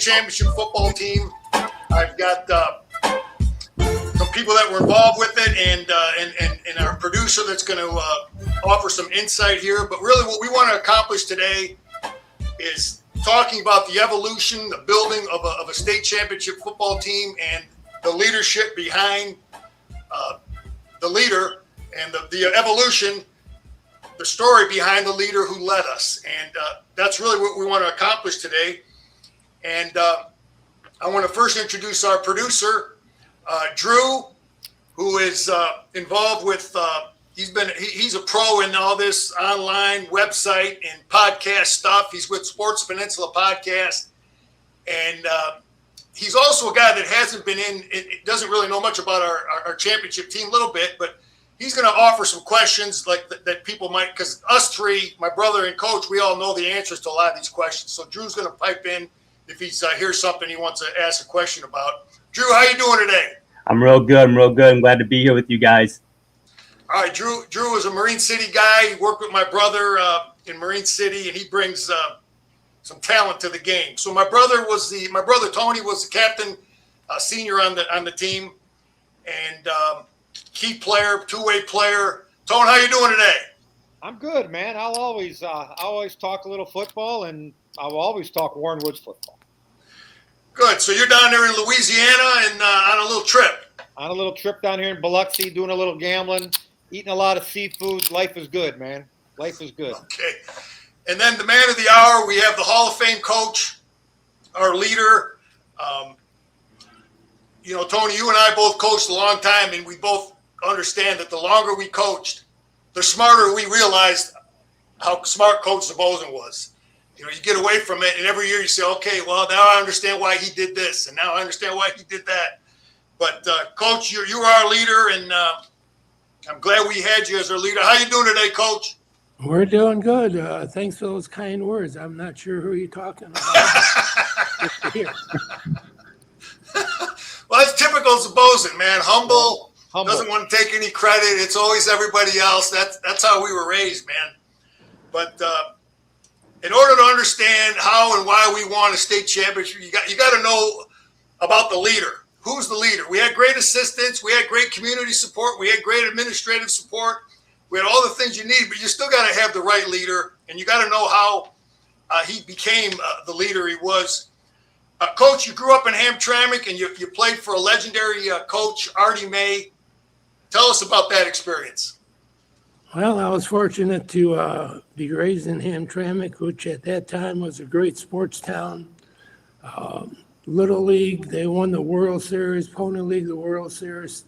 championship football team. I've got some people that were involved with it, and our producer that's going to offer some insight here. But really, what we want to accomplish today is talking about the evolution, the building of a state championship football team, and the leadership behind the leader, and the evolution, the story behind the leader who led us. And that's really what we want to accomplish today. And I want to first introduce our producer, Drew, who is involved with he's a pro in all this online website and podcast stuff. He's with Sports Peninsula Podcast, and he's also a guy that hasn't been in. It doesn't really know much about our championship team, a little bit, but he's going to offer some questions like that people might, because us three, my brother and Coach, we all know the answers to a lot of these questions. So Drew's going to pipe in if he's hears something he wants to ask a question about. Drew, how you doing today? I'm real good. I'm glad to be here with you guys. All right, Drew is a Marine City guy. He worked with my brother in Marine City, and he brings some talent to the game. So my brother Tony was the captain, senior on the team, and key player, two-way player. Tone, how you doing today? I'm good, man. I'll always talk a little football, and I'll always talk Warren Woods football. Good. So you're down there in Louisiana and on a little trip. On a little trip down here in Biloxi, doing a little gambling, eating a lot of seafood. Life is good, man. Life is good. Okay. And then the man of the hour, we have the Hall of Fame coach, our leader. Tony, you and I both coached a long time, and we both understand that the longer we coached, the smarter we realized how smart Coach Zbozen was. You get away from it, and every year you say, okay, well, now I understand why he did this, and now I understand why he did that. But, Coach, you're our leader, and I'm glad we had you as our leader. How you doing today, Coach? We're doing good. Thanks for those kind words. I'm not sure who you're talking about. Well, that's typical Zbozen, man. Humble, doesn't want to take any credit. It's always everybody else. That's how we were raised, man. But in order to understand how and why we won a state championship, you got to know about the leader. Who's the leader? We had great assistants. We had great community support. We had great administrative support. We had all the things you need, but you still got to have the right leader, and you got to know how he became the leader he was. Coach, you grew up in Hamtramck, and you played for a legendary coach, Artie May. Tell us about that experience. Well, I was fortunate to be raised in Hamtramck, which at that time was a great sports town. Little League, they won the World Series, Pony League, the World Series.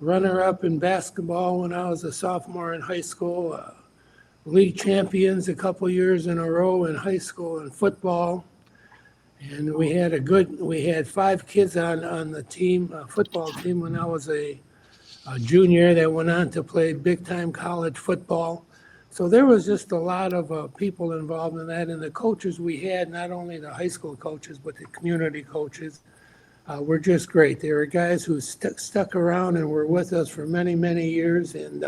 Runner-up in basketball when I was a sophomore in high school. League champions a couple years in a row in high school in football. And we had 5 kids on the team, football team, when I was a junior that went on to play big-time college football. So there was just a lot of people involved in that. And the coaches we had, not only the high school coaches, but the community coaches, were just great. They were guys who stuck around and were with us for many, many years. And,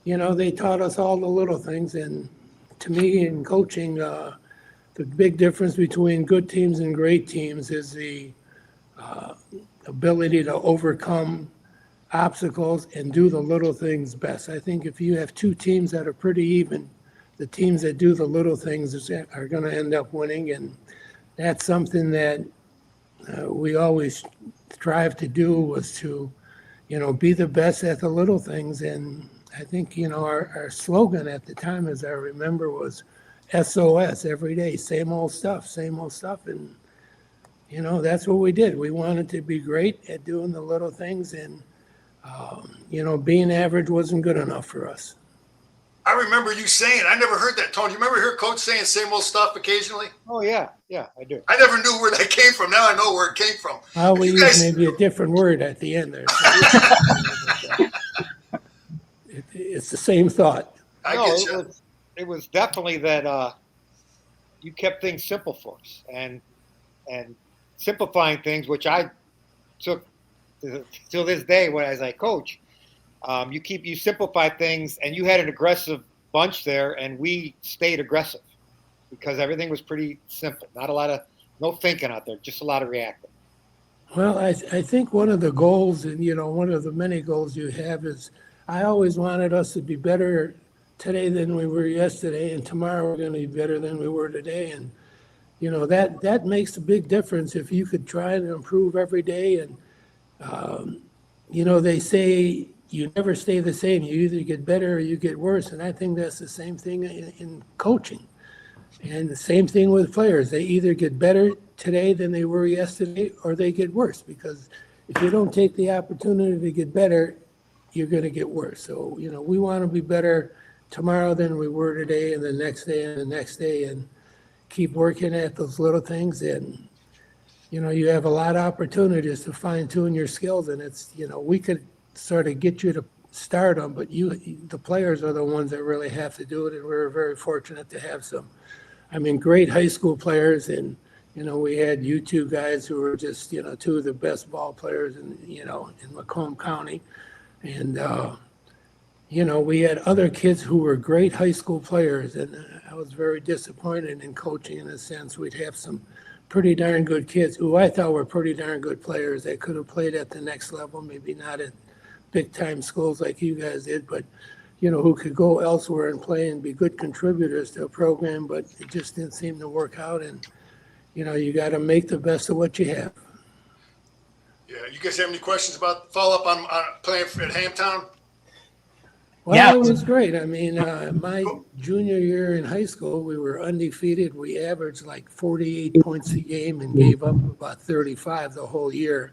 they taught us all the little things. And to me, in coaching, the big difference between good teams and great teams is the ability to overcome obstacles and do the little things best. I think if you have 2 teams that are pretty even, the teams that do the little things are going to end up winning. And that's something that we always strive to do, was to, be the best at the little things. And I think, our slogan at the time, as I remember, was SOS, every day, same old stuff. And, that's what we did. We wanted to be great at doing the little things, and, being average wasn't good enough for us. I remember you saying, I never heard that, Tony. You remember hear Coach saying same old stuff occasionally? Oh, yeah, I do. I never knew where that came from. Now I know where it came from. We use maybe a different word at the end there. It's the same thought. It was definitely that you kept things simple for us, and simplifying things, which I took till this day as I coach. You simplify things, and you had an aggressive bunch there, and we stayed aggressive because everything was pretty simple. Not a lot of No thinking out there, just a lot of reacting. Well, I think one of the goals, and one of the many goals you have is, I always wanted us to be better today than we were yesterday, and tomorrow we're going to be better than we were today. And that makes a big difference if you could try to improve every day. And they say you never stay the same. You either get better or you get worse. And I think that's the same thing in coaching. And the same thing with players. They either get better today than they were yesterday, or they get worse. Because if you don't take the opportunity to get better, you're going to get worse. So, we want to be better tomorrow than we were today, and the next day, and the next day, and keep working at those little things. And, you have a lot of opportunities to fine tune your skills. And it's, we could sort of get you to start them, but the players are the ones that really have to do it. And we're very fortunate to have some, great high school players. And, we had you two guys who were just, two of the best ball players in Macomb County. And, we had other kids who were great high school players. And I was very disappointed in coaching in a sense. We'd have some pretty darn good kids who I thought were pretty darn good players that could have played at the next level, maybe not at big time schools like you guys did, but who could go elsewhere and play and be good contributors to a program, but it just didn't seem to work out. And you got to make the best of what you have. Yeah, you guys have any questions about follow up on playing at Hamtown? Well, Yeah. it was great. My junior year in high school, we were undefeated. We averaged like 48 points a game and gave up about 35 the whole year.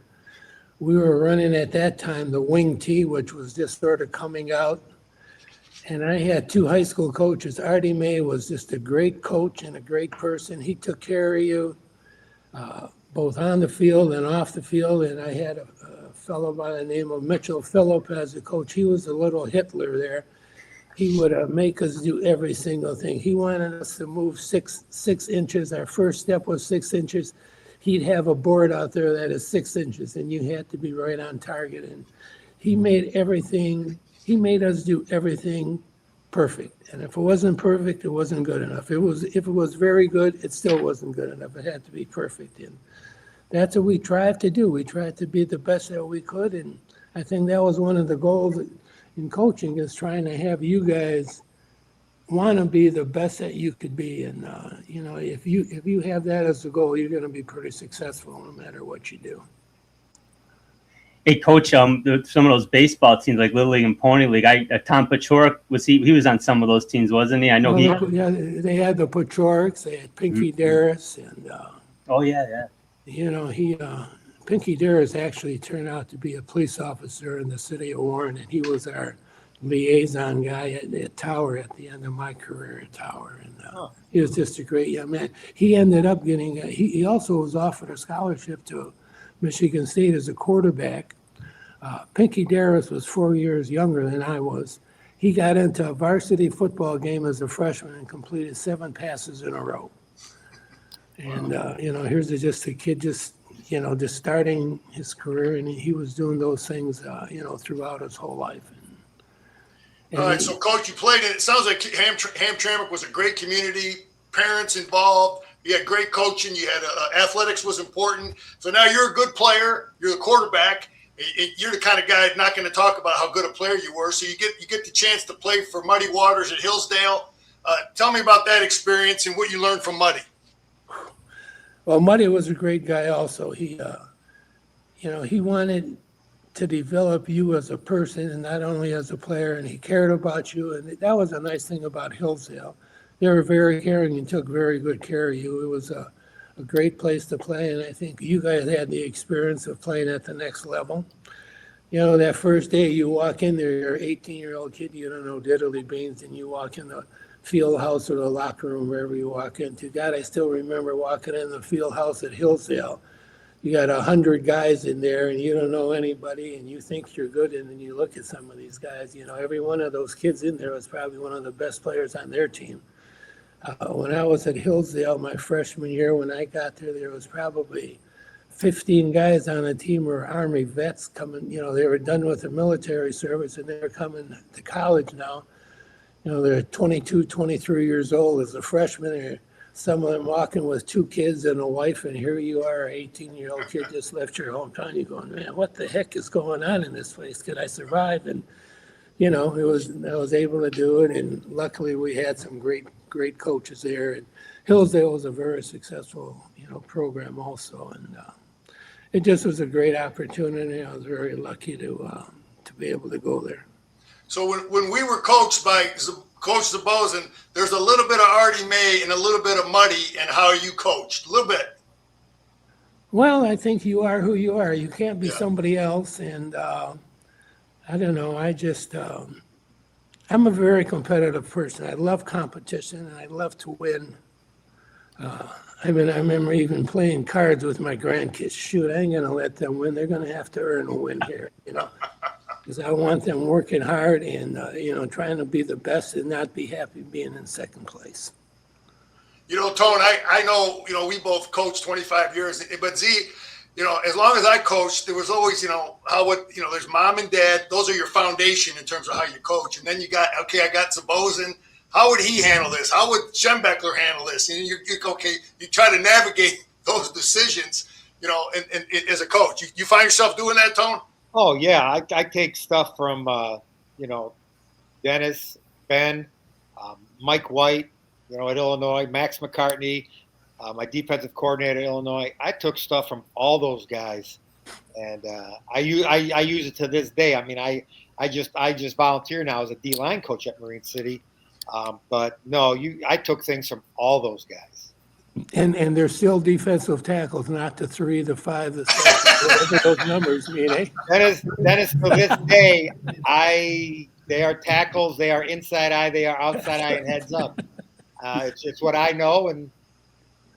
We were running at that time the wing T, which was just sort of coming out. And I had two high school coaches. Artie May was just a great coach and a great person. He took care of you, both on the field and off the field. And I had a fellow by the name of Mitchell Phillip as a coach. He was a little Hitler there. He would make us do every single thing. He wanted us to move six inches. Our first step was 6 inches. He'd have a board out there that is 6 inches, and you had to be right on target. And he made us do everything perfect. And if it wasn't perfect, it wasn't good enough. If it was very good, it still wasn't good enough. It had to be perfect. And that's what we tried to do. We tried to be the best that we could. And I think that was one of the goals in coaching, is trying to have you guys want to be the best that you could be. And, if you have that as a goal, you're going to be pretty successful no matter what you do. Hey, Coach, some of those baseball teams like Little League and Pony League, Tom Pachorek, he was on some of those teams, wasn't he? I know Yeah, they had the Pachoreks, they had Pinky Darris, and oh yeah. Pinky Darris actually turned out to be a police officer in the city of Warren, and he was our liaison guy at Tower at the end of my career at Tower. And he was just a great young man. He ended up getting, he also was offered a scholarship to Michigan State as a quarterback. Pinky Darris was 4 years younger than I was. He got into a varsity football game as a freshman and completed 7 passes in a row. And, here's just a kid just starting his career, and he was doing those things, throughout his whole life. And All right, so Coach, you played in, it sounds like Hamtramck was a great community, parents involved, you had great coaching, you had athletics was important. So now you're a good player, you're the quarterback, you're the kind of guy not going to talk about how good a player you were. So you get the chance to play for Muddy Waters at Hillsdale. Tell me about that experience and what you learned from Muddy. Well, Muddy was a great guy also. He wanted to develop you as a person and not only as a player, and he cared about you. And that was a nice thing about Hillsdale. They were very caring and took very good care of you. It was a great place to play, and I think you guys had the experience of playing at the next level. That first day you walk in there, you're an 18-year-old kid, you don't know diddly beans, and you walk in the field house or the locker room, wherever you walk into. God, I still remember walking in the field house at Hillsdale. You got 100 guys in there, and you don't know anybody, and you think you're good, and then you look at some of these guys. Every one of those kids in there was probably one of the best players on their team. When I was at Hillsdale my freshman year, when I got there was probably 15 guys on the team who were Army vets coming. They were done with the military service, and they're coming to college now. They're 22, 23 years old as a freshman. They're some of them walking with 2 kids and a wife, and here you are, 18-year-old kid just left your hometown. You're going, man, what the heck is going on in this place? Can I survive? And I was able to do it, and luckily we had some great coaches there. And Hillsdale was a very successful, program also, and it just was a great opportunity. I was very lucky to be able to go there. So when we were coached by Coach Zbozen, there's a little bit of Artie May and a little bit of Muddy and how you coached, a little bit. Well, I think you are who you are. You can't be Yeah. somebody else, and I don't know. I'm a very competitive person. I love competition, and I love to win. I remember even playing cards with my grandkids. Shoot, I ain't going to let them win. They're going to have to earn a win here, because I want them working hard and, trying to be the best and not be happy being in second place. Tone, I know, we both coached 25 years, but Z, as long as I coached, there was always, there's mom and dad. Those are your foundation in terms of how you coach. And then I got Zbozen. How would he handle this? How would Schembeckler handle this? And you try to navigate those decisions, and as a coach. You find yourself doing that, Tone? Oh, yeah. I take stuff from, Dennis, Ben, Mike White, at Illinois, Max McCartney, my defensive coordinator at Illinois. I took stuff from all those guys, and I use it to this day. I mean, I just volunteer now as a D-line coach at Marine City. But no, I took things from all those guys. And they're still defensive tackles, not the 3, the 5, the 7, whatever those numbers mean, eh? Dennis, to this day, they are tackles, they are inside eye, they are outside eye, and heads up. It's what I know, and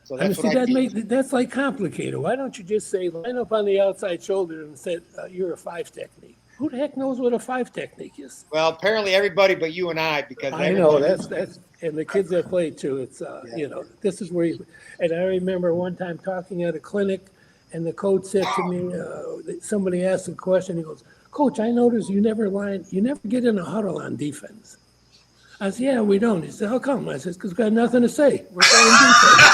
so that's what I teach. That's like complicated. Why don't you just say line up on the outside shoulder and say you're a 5 technique? Who the heck knows what a 5 technique is? Well, apparently everybody but you and I, because I know that's and the kids that play too. It's this is where and I remember one time talking at a clinic, and the coach said to me, somebody asked a question. He goes, "Coach, I noticed you never get in a huddle on defense." I said, "Yeah, we don't." He said, "How come?" I said, "Because we've got nothing to say. We're playing defense."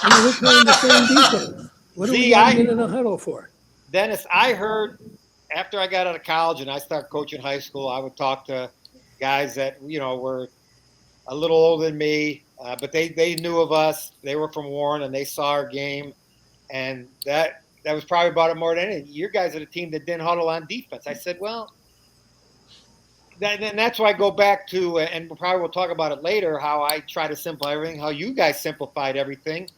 We're playing the same defense. What are we getting in a huddle for? Dennis, I heard after I got out of college and I started coaching high school, I would talk to guys that, were a little older than me, but they knew of us. They were from Warren, and they saw our game. And that was probably about it more than anything. Your guys are the team that didn't huddle on defense. I said, well, and that's why I go back to, and probably we'll talk about it later, how I try to simplify everything, how you guys simplified everything.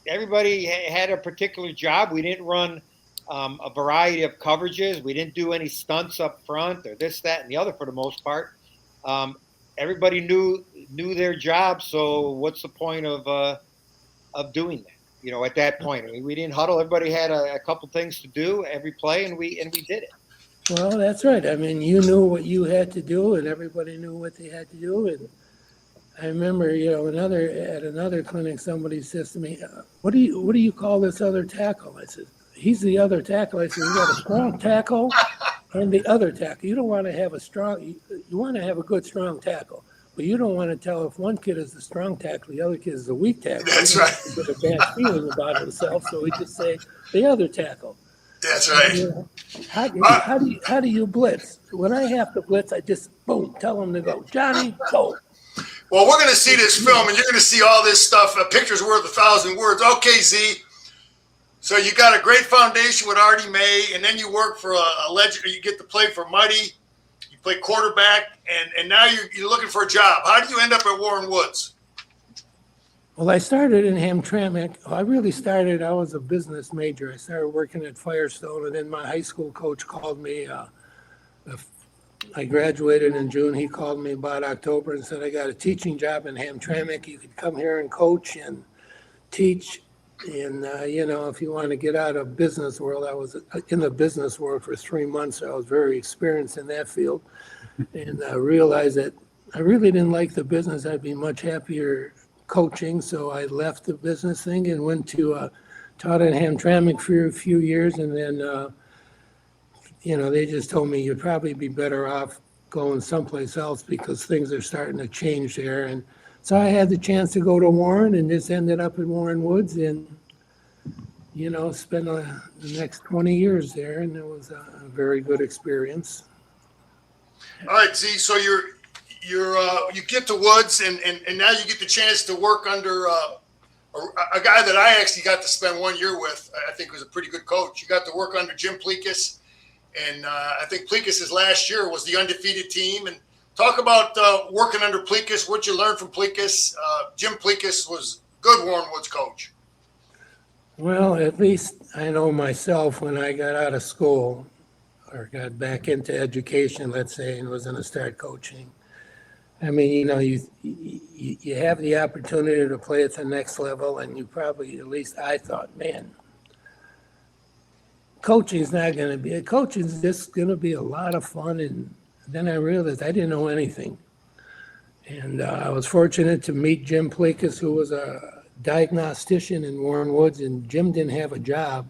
Everybody had a particular job. We didn't run a variety of coverages. We didn't do any stunts up front or this, that, and the other for the most part. Everybody knew their job. So what's the point of doing that? At that point, I mean, we didn't huddle. Everybody had a couple things to do every play, and we did it. Well, that's right. I mean, you knew what you had to do, and everybody knew what they had to do. And I remember, at another clinic, somebody says to me, "What do you call this other tackle?" I said, "He's the other tackle." I said, "You got a strong tackle and the other tackle. You don't want to have you want to have a good strong tackle, but you don't want to tell if one kid is the strong tackle, the other kid is the weak tackle." That's right. He has a bad feeling about himself, so we just say the other tackle. That's right. How do you blitz? When I have to blitz, I just boom, tell them to go. Johnny, go. Well, we're going to see this film, and you're going to see all this stuff. A picture's worth 1,000 words. Okay, Z. So you got a great foundation with Artie May, and then you work for a legend. You get to play for Muddy. You play quarterback, and now you're looking for a job. How did you end up at Warren Woods? Well, I started in Hamtramck. I was a business major. I started working at Firestone, and then my high school coach called me. I graduated in June. He called me about October and said, "I got a teaching job in Hamtramck. You could come here and coach and teach. And, if you want to get out of business world," I was in the business world for 3 months. So I was very experienced in that field. And I realized that I really didn't like the business. I'd be much happier coaching. So I left the business thing and went to taught in Hamtramck for a few years. And then, they just told me you'd probably be better off going someplace else because things are starting to change there. And so I had the chance to go to Warren and just ended up at Warren Woods and, spent the next 20 years there. And it was a very good experience. All right, Z. So you get to Woods, and now you get the chance to work under a guy that I actually got to spend 1 year with. I think was a pretty good coach. You got to work under Jim Plekas, and I think Plekas' last year was the undefeated team. And talk about working under Plekas, what you learned from Plekas. Jim Plekas was good Warren Woods coach. Well, at least I know myself when I got out of school or got back into education, let's say, and was going to start coaching. I mean, you have the opportunity to play at the next level, and you probably, at least I thought, man, coaching's just going to be a lot of fun. And then I realized I didn't know anything. And I was fortunate to meet Jim Plekas, who was a diagnostician in Warren Woods, and Jim didn't have a job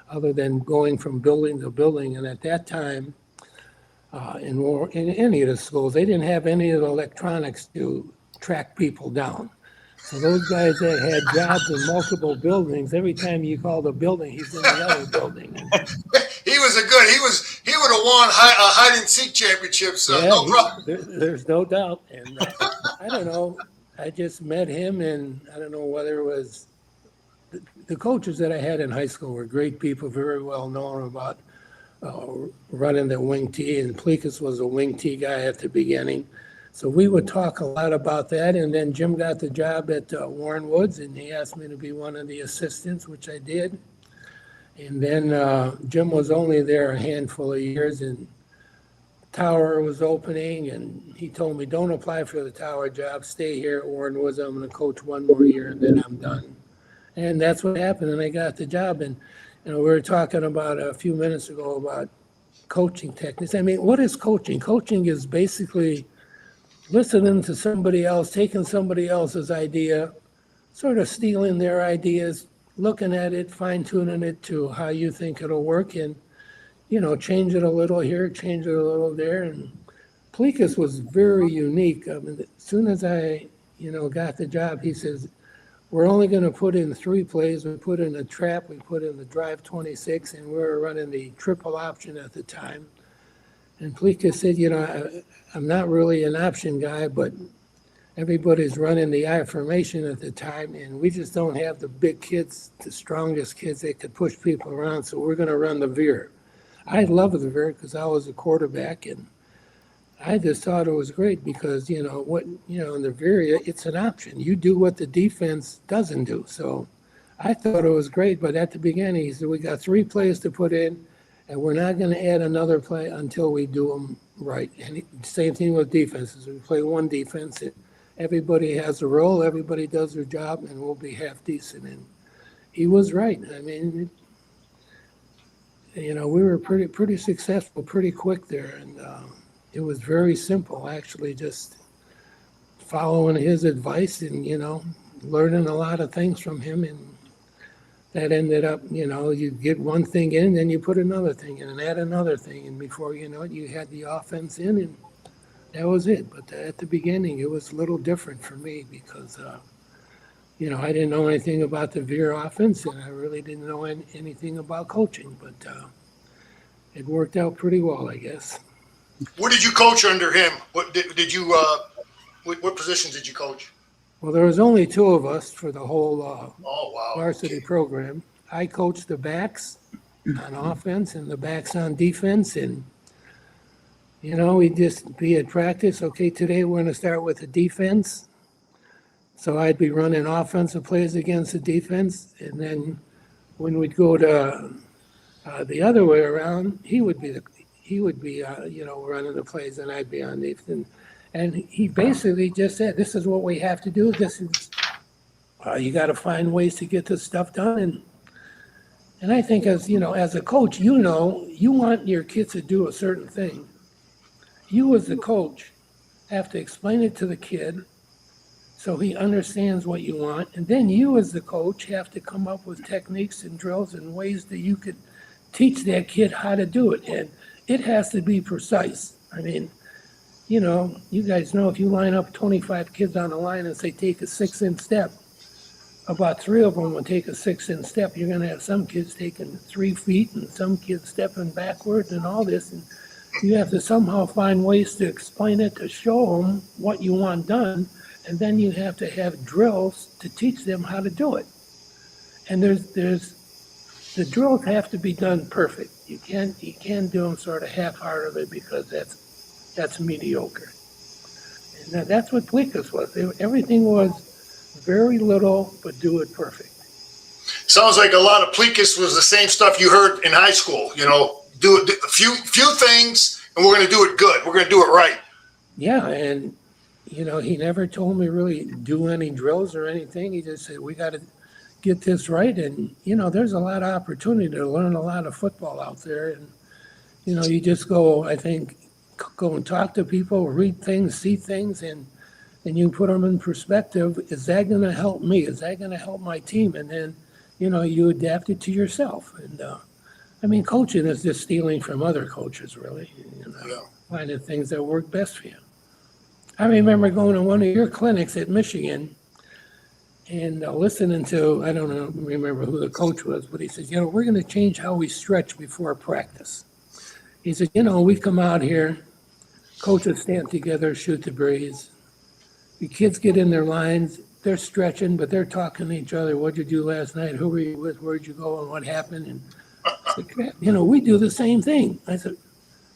other than going from building to building. And at that time, in any of the schools, they didn't have any of the electronics to track people down. So those guys that had jobs in multiple buildings, every time you called a building, he's in the other building. He would have won hide and seek championships. No problem. There's no doubt. And I don't know. I just met him, and I don't know whether it was the coaches that I had in high school were great people, very well known about running the wing tee, and Plekas was a wing tee guy at the beginning. So we would talk a lot about that, and then Jim got the job at Warren Woods, and he asked me to be one of the assistants, which I did. And then Jim was only there a handful of years, and Tower was opening, and he told me, don't apply for the Tower job, stay here at Warren Woods, I'm going to coach 1 more year, and then I'm done. And that's what happened, and I got the job. And we were talking about a few minutes ago about coaching techniques. I mean, what is coaching? Coaching is basically listening to somebody else, taking somebody else's idea, sort of stealing their ideas, looking at it, fine-tuning it to how you think it'll work, and, change it a little here, change it a little there. And Plekas was very unique. I mean, as soon as I, got the job, he says, we're only going to put in 3 plays. We put in a trap, we put in the drive 26, and we were running the triple option at the time. And Plekas said, I'm not really an option guy, but everybody's running the I formation at the time, and we just don't have the big kids, the strongest kids that could push people around, so we're going to run the veer. I love the veer because I was a quarterback, and I just thought it was great because, in the veer, it's an option. You do what the defense doesn't do. So I thought it was great, but at the beginning, he said, we got 3 plays to put in, and we're not going to add another play until we do them right. And same thing with defenses. We play 1 defense. Everybody has a role. Everybody does their job, and we'll be half decent. And he was right. I mean, we were pretty successful pretty quick there. And it was very simple, actually, just following his advice and, learning a lot of things from him. And that ended up, you get one thing in, then you put another thing in and add another thing. And before you know it, you had the offense in, and that was it. But at the beginning, it was a little different for me because, I didn't know anything about the veer offense, and I really didn't know anything about coaching. But it worked out pretty well, I guess. What did you coach under him? What did you? What positions did you coach? Well, there was only 2 of us for the whole varsity Okay. program. I coached the backs on offense and the backs on defense, and we'd just be at practice. Okay, today we're going to start with the defense. So I'd be running offensive plays against the defense, and then when we'd go to the other way around, he would be running the plays, and I'd be on defense. And he basically just said, this is what we have to do. This is, you got to find ways to get this stuff done. And I think as a coach, you want your kids to do a certain thing. You as the coach have to explain it to the kid so he understands what you want. And then you as the coach have to come up with techniques and drills and ways that you could teach that kid how to do it. And it has to be precise. I mean, you guys know if you line up 25 kids on the line and say take a 6-inch step, about 3 of them will take a 6-inch step. You're going to have some kids taking 3 feet and some kids stepping backwards and all this. And you have to somehow find ways to explain it, to show them what you want done. And then you have to have drills to teach them how to do it. And the drills have to be done perfect. You can't do them sort of half-heartedly because that's mediocre. And that's what Plikas was. Everything was very little, but do it perfect. Sounds like a lot of Plikas was the same stuff you heard in high school. Do a few things, and we're going to do it good. We're going to do it right. Yeah, and he never told me really do any drills or anything. He just said we got to get this right, and there's a lot of opportunity to learn a lot of football out there, and you just go and talk to people, read things, see things, and you put them in perspective. Is that going to help me? Is that going to help my team? And then you adapt it to yourself. And coaching is just stealing from other coaches, really. Finding things that work best for you. I remember going to one of your clinics at Michigan and listening to, I don't remember who the coach was, but he says, we're going to change how we stretch before practice. He said, we come out here, coaches stand together, shoot the breeze. The kids get in their lines, they're stretching, but they're talking to each other. What'd you do last night? Who were you with? Where'd you go? And what happened? And I said, we do the same thing. I said,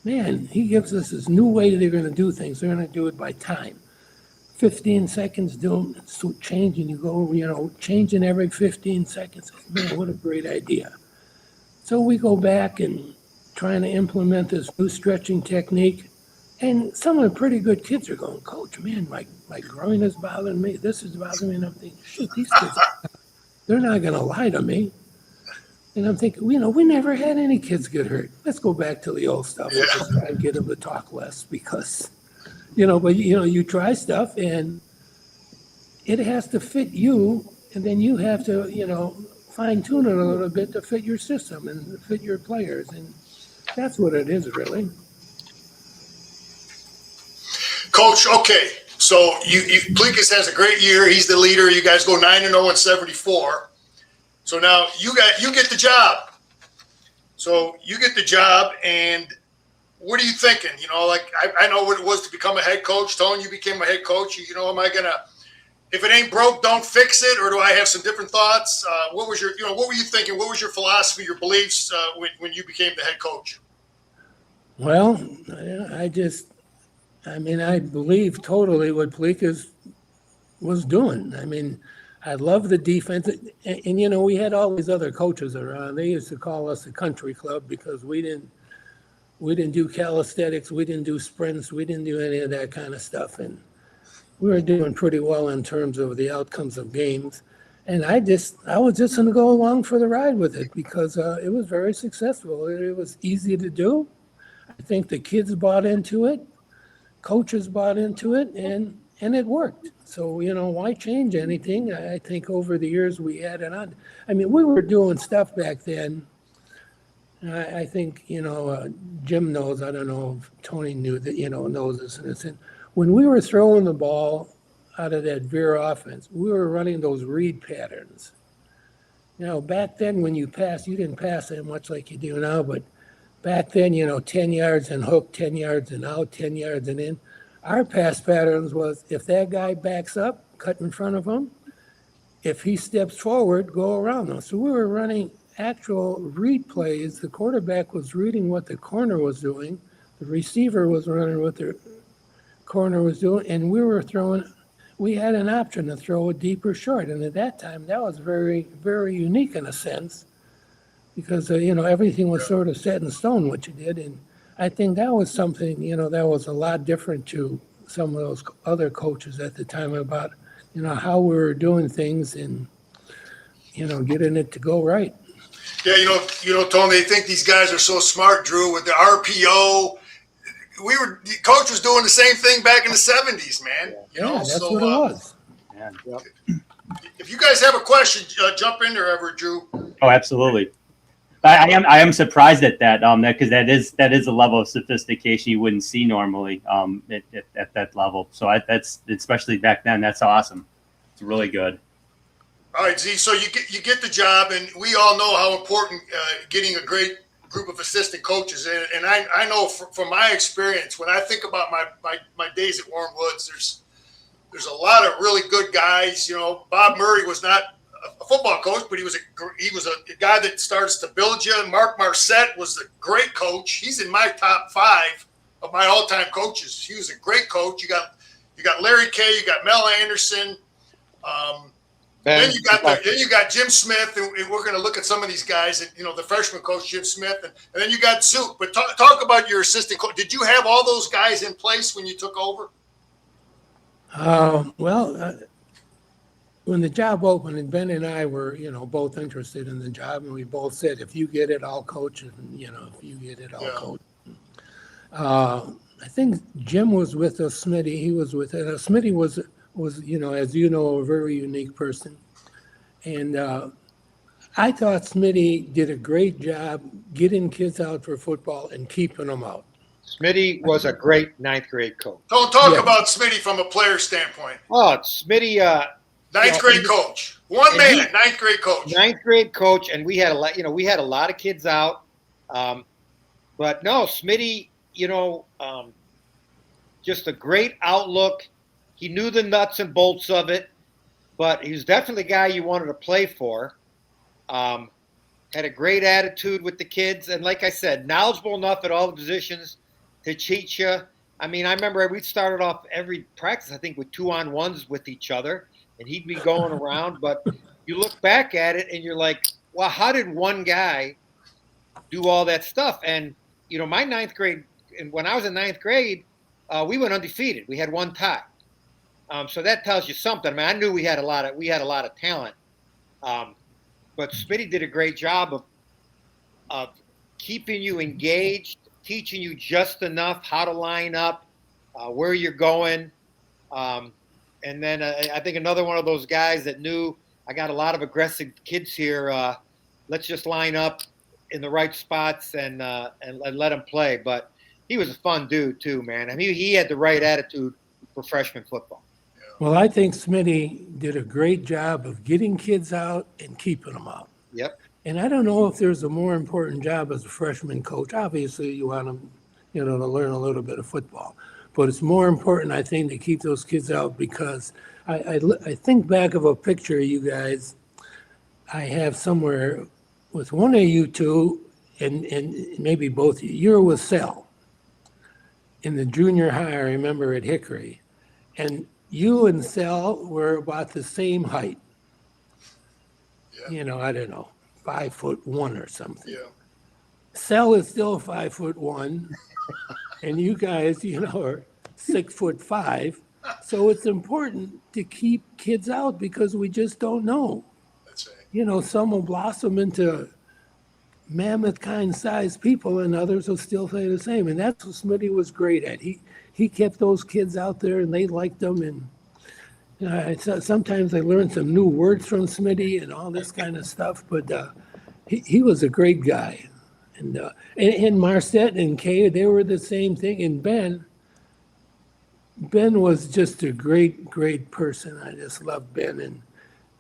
man, he gives us this new way they're going to do things. They're going to do it by time. 15 seconds, do them, so changing. You go, changing every 15 seconds. Man, what a great idea. So we go back and trying to implement this new stretching technique. And some of the pretty good kids are going, Coach, man, my groin is bothering me. This is bothering me. And I'm thinking, shoot, these kids, they're not going to lie to me. And I'm thinking, we never had any kids get hurt. Let's go back to the old stuff. Let's just try and get them to talk less because, but you try stuff and it has to fit you. And then you have to, fine tune it a little bit to fit your system and fit your players. And that's what it is, really. Coach, okay, so Plikas has a great year. He's the leader. You guys go 9-0 and 74. So now you get the job. So you get the job, and what are you thinking? I know what it was to become a head coach. Tone, you became a head coach. Am I gonna? If it ain't broke, don't fix it, or do I have some different thoughts? What was your, what were you thinking? What was your philosophy, your beliefs when you became the head coach? Well, I believe totally what Plikas was doing. I love the defense. And we had all these other coaches around. They used to call us the country club because we didn't do calisthenics, we didn't do sprints, we didn't do any of that kind of stuff. And we were doing pretty well in terms of the outcomes of games. And I was just going to go along for the ride with it because it was very successful. It was easy to do. I think the kids bought into it. Coaches bought into it, and it worked. So, why change anything? I think over the years we added on. We were doing stuff back then. I think, Jim knows, I don't know if Tony knew that, knows this. And it's when we were throwing the ball out of that veer offense, we were running those read patterns. Back then when you passed, you didn't pass that much like you do now, but back then, 10 yards and hook, 10 yards and out, 10 yards and in. Our pass patterns was if that guy backs up, cut in front of him. If he steps forward, go around him. So we were running actual read plays. The quarterback was reading what the corner was doing. The receiver was running what the corner was doing. And we had an option to throw a deep or short. And at that time, that was very, very unique in a sense. Because, everything was sort of set in stone what you did. And I think that was something, that was a lot different to some of those other coaches at the time about, how we were doing things and, getting it to go right. Yeah, Tony, they think these guys are so smart, Drew, with the RPO. The coach was doing the same thing back in the 70s, man. That's what it was. Yeah. If you guys have a question, jump in there, Drew. Oh, absolutely. I am surprised at that, because that is a level of sophistication you wouldn't see normally, at that level. So that's, especially back then, that's awesome. It's really good. All right, Z. So you get the job, and we all know how important getting a great group of assistant coaches. And I know from my experience, when I think about my days at Warren Woods, there's a lot of really good guys. You know, Bob Murray was not a football coach, but he was a guy that starts to build you. Mark Marcette was a great coach. He's in my top 5 of my all-time coaches. He was a great coach. You got Larry Kay, you got Mel Anderson. Then you got Jim Smith, and we're going to look at some of these guys, and the freshman coach Jim Smith, and then you got Zook. But talk about your assistant coach. Did you have all those guys in place when you took over? When the job opened, and Ben and I were, both interested in the job, and we both said, if you get it, I'll coach, and if you get it, I'll coach. I think Jim was with us. Smitty, he was with us. Smitty was as you know, a very unique person, and I thought Smitty did a great job getting kids out for football and keeping them out. Smitty was a great 9th grade coach. Don't talk about Smitty from a player standpoint. Oh, Smitty, 9th grade coach. One man, 9th grade coach. 9th grade coach, and we had a lot of kids out. But no, Smitty, just a great outlook. He knew the nuts and bolts of it, but he was definitely a guy you wanted to play for. Had a great attitude with the kids, and like I said, knowledgeable enough at all the positions to teach you. I mean, I remember we started off every practice, I think, with 2-on-1s with each other, and he'd be going around. But you look back at it, and you're like, well, how did one guy do all that stuff? And, my 9th grade, and when I was in 9th grade, we went undefeated. We had one tie. So that tells you something. I mean, I knew we had a lot of talent. But Smitty did a great job of keeping you engaged, teaching you just enough how to line up, where you're going. And then I think another one of those guys that knew I got a lot of aggressive kids here. Let's just line up in the right spots and let them play. But he was a fun dude too, man. I mean, he had the right attitude for freshman football. Well, I think Smitty did a great job of getting kids out and keeping them out. Yep. And I don't know if there's a more important job as a freshman coach. Obviously, you want them, to learn a little bit of football. But it's more important, I think, to keep those kids out, because I think back of a picture, you guys, I have somewhere with one of you two, and maybe both of you. You're with Sal in the junior high, I remember, at Hickory. And you and Sal were about the same height. Yeah. I don't know, 5'1" or something. Yeah. Sal is still 5'1", and you guys, are 6'5". So it's important to keep kids out, because we just don't know. That's right. Some will blossom into mammoth kind sized people, and others will still stay the same. And that's what Smitty was great at. He kept those kids out there, and they liked them. And sometimes I learned some new words from Smitty and all this kind of stuff. But he was a great guy. And Marcette and Kay, they were the same thing. And Ben was just a great, great person. I just loved Ben. And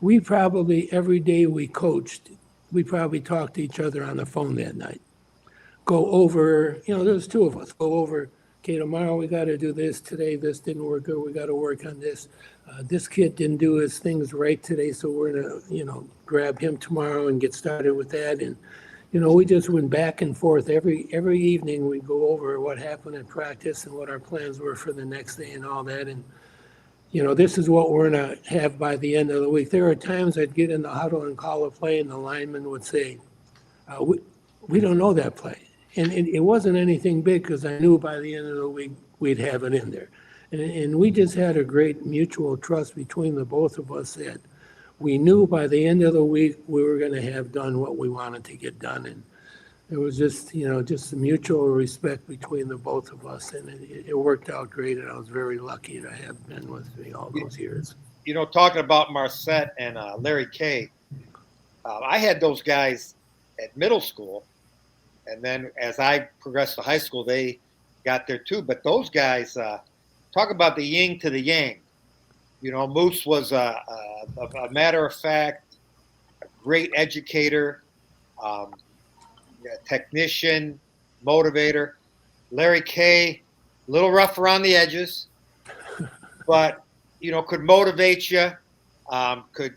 we probably, every day we coached, we probably talked to each other on the phone that night. Go over, there's two of us, go over, okay, tomorrow we got to do this, today this didn't work good, we got to work on this. This kid didn't do his things right today, so we're going to, grab him tomorrow and get started with that. And, we just went back and forth. Every evening we'd go over what happened in practice and what our plans were for the next day and all that. And, this is what we're going to have by the end of the week. There are times I'd get in the huddle and call a play, and the lineman would say, we don't know that play. And it wasn't anything big, because I knew by the end of the week we'd have it in there. And we just had a great mutual trust between the both of us that we knew by the end of the week we were going to have done what we wanted to get done. And it was just, just a mutual respect between the both of us. And it worked out great. And I was very lucky to have been with me all those years. Talking about Marcette and Larry Kay, I had those guys at middle school. And then as I progressed to high school, they got there too. But those guys, talk about the yin to the yang. You know, Moose was a matter of fact, a great educator, a technician, motivator. Larry Kay, a little rough around the edges, but you know, could motivate you, could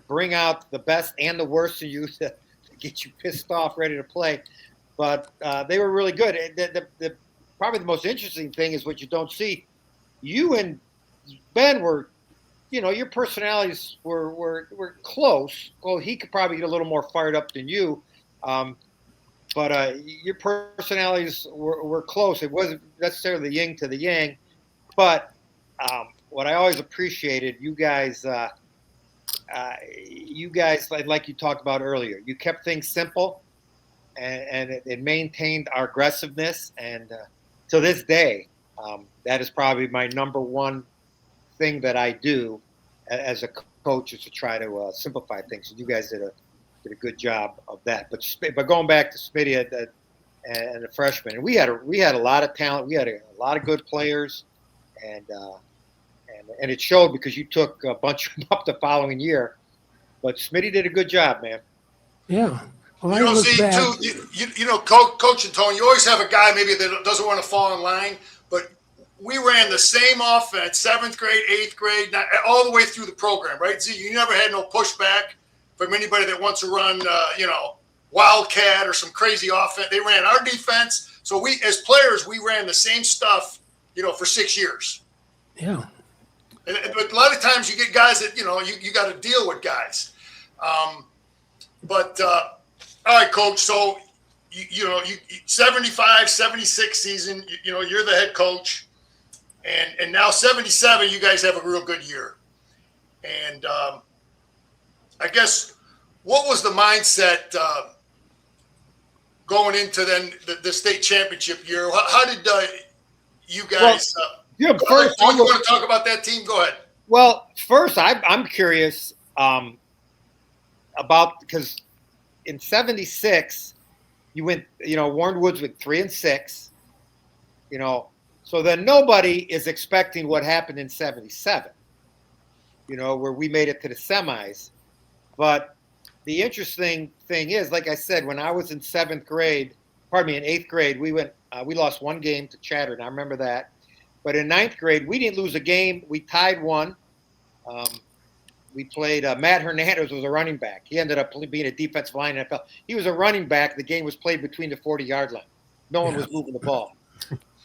bring out the best and the worst in you to get you pissed off, ready to play. But they were really good. Probably the most interesting thing is what you don't see. You and Ben were, you know, your personalities were close. Well, he could probably get a little more fired up than you. But your personalities were close. It wasn't necessarily the yin to the yang. But what I always appreciated, you guys, like you talked about earlier, you kept things simple, and it maintained our aggressiveness. And to this day, that is probably my number one thing that I do as a coach, is to try to simplify things. And you guys did a good job of that. But going back to Smitty and the freshman, and we had a lot of talent. We had a lot of good players, and it showed because you took a bunch of them up the following year. But Smitty did a good job, man. Yeah. Well, You know, see, too, you know, Coach and Tony, you always have a guy maybe that doesn't want to fall in line, but we ran the same offense, 7th grade, 8th grade, all the way through the program, right? See, you never had no pushback from anybody that wants to run, you know, Wildcat or some crazy offense. They ran our defense. So we, as players, we ran the same stuff, you know, for 6 years. Yeah. But a lot of times you get guys that, you know, you got to deal with guys. All right, Coach. So, you know, 75, 76 season, you know, you're the head coach. And now 77, you guys have a real good year. And I guess what was the mindset going into then the state championship year? How did you guys Yeah, first, you want to talk about that team? Go ahead. Well, first, I'm curious about, because in '76 you went, you know, Warren Woods went 3-6, you know, so then nobody is expecting what happened in '77, you know, where we made it to the semis. But the interesting thing is, like I said, when I was in 8th grade, we lost one game to Chatterton. I remember that. But in 9th grade, we didn't lose a game. We tied one. We played Matt Hernandez was a running back. He ended up being a defensive line in the NFL. He was a running back. The game was played between the 40-yard line. No one was moving the ball.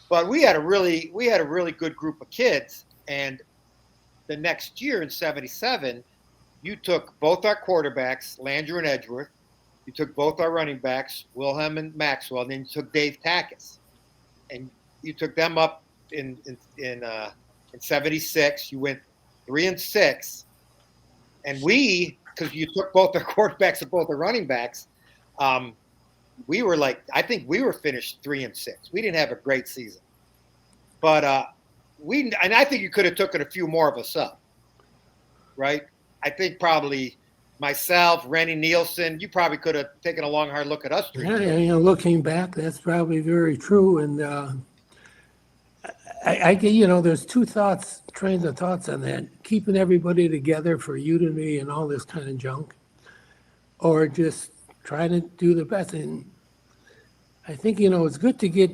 But we had a really good group of kids. And the next year in '77, you took both our quarterbacks, Landry and Edgeworth. You took both our running backs, Wilhelm and Maxwell, and then you took Dave Tackus. And you took them up in '76. You went 3-6. And we, because you took both our quarterbacks and both the running backs, we were like, I think we were finished 3-6. We didn't have a great season, but and I think you could have taken a few more of us up, right? I think probably myself, Rennie Nielsen, you probably could have taken a long, hard look at us. Yeah, you know, looking back, that's probably very true. And I get, you know, there's trains of thoughts on that. Keeping everybody together for unity and all this kind of junk, or just trying to do the best. And I think, you know, it's good to get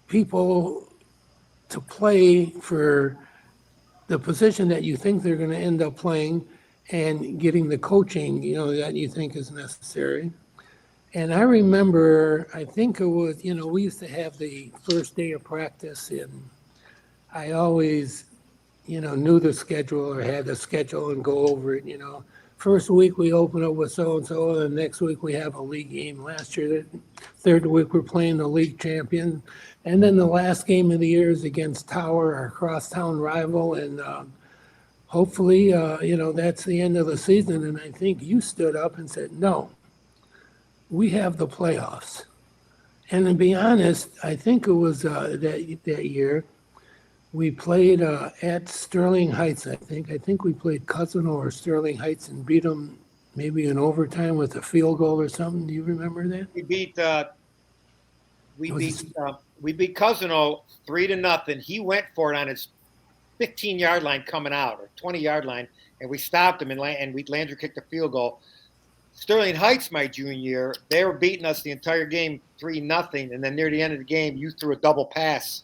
people to play for the position that you think they're going to end up playing, and getting the coaching, you know, that you think is necessary. And I remember, I think it was, you know, we used to have the first day of practice, and I always, you know, knew the schedule or had the schedule and go over it, you know. First week we open up with so-and-so, and the next week we have a league game. Last year, the third week we're playing the league champion. And then the last game of the year is against Tower, our crosstown rival. And hopefully, you know, that's the end of the season. And I think you stood up and said, no, we have the playoffs. And to be honest, I think it was that year we played at Sterling Heights, I think. I think we played Cousino or Sterling Heights and beat them maybe in overtime with a field goal or something. Do you remember that? We beat we Was- beat Cousino 3-0. He went for it on his 15-yard line coming out, or 20-yard line, and we stopped him, and Landry kicked a field goal. Sterling Heights, my junior year, they were beating us the entire game 3-0, and then near the end of the game, you threw a double pass.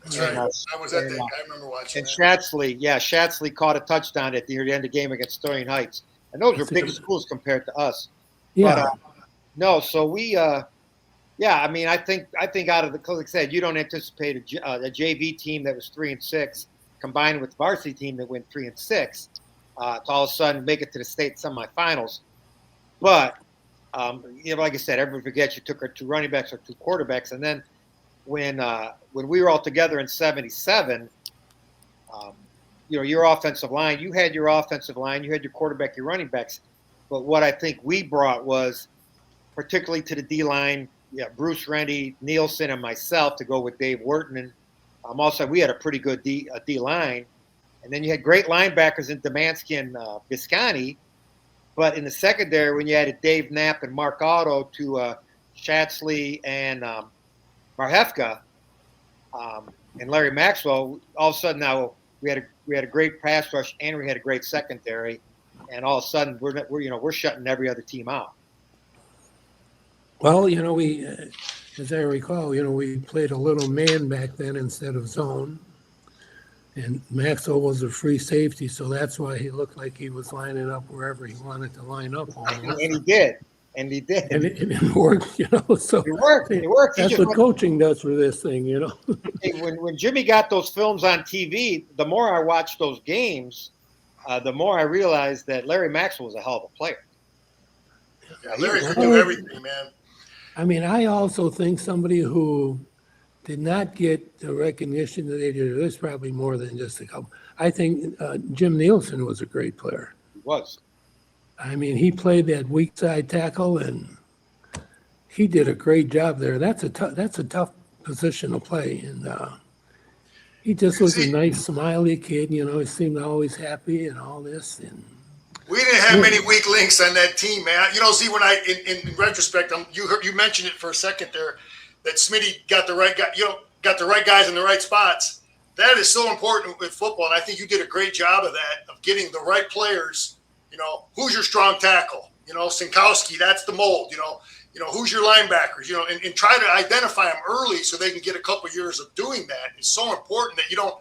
That's right. And, I was at that. I remember watching And that. Shatsley caught a touchdown at the end of the game against Sterling Heights, and those were big schools compared to us. Yeah. But, no, so we, I mean, I think out of the, like I said, you don't anticipate a JV team that was 3-6 combined with the varsity team that went 3-6 to all of a sudden make it to the state semifinals. But like I said, everyone forgets you took our 2 running backs or 2 quarterbacks, and then when we were all together in '77, your offensive line, you had your offensive line, you had your quarterback, your running backs. But what I think we brought was, particularly to the D line, Bruce Rennie, Nielsen, and myself to go with Dave Wharton. And also, we had a pretty good D line. And then you had great linebackers in Demansky and Visconti. But in the secondary, when you added Dave Knapp and Mark Otto to Shatsley and Marhefka and Larry Maxwell, all of a sudden now we had a great pass rush and we had a great secondary. And all of a sudden we're shutting every other team out. Well, we, as I recall, we played a little man back then instead of zone. And Maxwell was a free safety, so that's why he looked like he was lining up wherever he wanted to line up. And he did. And it worked, so It worked. That's what coaching does for this thing, Hey, when Jimmy got those films on TV, the more I watched those games, the more I realized that Larry Maxwell was a hell of a player. Yeah, Larry could do everything, man. I mean, I also think somebody who did not get the recognition that they did, there's probably more than just a couple. I think Jim Nielsen was a great player. He was. I mean, he played that weak side tackle, and he did a great job there. That's a tough position to play, and he just was a nice, smiley kid. He seemed always happy and all this. And we didn't have many weak links on that team, man. See, when in retrospect, you mentioned it for a second there, that Smitty got the right guy, got the right guys in the right spots. That is so important with football, and I think you did a great job of that, of getting the right players. Who's your strong tackle? Sinkowski, that's the mold. Who's your linebackers? And try to identify them early so they can get a couple of years of doing that. It's so important that you don't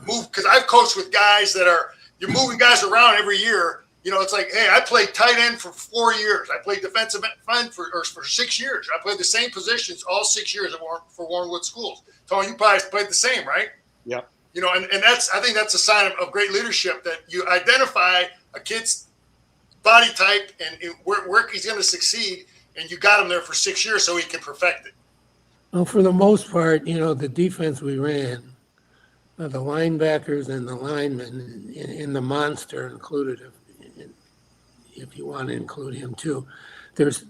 move, because I've coached with guys you're moving guys around every year. It's like, hey, I played tight end for 4 years. I played defensive end for 6 years. I played the same positions all 6 years for Warrenwood schools. Tony, you probably played the same, right? Yep. And I think that's a sign of great leadership, that you identify a kid's body type and where he's going to succeed, and you got him there for 6 years so he can perfect it. Well, for the most part, the defense we ran, the linebackers and the linemen, and the monster included, if you want to include him too,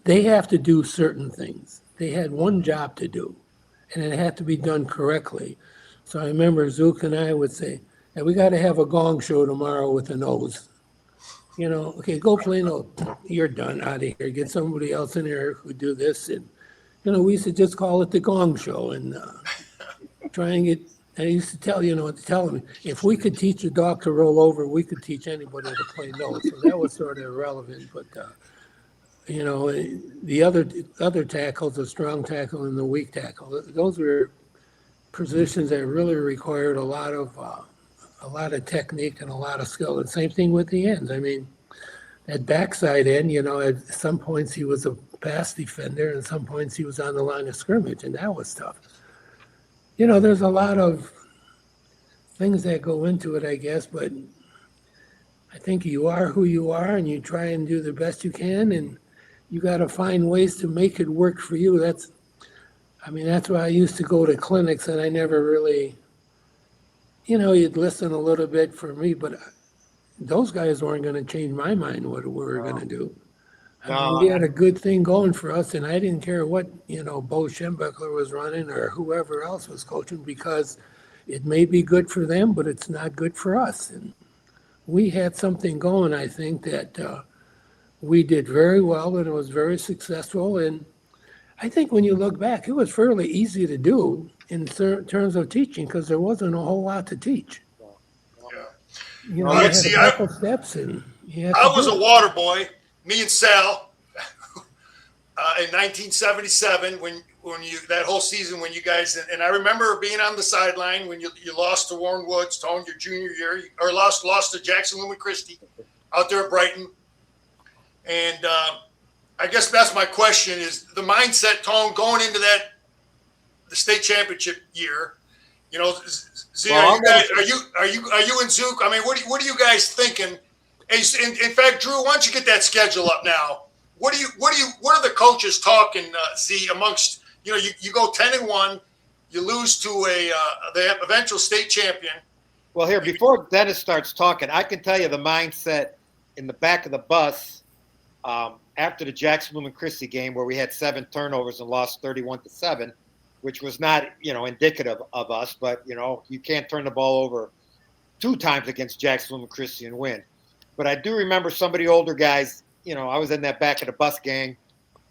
they have to do certain things. They had one job to do, and it had to be done correctly. So I remember Zook and I would say, hey, we got to have a gong show tomorrow with a nose. Okay, go play no. You're done, out of here. Get somebody else in there who do this. And, we used to just call it the gong show and try and get, I used to tell them, if we could teach a dog to roll over, we could teach anybody to play nose. So that was sort of irrelevant. But, the other tackles, the strong tackle and the weak tackle, those were positions that really required a lot of technique and a lot of skill. And same thing with the ends. I mean, at backside end, at some points he was a pass defender, and some points he was on the line of scrimmage, and that was tough. There's a lot of things that go into it, I guess, but I think you are who you are, and you try and do the best you can, and you got to find ways to make it work for you. That's why I used to go to clinics, and I never really, you'd listen a little bit for me, but those guys weren't going to change my mind what we were going to do. We had a good thing going for us, and I didn't care what, Bo Schembeckler was running or whoever else was coaching, because it may be good for them, but it's not good for us. And we had something going, I think, that we did very well and it was very successful. And I think when you look back, it was fairly easy to do in terms of teaching because there wasn't a whole lot to teach. Yeah. You know, Well, you had see, a couple steps and you had I to was do a it. water boy, me and Sal, in 1977 when you that whole season when you guys and I remember being on the sideline when you lost to Warren Woods, Tone, your junior year, or lost to Jackson Lumen Christie out there at Brighton, and I guess that's my question: is the mindset, Tone, going into the state championship year? You know, Z, Well, are you and Zook? I mean, what are you guys thinking? In fact, Drew, why don't you get that schedule up now? What are the coaches talking, Z, amongst, you know, you go 10-1, you lose to the eventual state champion. Well, here, before Dennis starts talking, I can tell you the mindset in the back of the bus after the Jackson Lumen Christie game where we had 7 turnovers and lost 31-7, which was not, you know, indicative of us, but, you know, you can't turn the ball over 2 times against Jackson Lumen Christie and win. But I do remember some of the older guys, you know, I was in that back of the bus gang,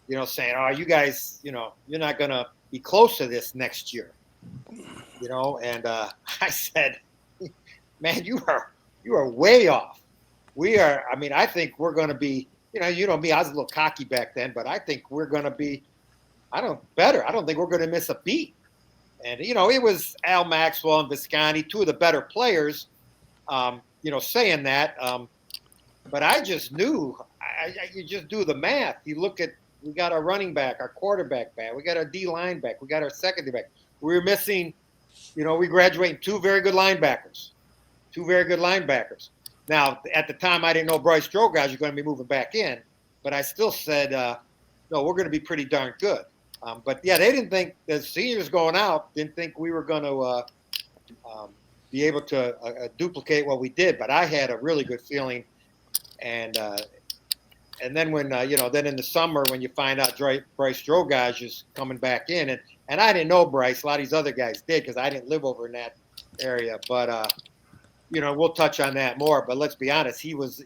you know, saying, oh, you guys, you know, you're not going to be close to this next year, you know, and I said, man, you are way off. We are, I mean, I think we're going to be, you know me, I was a little cocky back then, but I think we're going to be, better. I don't think we're going to miss a beat. And, you know, it was Al Maxwell and Visconti, 2 of the better players, you know, saying that. But I just knew, you just do the math. You look at, we got our running back, our quarterback back, we got our D line back, we got our secondary back. We were missing, you know, we graduated 2 very good linebackers. Now, at the time, I didn't know Bryce Drogas was going to be moving back in, but I still said, no, we're going to be pretty darn good. But, yeah, they didn't think, the seniors going out, didn't think we were going to be able to duplicate what we did. But I had a really good feeling. And then when, you know, then in the summer when you find out Bryce Drogas is coming back in, and I didn't know Bryce, a lot of these other guys did because I didn't live over in that area. But, you know, we'll touch on that more. But let's be honest, he was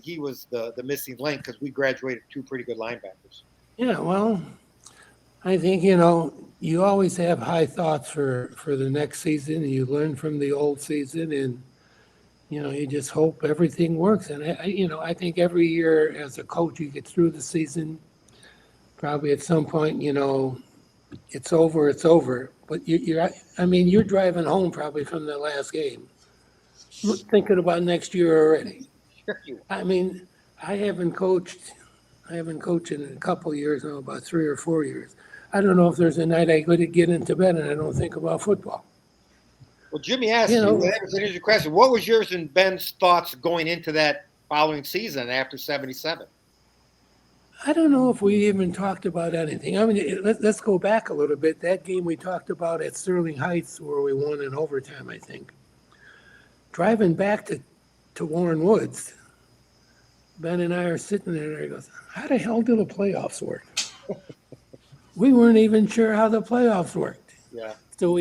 the missing link because we graduated 2 pretty good linebackers. Yeah, well, I think, you know, you always have high thoughts for the next season. And you learn from the old season and, you know, you just hope everything works. And, I think every year as a coach, you get through the season, probably at some point, you know, it's over. But you're driving home probably from the last game, thinking about next year already. Sure you are. I mean, I haven't coached in a couple of years now, about 3 or 4 years. I don't know if there's a night I could get into bed and I don't think about football. Well, Jimmy asked You you, know, that was an interesting question. What was yours and Ben's thoughts going into that following season after 77? I don't know if we even talked about anything. I mean, let's go back a little bit. That game we talked about at Sterling Heights where we won in overtime, I think. Driving back to Warren Woods, Ben and I are sitting there and he goes, how the hell do the playoffs work? We weren't even sure how the playoffs worked. Yeah. So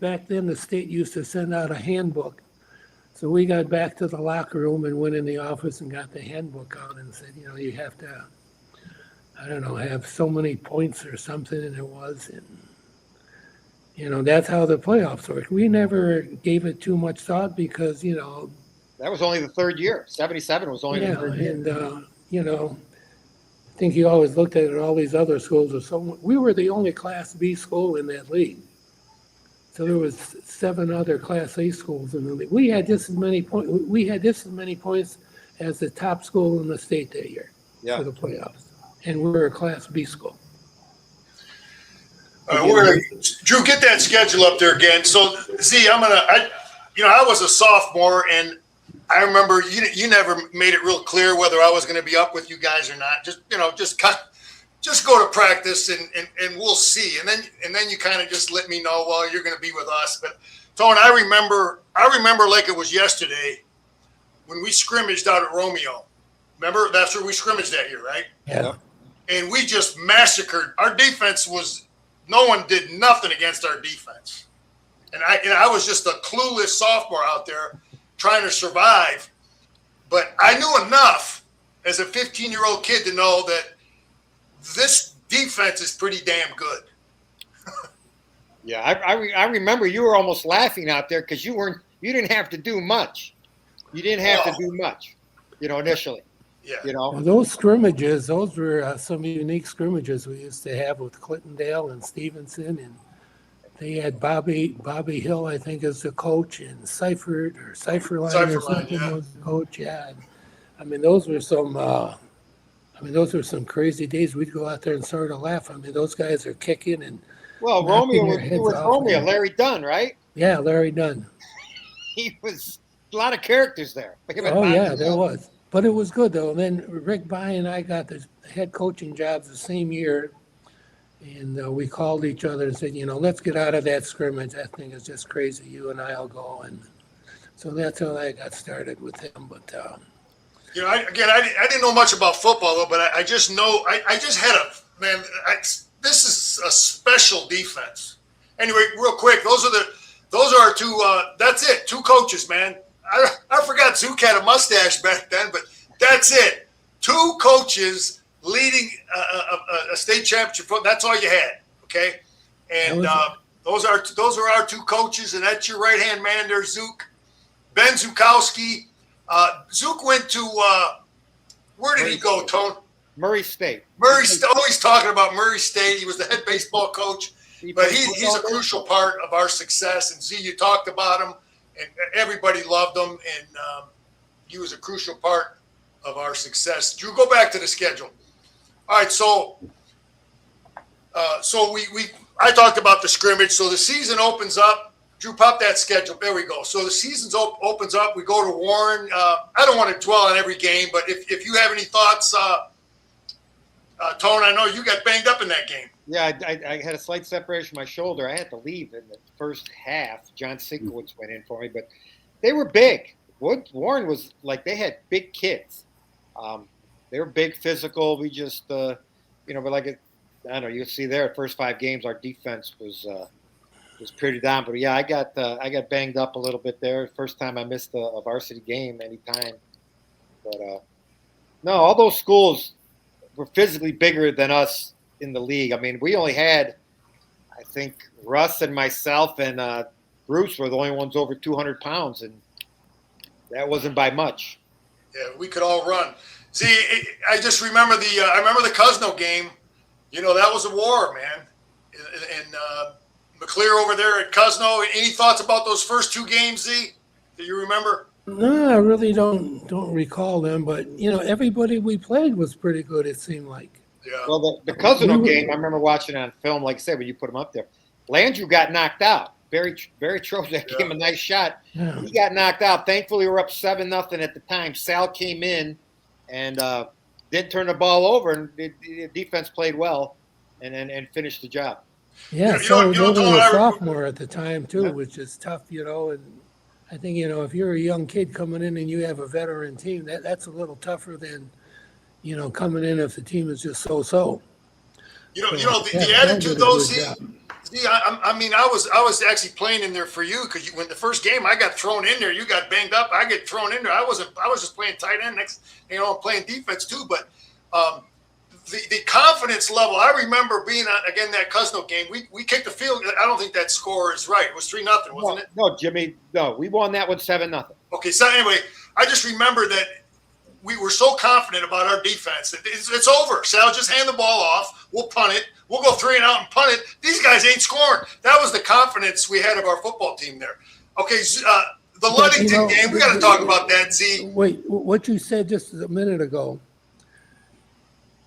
back then the state used to send out a handbook. So we got back to the locker room and went in the office and got the handbook out and said, you know, you have to, I don't know, have so many points or something, and it was. And, you know, that's how the playoffs work. We never gave it too much thought because, you know. That was only the 3rd year. 77 was only the 3rd year. And, you know, I think you always looked at it, all these other schools. We were the only Class B school in that league. So there was 7 other Class A schools in the league. We had just as many points. We had just as many points as the top school in the state that year for the playoffs, and we were a Class B school. Drew, get that schedule up there again. So, Z, I was a sophomore, and I remember you never made it real clear whether I was going to be up with you guys or not. Just go to practice and we'll see. And then you kind of just let me know, well, you're going to be with us. But Tone, I remember like it was yesterday when we scrimmaged out at Romeo. Remember, that's where we scrimmaged that year, right? Yeah. And we just massacred. Our defense no one did nothing against our defense. And I was just a clueless sophomore out there trying to survive. But I knew enough as a 15-year-old kid to know that this defense is pretty damn good. Yeah, I remember you were almost laughing out there because you didn't have to do much. You didn't have to do much, initially. Yeah. Well, those scrimmages, those were some unique scrimmages we used to have with Clintondale and Stevenson, and they had Bobby Hill, I think, as the coach, and Seifert or Seiferline or something was the coach. Yeah, I mean those were some crazy days. We'd go out there and sort of laugh. I mean, those guys are kicking and. Well, Romeo was Romeo, Larry Dunn, right? Yeah, Larry Dunn. He was a lot of characters there. Oh yeah, there was. But it was good though. And then Rick By and I got the head coaching jobs the same year, and we called each other and said, let's get out of that scrimmage. That thing is just crazy. You and I'll go. And so that's how I got started with him. But I didn't know much about football though, but I just know I just had this is a special defense. Anyway, real quick, those are our two. That's it. Two coaches, man. I forgot Zook had a mustache back then, but that's it. Two coaches leading a state championship. That's all you had, okay? And those are our two coaches, and that's your right-hand man there, Zook. Ben Zukowski. Zook went to where did he go, Tone? Murray State. Always talking about Murray State. He was the head baseball coach, but he's a crucial part of our success. And Z, you talked about him. And everybody loved him, and he was a crucial part of our success. Drew, go back to the schedule. All right, so I talked about the scrimmage. So the season opens up. Drew, pop that schedule. There we go. So the season opens up. We go to Warren. I don't want to dwell on every game, but if you have any thoughts, Tone, I know you got banged up in that game. Yeah, I had a slight separation of my shoulder. I had to leave in the first half. John Sinkowitz went in for me, but they were big. Warren was like they had big kids. They were big, physical. We just, but like I don't know. You see there, first 5 games, our defense was pretty down. But yeah, I got banged up a little bit there. First time I missed a varsity game anytime. But no, all those schools were physically bigger than us in the league. I mean, we only had, I think, Russ and myself and Bruce were the only ones over 200 pounds, and that wasn't by much. Yeah, we could all run. See, I just remember the Cosno game. That was a war, man. And McClear over there at Cosno. Any thoughts about those first 2 games, Z? Do you remember? No, I really don't recall them. But everybody we played was pretty good. It seemed like. Yeah. Well, the Cosno game, I remember watching on film, like I said, when you put him up there. Landrew got knocked out. Barry Trozak gave him a nice shot. Yeah. He got knocked out. Thankfully, we were up 7-0 at the time. Sal came in and didn't turn the ball over, and the defense played well and finished the job. Yeah, so was a sophomore at the time, too, which is tough, and I think, if you're a young kid coming in and you have a veteran team, that's a little tougher than, coming in if the team is just so-so. The attitude, though, see, I was actually playing in there for you because when the first game I got thrown in there, you got banged up. I get thrown in there. I was just playing tight end next, I'm playing defense too. But the confidence level, I remember being again that Cosno game. We kicked the field. I don't think that score is right. It was 3-0, wasn't it? No, Jimmy. No, we won that one 7-0. Okay, so anyway, I just remember that. We were so confident about our defense that it's over. Sal, just hand the ball off. We'll punt it. We'll go 3 and out and punt it. These guys ain't scoring. That was the confidence we had of our football team there. Okay, the Ludington game, we got to talk about that, Z. Wait, what you said just a minute ago,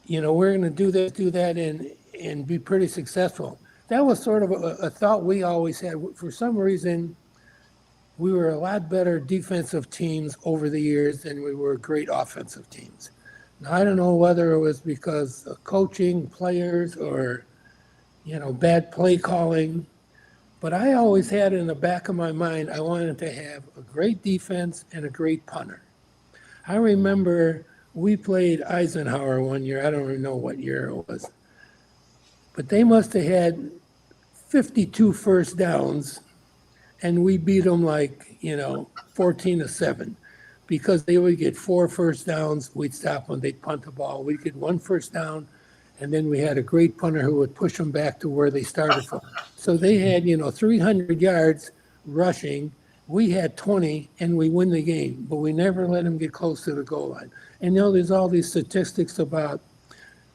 we're going to do this, do that, and be pretty successful. That was sort of a thought we always had. For some reason, we were a lot better defensive teams over the years than we were great offensive teams. Now, I don't know whether it was because of coaching, players, or, bad play calling. But I always had in the back of my mind, I wanted to have a great defense and a great punter. I remember we played Eisenhower one year. I don't even know what year it was. But they must have had 52 first downs, and we beat them 14-7. because they would get 4 first downs, we'd stop when they'd punt the ball. We'd get 1 first down, and then we had a great punter who would push them back to where they started from. So they had, 300 yards rushing. We had 20, and we win the game, but we never let them get close to the goal line. And there's all these statistics about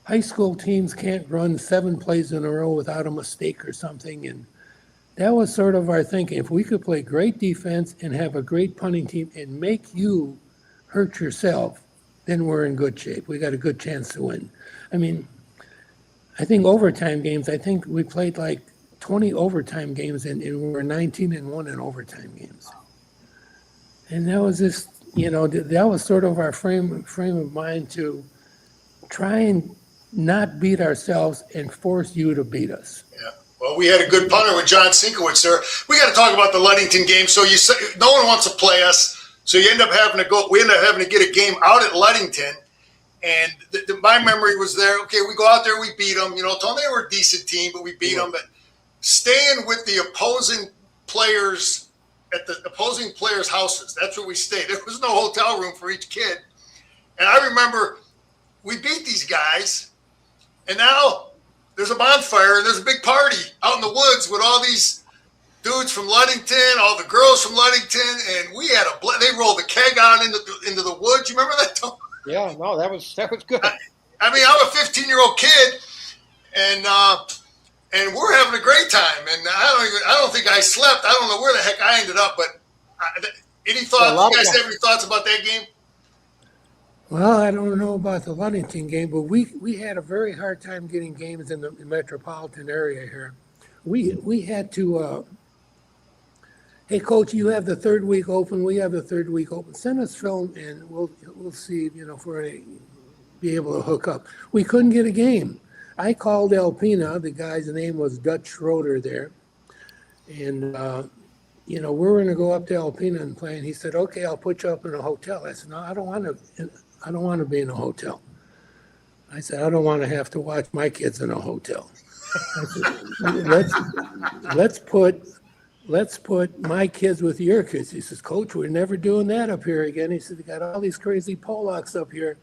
high school teams can't run 7 plays in a row without a mistake or something, and that was sort of our thinking. If we could play great defense and have a great punting team and make you hurt yourself, then we're in good shape. We got a good chance to win. I mean, I think overtime games, I think we played like 20 overtime games and we were 19-1 in overtime games. And that was just, that was sort of our frame of mind to try and not beat ourselves and force you to beat us. Yeah. Well, we had a good punter with John Sinkowitz there. We got to talk about the Ludington game. So no one wants to play us, so you end up having to go. We end up having to get a game out at Ludington, and my memory was there. Okay, we go out there, we beat them. Tony, they were a decent team, but we beat them. But staying with the opposing players at the opposing players' houses, that's where we stayed. There was no hotel room for each kid, and I remember we beat these guys, and now there's a bonfire and there's a big party out in the woods with all these dudes from Ludington, all the girls from Ludington, and we had they rolled the keg out into the woods. You remember that, Tom? Yeah, no, that was good. I mean, I'm a 15-year-old kid, and we're having a great time. And I don't think I slept. I don't know where the heck I ended up. But any thoughts? You guys have any thoughts about that game? Well, I don't know about the Ludington game, but we had a very hard time getting games in the metropolitan area here. We had to, hey, Coach, you have the 3rd week open. We have the 3rd week open. Send us film, and we'll see, if we're going to be able to hook up. We couldn't get a game. I called Alpena. The guy's name was Dutch Schroeder there. And, we're going to go up to Alpena and play. And he said, okay, I'll put you up in a hotel. I said, no, I don't want to be in a hotel. I said, I don't want to have to watch my kids in a hotel. I said, let's put my kids with your kids. He says, Coach, we're never doing that up here again. He said, they got all these crazy Polacks up here.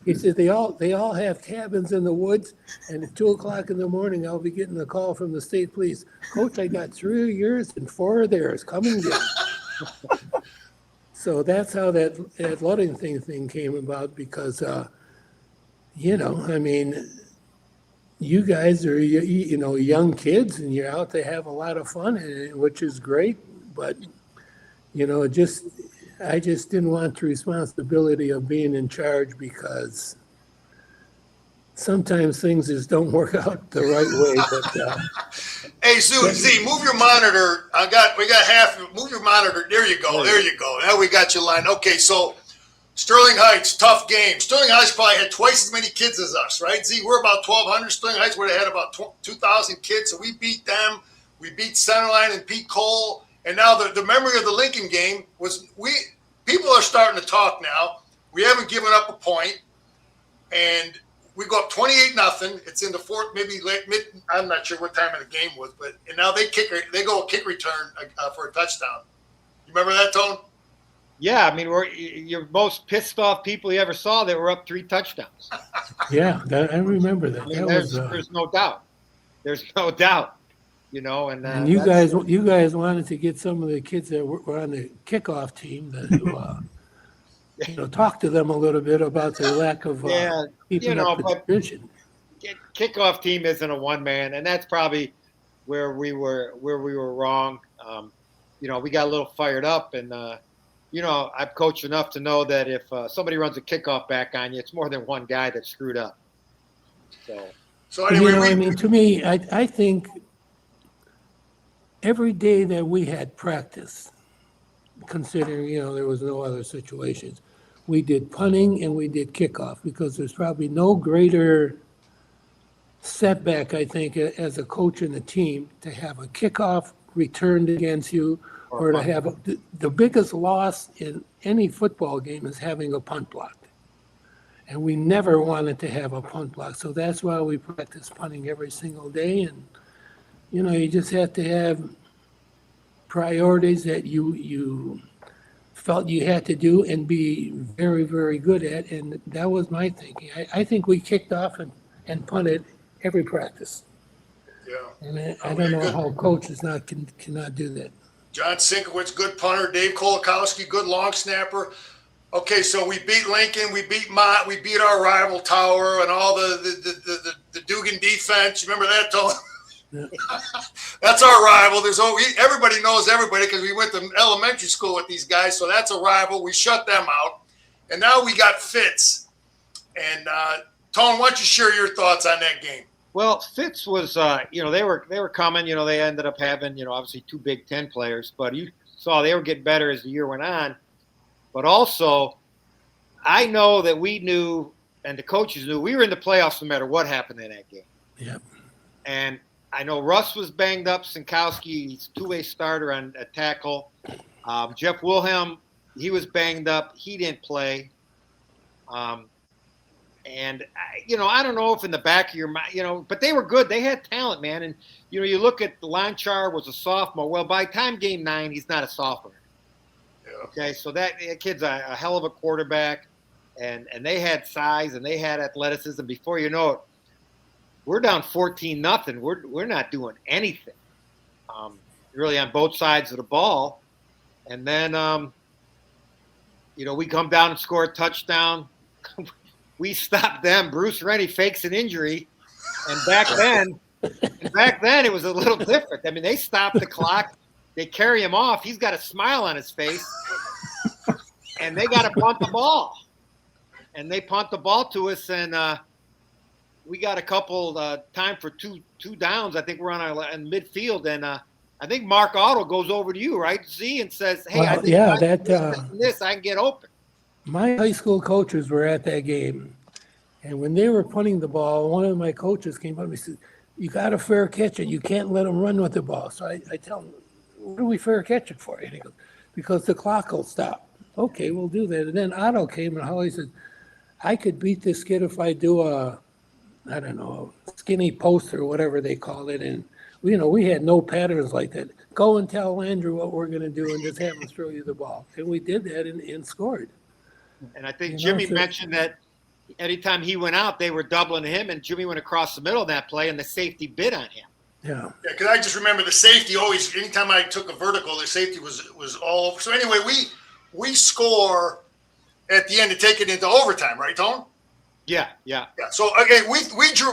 He said, they all have cabins in the woods, and at 2:00 in the morning, I'll be getting a call from the state police. Coach, I got 3 of yours and 4 of theirs. Come and get them. So that's how that Ludington thing came about, because, you guys are, young kids, and you're out to have a lot of fun, which is great. But, I just didn't want the responsibility of being in charge, because sometimes things just don't work out the right way. But, hey, Z, move your monitor. We got half. Move your monitor. There you go. There you go. Now we got you lined. Okay, so Sterling Heights, tough game. Sterling Heights probably had twice as many kids as us, right? Z, we're about 1,200. Sterling Heights would have had about 2,000 kids, so we beat them. We beat Centerline and Pete Cole. And now the memory of the Lincoln game was people are starting to talk now. We haven't given up a point, and we go up 28-0. It's in the 4th, maybe mid. I'm not sure what time of the game was, and now they go a kick return for a touchdown. You remember that, Tone? Yeah, I mean, you're most pissed off people you ever saw that were up 3 touchdowns. yeah, I remember that. I mean, there's no doubt. There's no doubt. And you guys wanted to get some of the kids that were on the kickoff team to talk to them a little bit about their lack of keeping up the tradition. Kickoff team isn't a one-man, and that's probably where we were wrong. We got a little fired up, and I've coached enough to know that if somebody runs a kickoff back on you, it's more than one guy that screwed up. So anyway, to me, I think every day that we had practice, considering, there was no other situations, we did punting and we did kickoff, because there's probably no greater setback, I think, as a coach in a team, to have a kickoff returned against you, or to have the biggest loss in any football game is having a punt block. And we never wanted to have a punt block. So that's why we practice punting every single day. And, you just have to have priorities that you felt you had to do and be very, very good at, and that was my thinking. I think we kicked off and punted every practice. Yeah. And I we don't had know good- how coaches cannot do that. John Sinkowitz, good punter. Dave Kolakowski, good long snapper. Okay, so we beat Lincoln, we beat Mott, we beat our rival Tower, and all the Dugan defense. You remember that, Tony? Yeah. That's our rival. Everybody knows everybody because we went to elementary school with these guys, so that's a rival. We shut them out, and now we got Fitz. And Tone, why don't you share your thoughts on that game? Well, Fitz was, they were coming. They ended up having, obviously 2 Big Ten players, but you saw they were getting better as the year went on. But also, I know that we knew, and the coaches knew, we were in the playoffs no matter what happened in that game. Yep. And I know Russ was banged up. Sinkowski, he's a 2-way starter on a tackle. Jeff Wilhelm, he was banged up. He didn't play. And, I don't know if in the back of your mind, but they were good. They had talent, man. And, you look at Lanchar was a sophomore. Well, by time game 9, he's not a sophomore. Yeah. Okay, so that kid's a hell of a quarterback. And they had size and they had athleticism. Before you know it, we're down 14-0. We're not doing anything, really, on both sides of the ball. And then, we come down and score a touchdown. We stopped them. Bruce Rennie fakes an injury, and back then it was a little different. I mean, they stopped the clock. They carry him off. He's got a smile on his face, and they got to punt the ball. And they punt the ball to us, and we got a couple time for two downs. I think we're in midfield, and I think Mark Otto goes over to you, right, Z, and says, "Hey, I think this I can get open." My high school coaches were at that game, and when they were punting the ball, one of my coaches came up and said, "You got to fair catch it. You can't let them run with the ball." So I tell him, "What do we fair catch it for?" And he goes, "Because the clock will stop." Okay, we'll do that. And then Otto came and Holly said, "I could beat this kid if I do a skinny post or whatever they call it." And we had no patterns like that. Go and tell Andrew what we're going to do and just have him throw you the ball. And we did that and scored. And I think Jimmy mentioned that anytime he went out, they were doubling him, and Jimmy went across the middle of that play, and the safety bit on him. Yeah. Yeah, because I just remember the safety always. Anytime I took a vertical, the safety was all over. So anyway, we score at the end to take it into overtime, right, Tone? Yeah. So again, we drew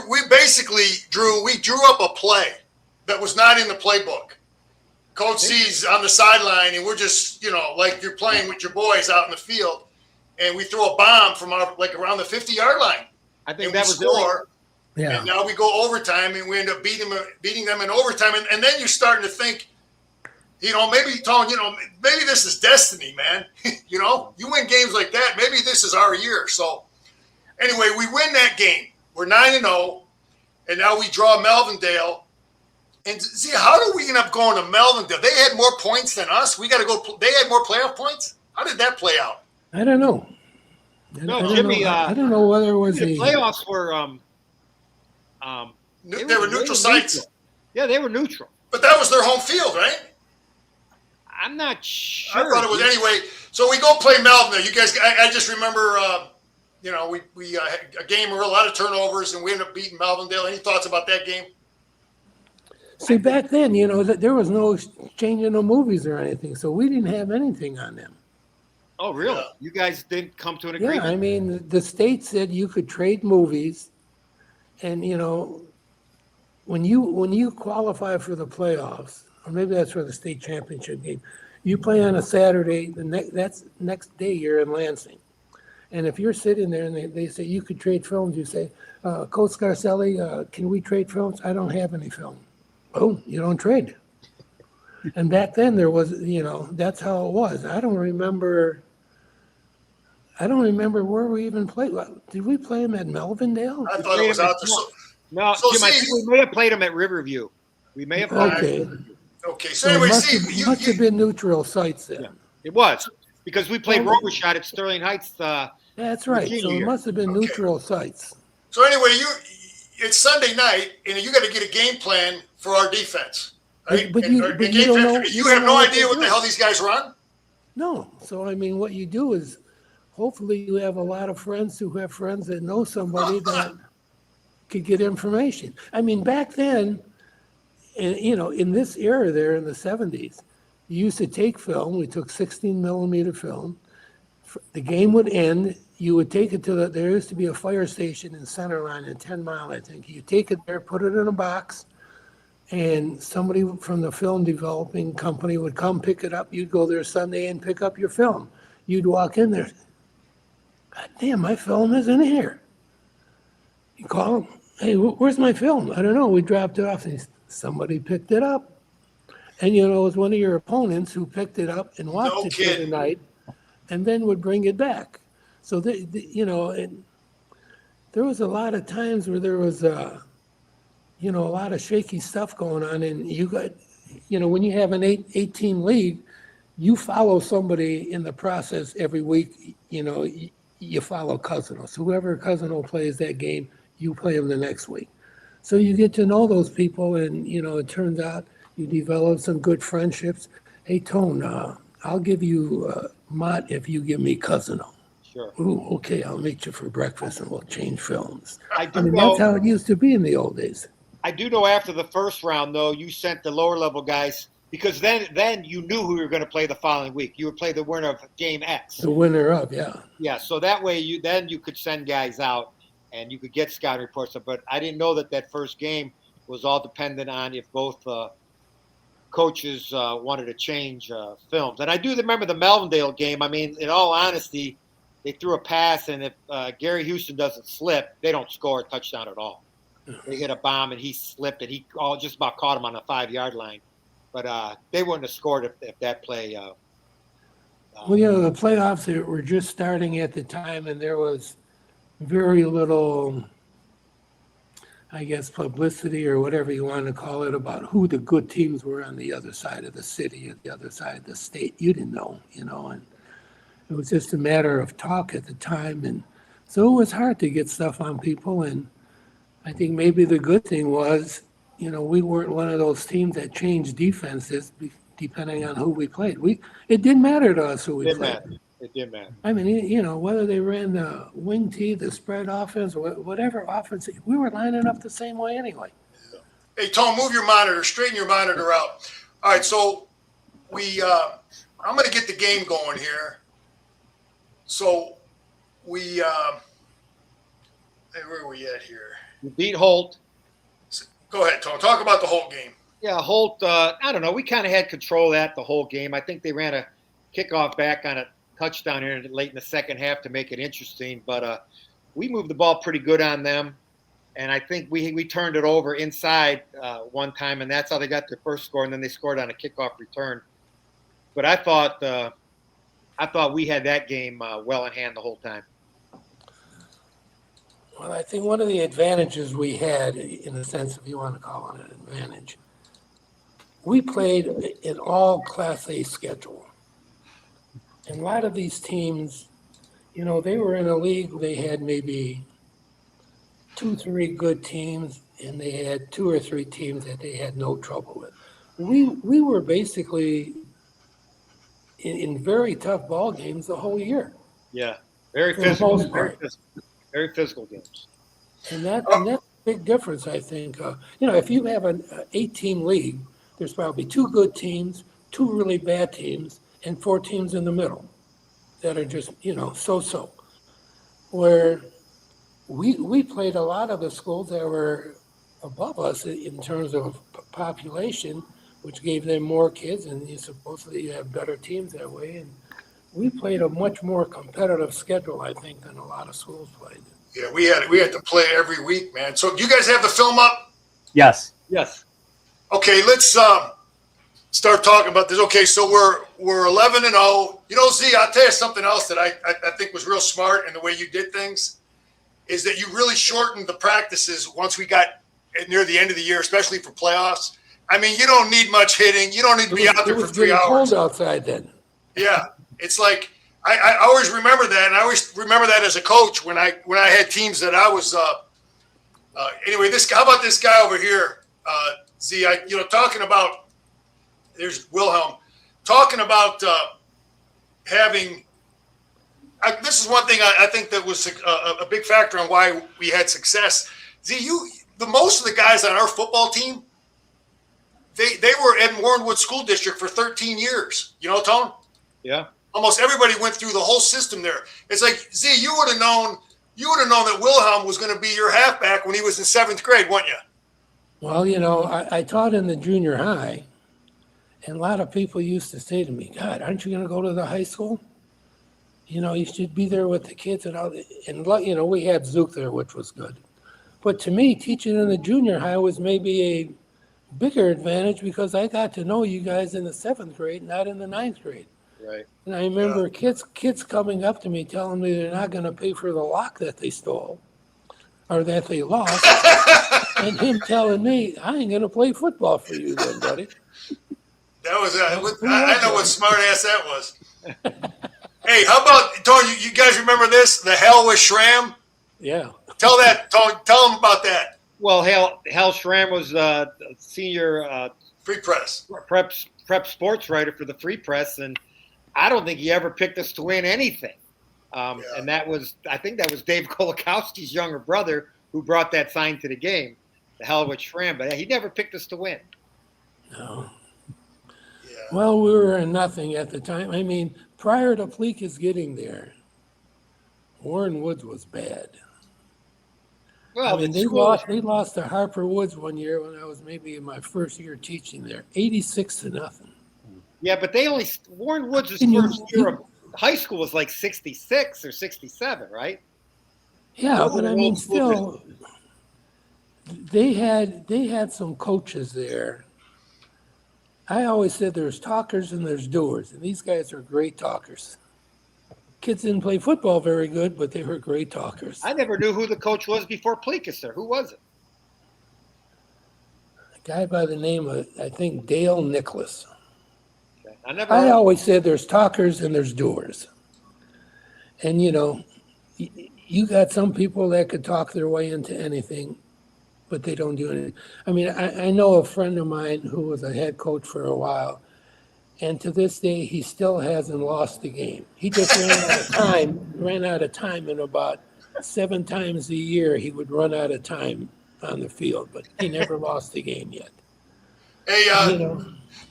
up a play that was not in the playbook. Coach C's on the sideline, and we're just like you're playing with your boys out in the field. And we throw a bomb from around the 50-yard line. I think and that we was score. Yeah. And now we go overtime, and we end up beating them in overtime. And then you're starting to think, maybe Tone, maybe this is destiny, man. You win games like that. Maybe this is our year. So anyway, we win that game. We're 9-0, and now we draw Melvindale. And see, how do we end up going to Melvindale? They had more points than us. We got to go. They had more playoff points. How did that play out? I don't know. Jimmy. I don't know whether it was the playoffs were. They were neutral sites. Neutral. Yeah, they were neutral. But that was their home field, right? I'm not sure. I thought it was anyway. So we go play Melvindale. You guys, I just remember, we had a game where a lot of turnovers, and we ended up beating Melvindale. Any thoughts about that game? See, back then, there was no exchanging of movies or anything, so we didn't have anything on them. Oh, really? Yeah. You guys didn't come to an agreement? Yeah, I mean, the state said you could trade movies, and when you qualify for the playoffs, or maybe that's for the state championship game, you play on a Saturday. That's next day you're in Lansing, and if you're sitting there and they say you could trade films, you say, "Coach Scarcelli, can we trade films? I don't have any film." Oh, you don't trade. And back then there was, that's how it was. I don't remember where we even played. Did we play them at Melvindale? I thought it was out there. No, So Jim, I think we may have played them at Riverview. We may have played Okay. Okay, so So anyway, it must have been neutral sites then. Yeah. It was, because we played Robershot at Sterling Heights. That's right. So it must have been neutral sites. So anyway, it's Sunday night, and you got to get a game plan for our defense. Right? But you don't know. You have no idea what the hell these guys run? No. So, I mean, what you do is hopefully you have a lot of friends who have friends that know somebody that could get information. I mean, back then, and, in this era there in the 70s, you used to take film. We took 16 millimeter film. The game would end. You would take it there used to be a fire station in Centerline in 10 Mile, I think. You take it there, put it in a box, and somebody from the film developing company would come pick it up. You'd go there Sunday and pick up your film. You'd walk in there. God damn, my film isn't here. You call them. Hey, where's my film? I don't know. We dropped it off. And somebody picked it up. And, it was one of your opponents who picked it up and watched it for the night and then would bring it back. So, and there was a lot of times where there was, a lot of shaky stuff going on. And you got, when you have an eight-team league, you follow somebody in the process every week. You follow Cousino. So whoever Cousino plays that game, you play them the next week. So you get to know those people, and, it turns out you develop some good friendships. Hey, Tone, I'll give you Mott if you give me Cousino. Sure. Ooh, okay, I'll meet you for breakfast and we'll change films. I mean, that's how it used to be in the old days. I do know after the first round, though, you sent the lower level guys because then you knew who you were going to play the following week. You would play the winner of game X. The winner of, yeah. Yeah, so that way you could send guys out and you could get scouting reports. But I didn't know that first game was all dependent on if both coaches wanted to change films. And I do remember the Melvindale game. I mean, in all honesty, they threw a pass, and if Gary Houston doesn't slip, they don't score a touchdown at all. They hit a bomb, and he slipped, and he just about caught him on the 5-yard line. But they wouldn't have scored if that play. Well, the playoffs were just starting at the time, and there was very little, I guess, publicity or whatever you want to call it about who the good teams were on the other side of the city or the other side of the state. You didn't know, and it was just a matter of talk at the time. And so it was hard to get stuff on people. And I think maybe the good thing was, we weren't one of those teams that changed defenses depending on who we played. It didn't matter to us who we played. It didn't matter. I mean, whether they ran the wing tee, the spread offense, or whatever offense, we were lining up the same way anyway. Hey, Tom, move your monitor, straighten your monitor out. All right, so I'm going to get the game going here. So hey, where are we at here? We beat Holt. Go ahead, Tom. Talk about the whole game. Yeah, Holt, I don't know. We kind of had control of that the whole game. I think they ran a kickoff back on a touchdown here late in the second half to make it interesting. But we moved the ball pretty good on them. And I think we turned it over inside one time, and that's how they got their first score. And then they scored on a kickoff return. But I thought we had that game well in hand the whole time. Well, I think one of the advantages we had, in a sense, if you want to call it an advantage, we played an all Class A schedule. And a lot of these teams, they were in a league, they had maybe 2-3 good teams, and they had 2 or 3 teams that they had no trouble with. We were basically in very tough ball games the whole year. Yeah, very physical. Very physical games. And that's a big difference, I think. If you have an 8-team league, there's probably 2 good teams, 2 really bad teams, and 4 teams in the middle that are just, so-so. Where we played a lot of the schools that were above us in terms of population, which gave them more kids, and supposedly you have better teams that way. And we played a much more competitive schedule, I think, than a lot of schools played. Yeah, we had to play every week, man. So do you guys have the film up? Yes. Yes. Okay, let's start talking about this. Okay, so we're 11-0. Z, I'll tell you something else that I think was real smart in the way you did things, is that you really shortened the practices once we got near the end of the year, especially for playoffs. I mean, you don't need much hitting. You don't need to be out there for 3 hours. It was cold outside then. Yeah, it's like I always remember that, and I always remember that as a coach when I had teams that I was. Anyway, how about this guy over here? Talking about. There's Wilhelm talking about having. This is one thing I think that was a big factor on why we had success. Most of the guys on our football team, they were in Warrenwood School District for 13 years. You know, Tone? Yeah. Almost everybody went through the whole system there. It's like, Z, you would have known that Wilhelm was going to be your halfback when he was in 7th grade, wouldn't you? Well, I taught in the junior high, and a lot of people used to say to me, God, aren't you going to go to the high school? You should be there with the kids and all. And, we had Zook there, which was good. But to me, teaching in the junior high was maybe a bigger advantage because I got to know you guys in the 7th grade, not in the 9th grade. Right. And I remember kids coming up to me telling me they're not going to pay for the lock that they stole or that they lost. And him telling me, I ain't going to play football for you then, buddy. That was, I know what smart ass that was. Hey, how about, Tony, you guys remember this? The Hell with Schramm? Yeah. Tell them about that. Well, Hal Schramm was a senior Free Press. prep sports writer for the Free Press, and I don't think he ever picked us to win anything. And I think that was Dave Kolakowski's younger brother who brought that sign to the game, the Hell with Schramm, but he never picked us to win. No. Yeah. Well, we were in nothing at the time. I mean, prior to Plekas getting there, Warren Woods was bad. Well, I mean, they lost to Harper Woods one year when I was maybe in my first year teaching there, 86-0. Yeah, but Warren Woods' first year of high school was like 66 or 67, right? Yeah, but I mean, still, they had some coaches there. I always said there's talkers and there's doers, and these guys are great talkers. Kids didn't play football very good, but they were great talkers. I never knew who the coach was before Plekas there. Who was it? A guy by the name of, I think, Dale Nicholas. Okay. I always said there's talkers and there's doers. And, you got some people that could talk their way into anything, but they don't do anything. I mean, I know a friend of mine who was a head coach for a while, and to this day, he still hasn't lost the game. He just ran out of time, and about 7 times a year, he would run out of time on the field, but he never lost the game yet. Hey,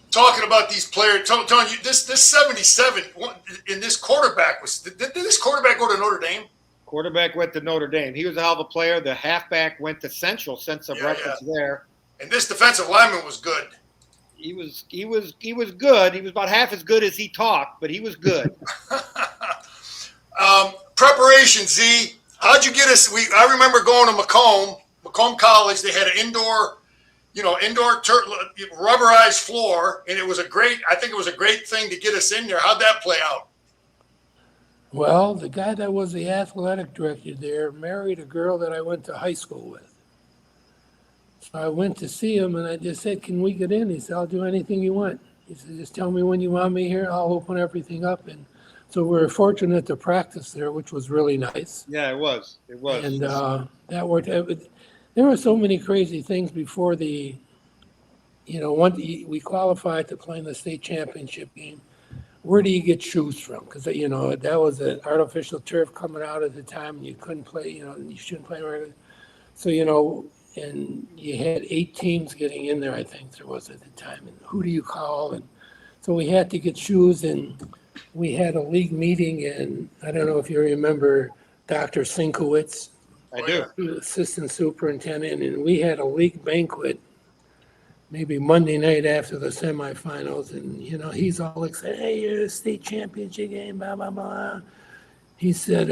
talking about these players, Tony, this 77 in this quarterback did this quarterback go to Notre Dame? Quarterback went to Notre Dame. He was a hell of a player. The halfback went to Central, sense of reference there. And this defensive lineman was good. He was good. He was about half as good as he talked, but he was good. Preparation, Z. How'd you get us? I remember going to Macomb College. They had an indoor rubberized floor, and I think it was a great thing to get us in there. How'd that play out? Well, the guy that was the athletic director there married a girl that I went to high school with. So I went to see him, and I just said, can we get in? He said, I'll do anything you want. He said, just tell me when you want me here. I'll open everything up. And so we were fortunate to practice there, which was really nice. Yeah, it was. It was. And that worked. There were so many crazy things before we qualified to play in the state championship game. Where do you get shoes from? Because, that was an artificial turf coming out at the time, and you couldn't play, you shouldn't play regular. So, and you had 8 teams getting in there, I think there was at the time. And who do you call? And so we had to get shoes, and we had a league meeting, and I don't know if you remember Dr. Sinkowitz. I do. He was assistant superintendent, and we had a league banquet maybe Monday night after the semifinals, and he's all excited. Hey, you're a state championship game, blah blah blah. He said,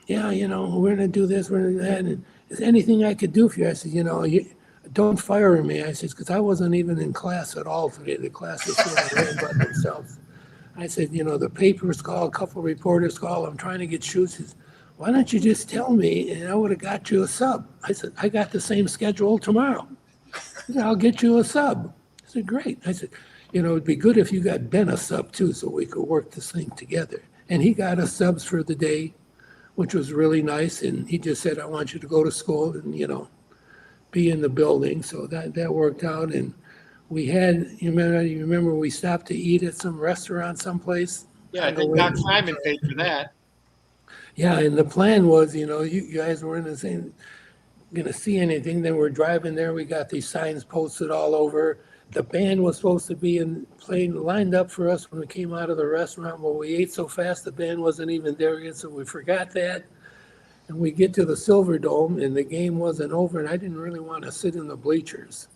"Yeah, we're gonna do this, we're gonna do that. And is there anything I could do for you?" I said, "Don't fire me." I said, "Because I wasn't even in class at all today. The classes were ran by themselves." I said, "The papers called, a couple reporters called. I'm trying to get shoes." He said, "Why don't you just tell me, and I would have got you a sub?" I said, "I got the same schedule tomorrow." He said, "I'll get you a sub." I said, "Great." I said, "It'd be good if you got Ben a sub too, so we could work this thing together." And he got us subs for the day, which was really nice. And he just said, "I want you to go to school and, be in the building." So that worked out. And we had, you remember we stopped to eat at some restaurant someplace? Yeah, I think Doc Simon paid for that. Yeah, and the plan was, you guys weren't gonna see anything. Then we're driving there. We got these signs posted all over. The band was supposed to be lined up for us when we came out of the restaurant. Well, we ate so fast the band wasn't even there yet, so we forgot that. And we get to the Silverdome, and the game wasn't over, and I didn't really want to sit in the bleachers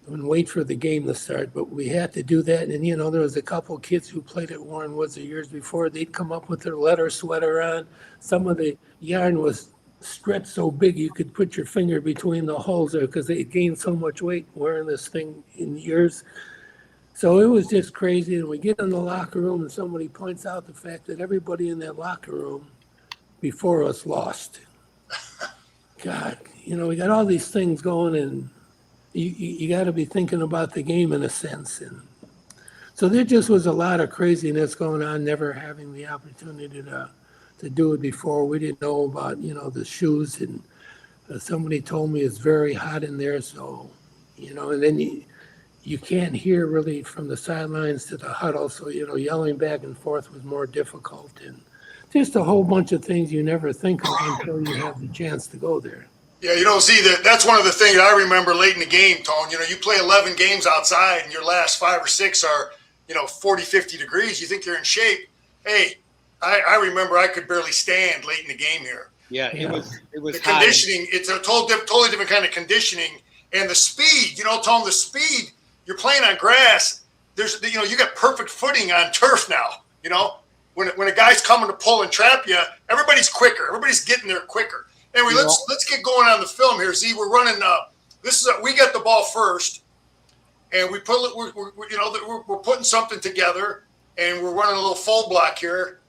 and wait for the game to start, but we had to do that. And, there was a couple kids who played at Warren Woods the years before. They'd come up with their letter sweater on. Some of the yarn was stretched so big you could put your finger between the holes there because they gained so much weight wearing this thing in years. So it was just crazy. And we get in the locker room, and somebody points out the fact that everybody in that locker room before us lost. God, we got all these things going, and you got to be thinking about the game in a sense. And so there just was a lot of craziness going on, never having the opportunity to do it before. We didn't know about, the shoes, and somebody told me it's very hot in there. So, and then you can't hear really from the sidelines to the huddle. So, yelling back and forth was more difficult, and just a whole bunch of things you never think of until you have the chance to go there. Yeah, see, that's one of the things I remember late in the game, Tone. You play 11 games outside and your last 5 or 6 are, 40, 50 degrees. You think you're in shape. Hey, I remember I could barely stand late in the game here. Yeah, it was the conditioning. It's a totally different kind of conditioning. And the speed, Tone, the speed, you're playing on grass. There's, you got perfect footing on turf now, When a guy's coming to pull and trap you, everybody's quicker. Everybody's getting there quicker. Anyway, let's get going on the film here. Z, we're running. We got the ball first, and we're putting something together, and we're running a little full block here.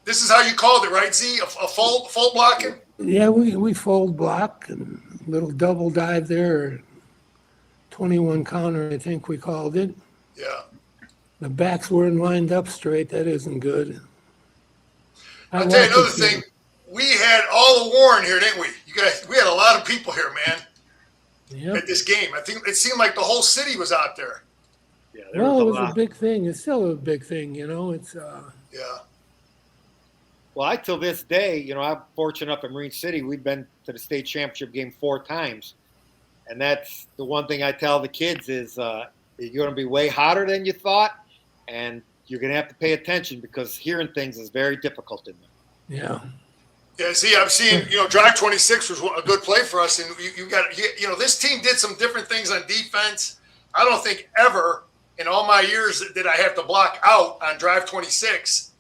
This is how you called it, right, Z? A full blocking? Yeah, we fold block and little double dive there, 21 counter, I think we called it. Yeah. The backs weren't lined up straight. That isn't good. I'll tell you another thing. We had all the Warren here, didn't we? You guys, we had a lot of people here, man. Yep. At this game. I think it seemed like the whole city was out there. Yeah, it was a big thing. It's still a big thing, It's yeah. Well, till this day, I'm fortunate up in Marine City. We've been to the state championship game 4 times, and that's the one thing I tell the kids is you're going to be way hotter than you thought, and you're going to have to pay attention because hearing things is very difficult in there. Yeah. Yeah, see, I'm seeing, Drive 26 was a good play for us. And this team did some different things on defense. I don't think ever in all my years did I have to block out on Drive 26.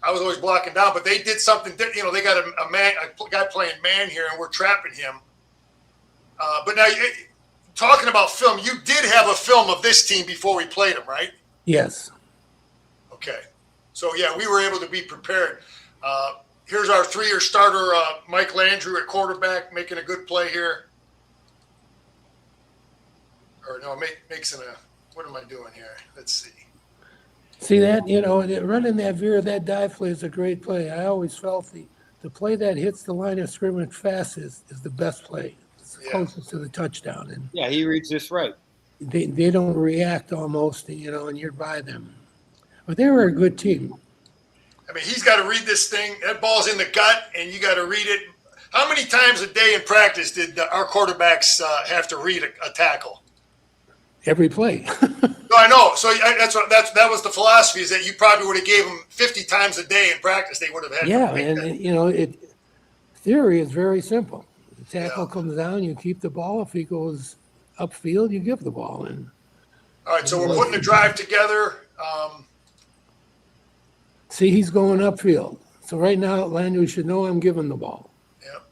I was always blocking down, but they did something, they got a guy playing man here, and we're trapping him. But now, talking about film, you did have a film of this team before we played them, right? Yes. Okay. So, yeah, we were able to be prepared. Here's our 3-year starter, Mike Landrew at quarterback, making a good play here. Or no, makes what am I doing here? Let's see. See that, running that veer, that dive play is a great play. I always felt the play that hits the line of scrimmage fast is the best play. It's the closest to the touchdown. And yeah, he reads this right. They don't react almost, and you're by them. But they were a good team. I mean, he's got to read this thing. That ball's in the gut, and you got to read it. How many times a day in practice did our quarterbacks have to read a tackle? Every play. No, I know. So that was the philosophy, is that you probably would have gave them 50 times a day in practice. They would have had. Yeah, and theory is very simple. The tackle comes down, you keep the ball. If he goes upfield, you give the ball in. All right, so we're putting a drive together. See, he's going upfield. So right now, Landry should know I'm giving the ball. Yep.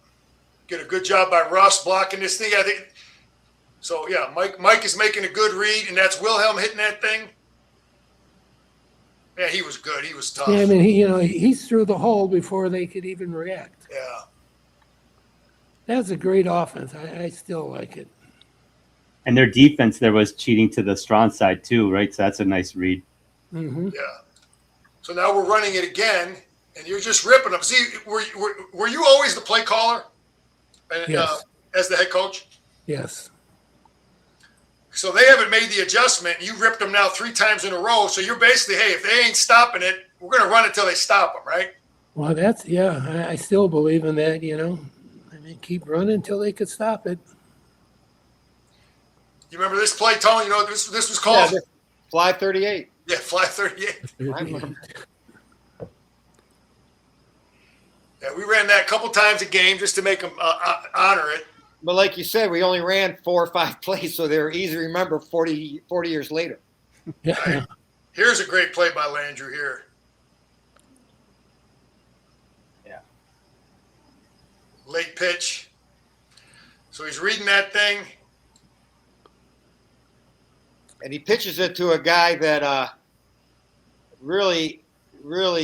Get a good job by Russ blocking this thing. I think. So yeah, Mike is making a good read, and that's Wilhelm hitting that thing. Yeah, he was good. He was tough. Yeah, I mean, he's through the hole before they could even react. Yeah. That's a great offense. I still like it. And their defense there was cheating to the strong side too, right? So that's a nice read. Mm-hmm. Yeah. So now we're running it again, and you're just ripping them. See, were you always the play caller? Yes. As the head coach? Yes. So they haven't made the adjustment. You ripped them now 3 times in a row. So you're basically, hey, if they ain't stopping it, we're going to run it till they stop them, right? Well, I still believe in that, you know. I mean, keep running until they could stop it. You remember this play, Tony? You know what this was called? Yeah, Fly 38. Yeah, Fly 38. I remember. Yeah, we ran that a couple times a game just to make them honor it. But like you said, we only ran 4 or 5 plays, so they're easy to remember 40 years later. Yeah. Right. Here's a great play by Landrew here. Yeah. Late pitch. So he's reading that thing. And he pitches it to a guy that really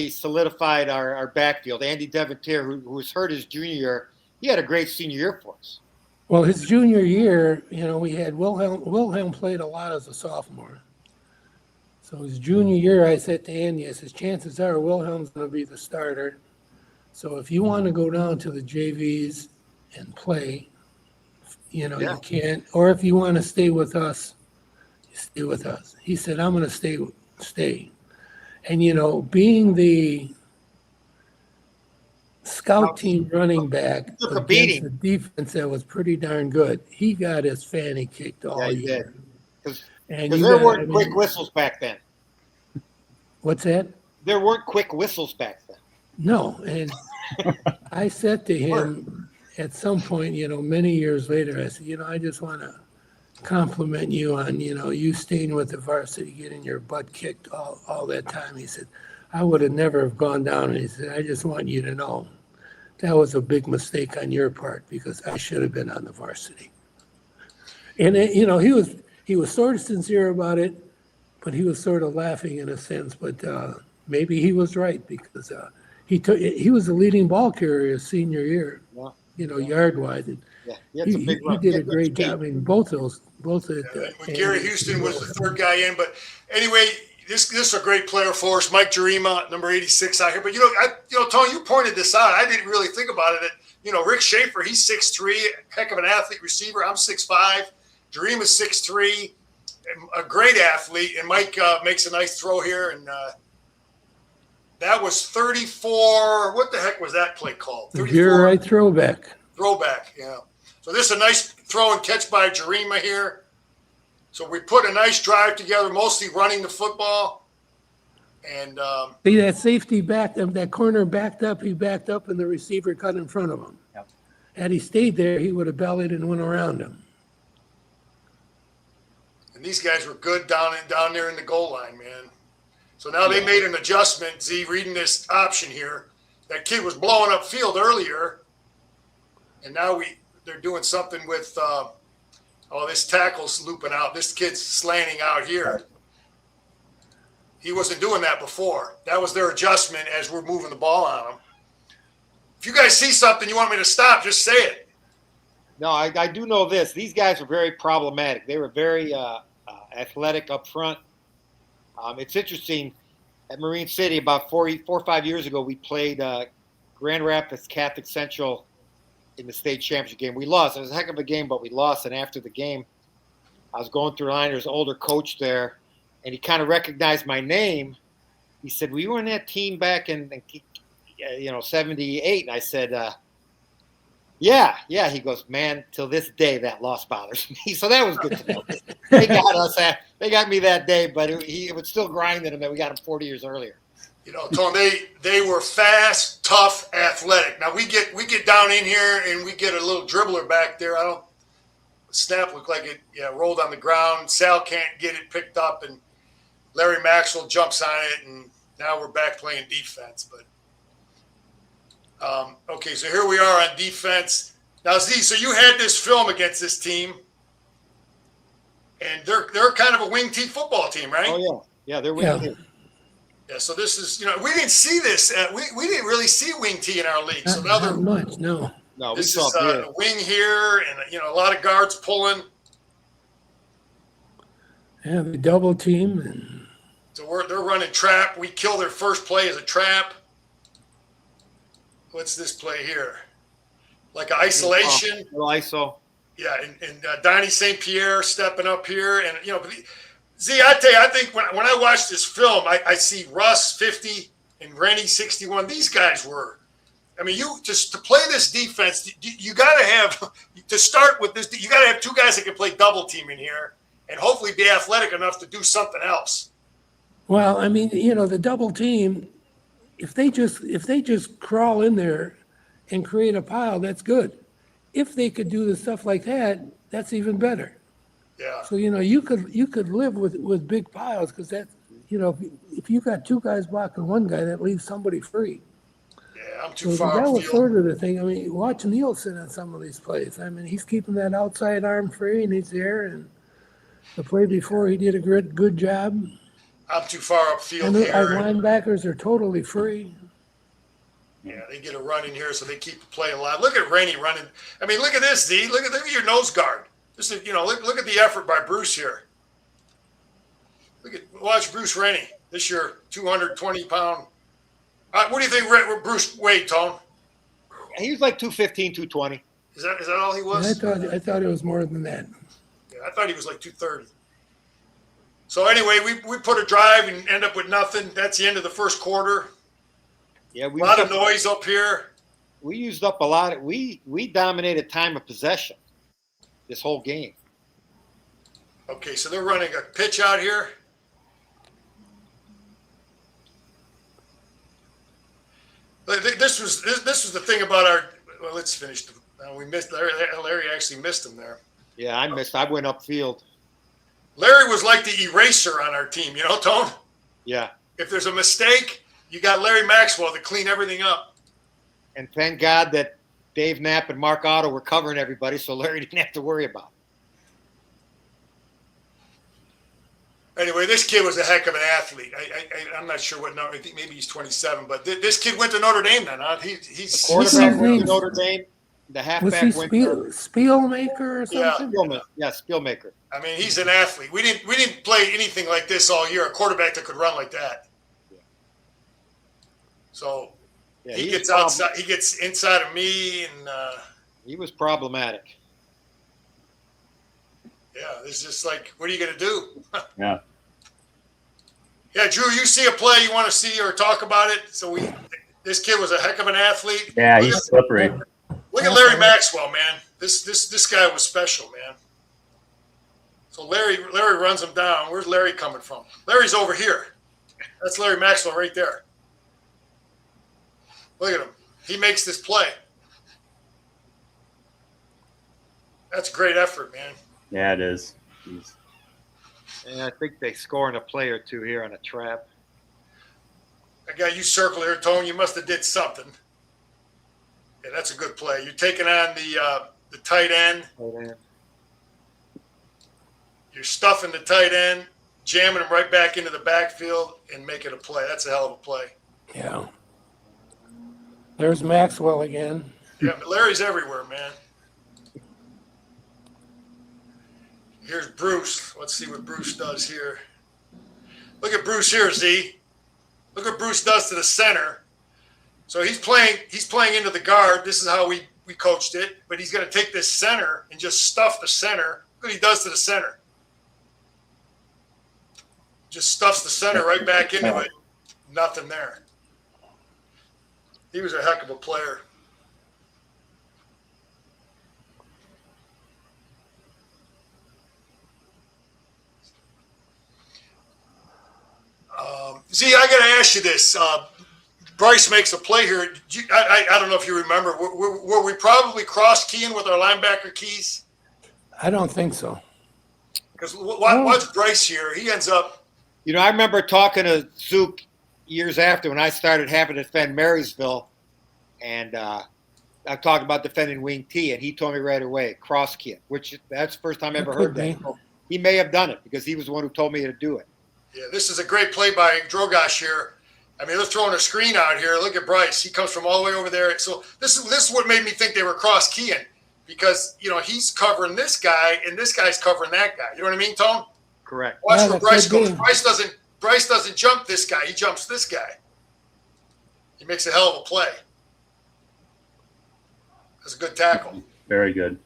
solidified our backfield. Andy Devontier, who was hurt his junior year. He had a great senior year for us. Well, his junior year, you know, we had Wilhelm played a lot as a sophomore. So his junior year, I said to Andy, I said, chances are Wilhelm's going to be the starter. So if you want to go down to the JVs and play, you know, you can. Or if you want to stay with us, you stay with us. He said, I'm going to stay. And, you know, being the scout team running back Took a against beating. the defense that was pretty darn good, he got his fanny kicked all Yeah, he year. Because And there weren't quick whistles back then. What's that? There weren't quick whistles back then. No, and I said to him at some point, you know, many years later, I said, you know, I just want to compliment you on, you know, you staying with the varsity, getting your butt kicked all that time. He said, I would have never have gone down. And he said, I just want you to know that was a big mistake on your part because I should have been on the varsity. And, you know, he was sort of sincere about it, but he was sort of laughing in a sense. But maybe he was right because he was the leading ball carrier his senior year, you know, yard-wise. And Yeah, he did a great job. I mean, both at Gary Houston was the third guy in. But anyway, this is a great player for us. Mike Jarima, number 86 out here. But, you know, Tony, you pointed this out. I didn't really think about it. You know, Rick Schaefer, he's 6'3", heck of an athlete receiver. I'm 6'5". Jarima's 6'3", a great athlete. And Mike makes a nice throw here. And that was 34. What the heck was that play called? 34. You're right, throwback. Throwback, yeah. So this is a nice throw and catch by Jarima here. So we put a nice drive together, mostly running the football. And See, that safety backed up, that corner backed up, he backed up, and the receiver cut in front of him. Yep. Had he stayed there, he would have bellied and went around him. and these guys were good down there in the goal line, man. So now they made an adjustment. Z, reading this option here, that kid was blowing up field earlier, and now they're doing something with this tackle's looping out. This kid's slanting out here. He wasn't doing that before. That was their adjustment as we're moving the ball on him. If you guys see something you want me to stop, just say it. No, I do know this. These guys were very problematic. They were very athletic up front. It's interesting. At Marine City, about 4 or 5 years ago, we played Grand Rapids Catholic Central in the state championship game. We lost. It was a heck of a game, but we lost. And after the game, I was going through the line. There's an older coach there, and he kind of recognized my name. He said, "Were you on that team back in 78?" And I said, yeah. He goes, "Man, till this day, that loss bothers me." So that was good to know. They got us. They got me that day, but it was still grinding him that we got him 40 years earlier. You know, Tony, they were fast, tough, athletic. Now we get down in here and we get a little dribbler back there. Snap looked like it rolled on the ground. Sal can't get it picked up, and Larry Maxwell jumps on it, and now we're back playing defense. But okay, so here we are on defense. Now, Z, so you had this film against this team, and they're kind of a wing T football team, right? Oh yeah, they're winning. Yeah. Yeah, so this is, we didn't see this. We didn't really see wing T in our league. So now Not much, no. No, we this saw is it. a wing here, and a lot of guards pulling. Yeah, the double team. And So they're running trap. We kill their first play as a trap. What's this play here? Like an isolation. Little ISO. Yeah, and Donnie St. Pierre stepping up here, and Z, I tell you, I think when I watch this film, I see Russ 50 and Rennie 61. These guys were, I mean, you just to play this defense, you got to have to start with this. You got to have two guys that can play double team in here, and hopefully be athletic enough to do something else. Well, I mean, the double team, if they just crawl in there and create a pile, that's good. If they could do the stuff like that, that's even better. Yeah. So you could live with big piles because that if you got two guys blocking one guy, that leaves somebody free. Yeah, I'm too So far. that was sort of the thing. I mean, watch Nielsen on some of these plays. I mean, he's keeping that outside arm free, and he's there. And the play before, he did a good job. I'm too far upfield And here. our linebackers are totally free. Yeah, they get a run in here, so they keep the play alive. Look at Rennie running. I mean, look at this, Z. Look at your nose guard. This is, look at the effort by Bruce here. Watch Bruce Rennie. This year, 220-pound. What do you think Bruce weighed, Tone? He was like 215, 220. Is that all he was? I thought it was more than that. Yeah, I thought he was like 230. So anyway, we put a drive and end up with nothing. That's the end of the first quarter. Yeah, a lot of noise up here. We used up a lot. We dominated time of possession this whole game. Okay, so they're running a pitch out here. This was the thing about our. Well, let's finish. We missed Larry. Larry actually missed him there. Yeah, I missed. I went upfield. Larry was like the eraser on our team, Tone? Yeah. If there's a mistake, you got Larry Maxwell to clean everything up. And thank God that Dave Knapp and Mark Otto were covering everybody, so Larry didn't have to worry about it. Anyway, this kid was a heck of an athlete. I'm not sure what number. I think maybe he's 27, but this kid went to Notre Dame then, huh? He's the quarterback went to Notre Dame. The halfback went to Spielmaker or something? Yeah, Spielmaker. I mean, he's an athlete. We didn't play anything like this all year. A quarterback that could run like that. Yeah. So yeah, he gets outside. He gets inside of me, and he was problematic. Yeah, it's just like, what are you going to do? Yeah. Yeah, Drew, you see a play you want to see or talk about it? So this kid was a heck of an athlete. Yeah, he's slippery. Look at Larry Maxwell, man. This guy was special, man. So Larry runs him down. Where's Larry coming from? Larry's over here. That's Larry Maxwell right there. Look at him. He makes this play. That's great effort, man. Yeah, it is. Jeez. And I think they scoring a play or two here on a trap. I got you circled here, Tone. You must have did something. Yeah, that's a good play. You're taking on the tight end. You're stuffing the tight end, jamming him right back into the backfield, and making a play. That's a hell of a play. Yeah. There's Maxwell again. Yeah, but Larry's everywhere, man. Here's Bruce. Let's see what Bruce does here. Look at Bruce here, Z. Look what Bruce does to the center. So he's playing into the guard. This is how we coached it. But he's going to take this center and just stuff the center. Look what he does to the center. Just stuffs the center right back into it. Nothing there. He was a heck of a player. Z, I got to ask you this. Bryce makes a play here. I don't know if you remember. Were we probably cross-keying with our linebacker keys? I don't think so. Because watch Bryce here. He ends up. I remember talking to Zook years after when I started having to defend Marysville, and I talked about defending wing T, and he told me right away, cross-key, which that's the first time I ever heard that. He may have done it because he was the one who told me to do it. Yeah, this is a great play by Drogosh here. I mean, they're throwing a screen out here. Look at Bryce. He comes from all the way over there. So this is what made me think they were cross-keying because, he's covering this guy and this guy's covering that guy. You know what I mean, Tone? Correct. Watch where Bryce goes. Bryce doesn't jump this guy. He jumps this guy. He makes a hell of a play. That's a good tackle. Very good.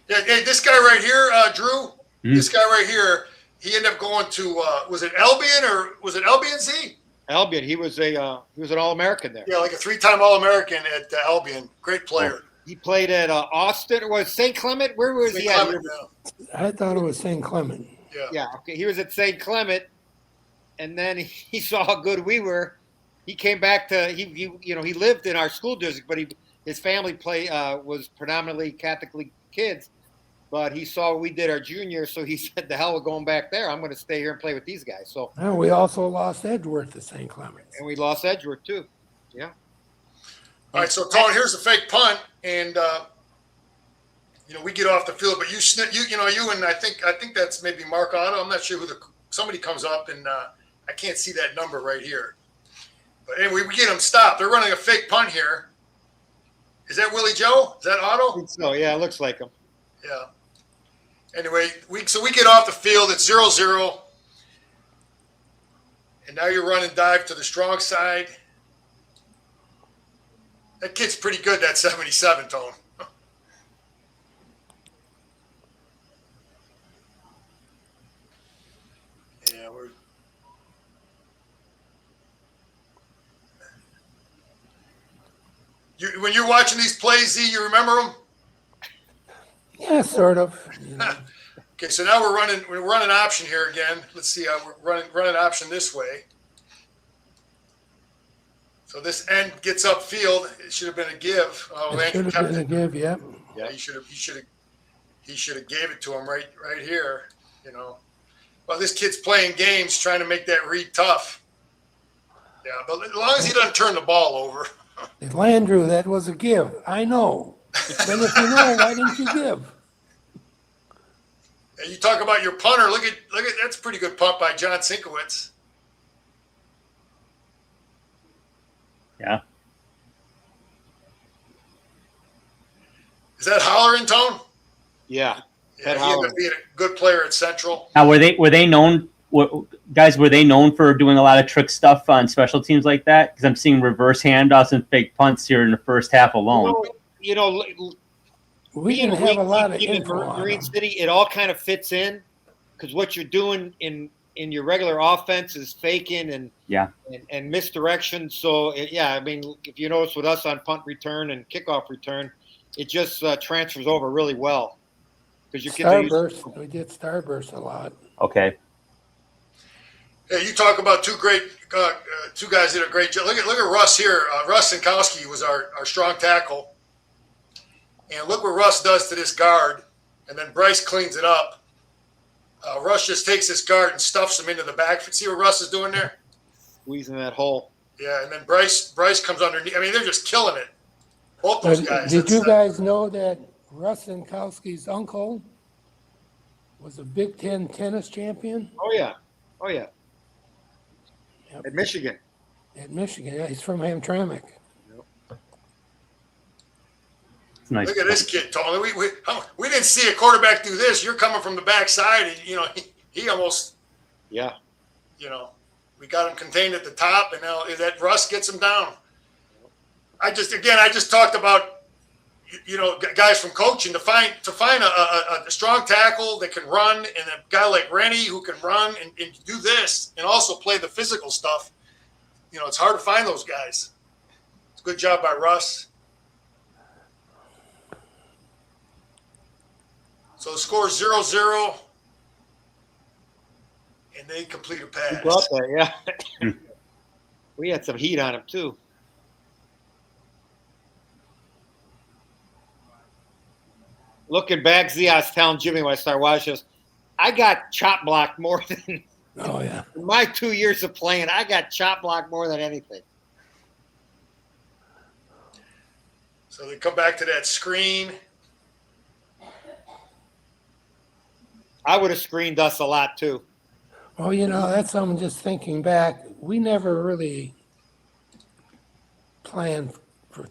Yeah, hey, this guy right here, Drew. Hmm. This guy right here, he ended up going to was it Albion or was it Albion Z? Albion, he was an All-American there. Yeah, like a 3-time All-American at Albion. Great player. He played at Austin. Or was St. Clement? Where was St. he at? Clement, I thought it was St. Clement. yeah. Yeah, okay. He was at St. Clement, and then he saw how good we were. He came back to he lived in our school district, but his family was predominantly Catholic kids. But he saw what we did our junior, so he said, "The hell with going back there. I'm going to stay here and play with these guys." So, And we also lost Edgeworth to St. Clement. and we lost Edgeworth too. Yeah. All right, so Tone, here's a fake punt, and we get off the field, but you and I think that's maybe Mark Otto. I'm not sure who somebody comes up, and I can't see that number right here. But anyway, we get them stopped. They're running a fake punt here. Is that Willie Joe? Is that Otto? So yeah, it looks like him. Yeah. Anyway, we get off the field. It's 0-0. And now you run and dive to the strong side. That kid's pretty good, that 77, Tone. Yeah, when you're watching these plays, Z, you remember them? Yeah, sort of. Okay, so now we're running option here again. Let's see, we're running option this way. So this end gets upfield. It should have been a give. Oh, It should have been a give, yeah. Yeah, he should have gave it to him right here. Well, this kid's playing games, trying to make that read tough. Yeah, but as long as he doesn't turn the ball over. Landrew, that was a give. I know. But if you know, why didn't you give? And you talk about your punter. Look at that's a pretty good punt by John Sinkowitz. Yeah. Is that Hollerin, Tone? Yeah. Yeah, he ended up being a good player at Central. Now, were they known? Were they known for doing a lot of trick stuff on special teams like that? Because I'm seeing reverse handoffs and fake punts here in the first half alone. We didn't have a lot of in info on Marine him. City. It all kind of fits in because what you're doing in your regular offense is faking and misdirection. So I mean, if you notice with us on punt return and kickoff return, it just transfers over really well because you Starburst. We did starburst a lot. Okay. Yeah, you talk about two guys that are great. Look at Russ here. Russ Sinkowski was our strong tackle. And look what Russ does to this guard. And then Bryce cleans it up. Russ just takes this guard and stuffs him into the back. See what Russ is doing there? squeezing that hole. Yeah, and then Bryce comes underneath. I mean, they're just killing it. Both those guys. Did you guys know that Russ Sinkowski's uncle was a Big Ten tennis champion? Oh, yeah. Yep. At Michigan. At Michigan. Yeah, he's from Hamtramck. It's nice. Look at this kid, Tony. We didn't see a quarterback do this. You're coming from the backside, and he almost. Yeah. We got him contained at the top, and now that Russ gets him down. I just talked about, guys from coaching to find a strong tackle that can run, and a guy like Rennie who can run and do this, and also play the physical stuff. It's hard to find those guys. It's a good job by Russ. So the score is 0-0, and they complete a pass. He brought that, yeah. We had some heat on him, too. Looking back, Z, I was telling Jimmy when I started watching this, I got chop blocked more than Oh, yeah. in my 2 years of playing. I got chop blocked more than anything. So they come back to that screen. I would have screened us a lot, too. Well, that's something just thinking back. We never really planned for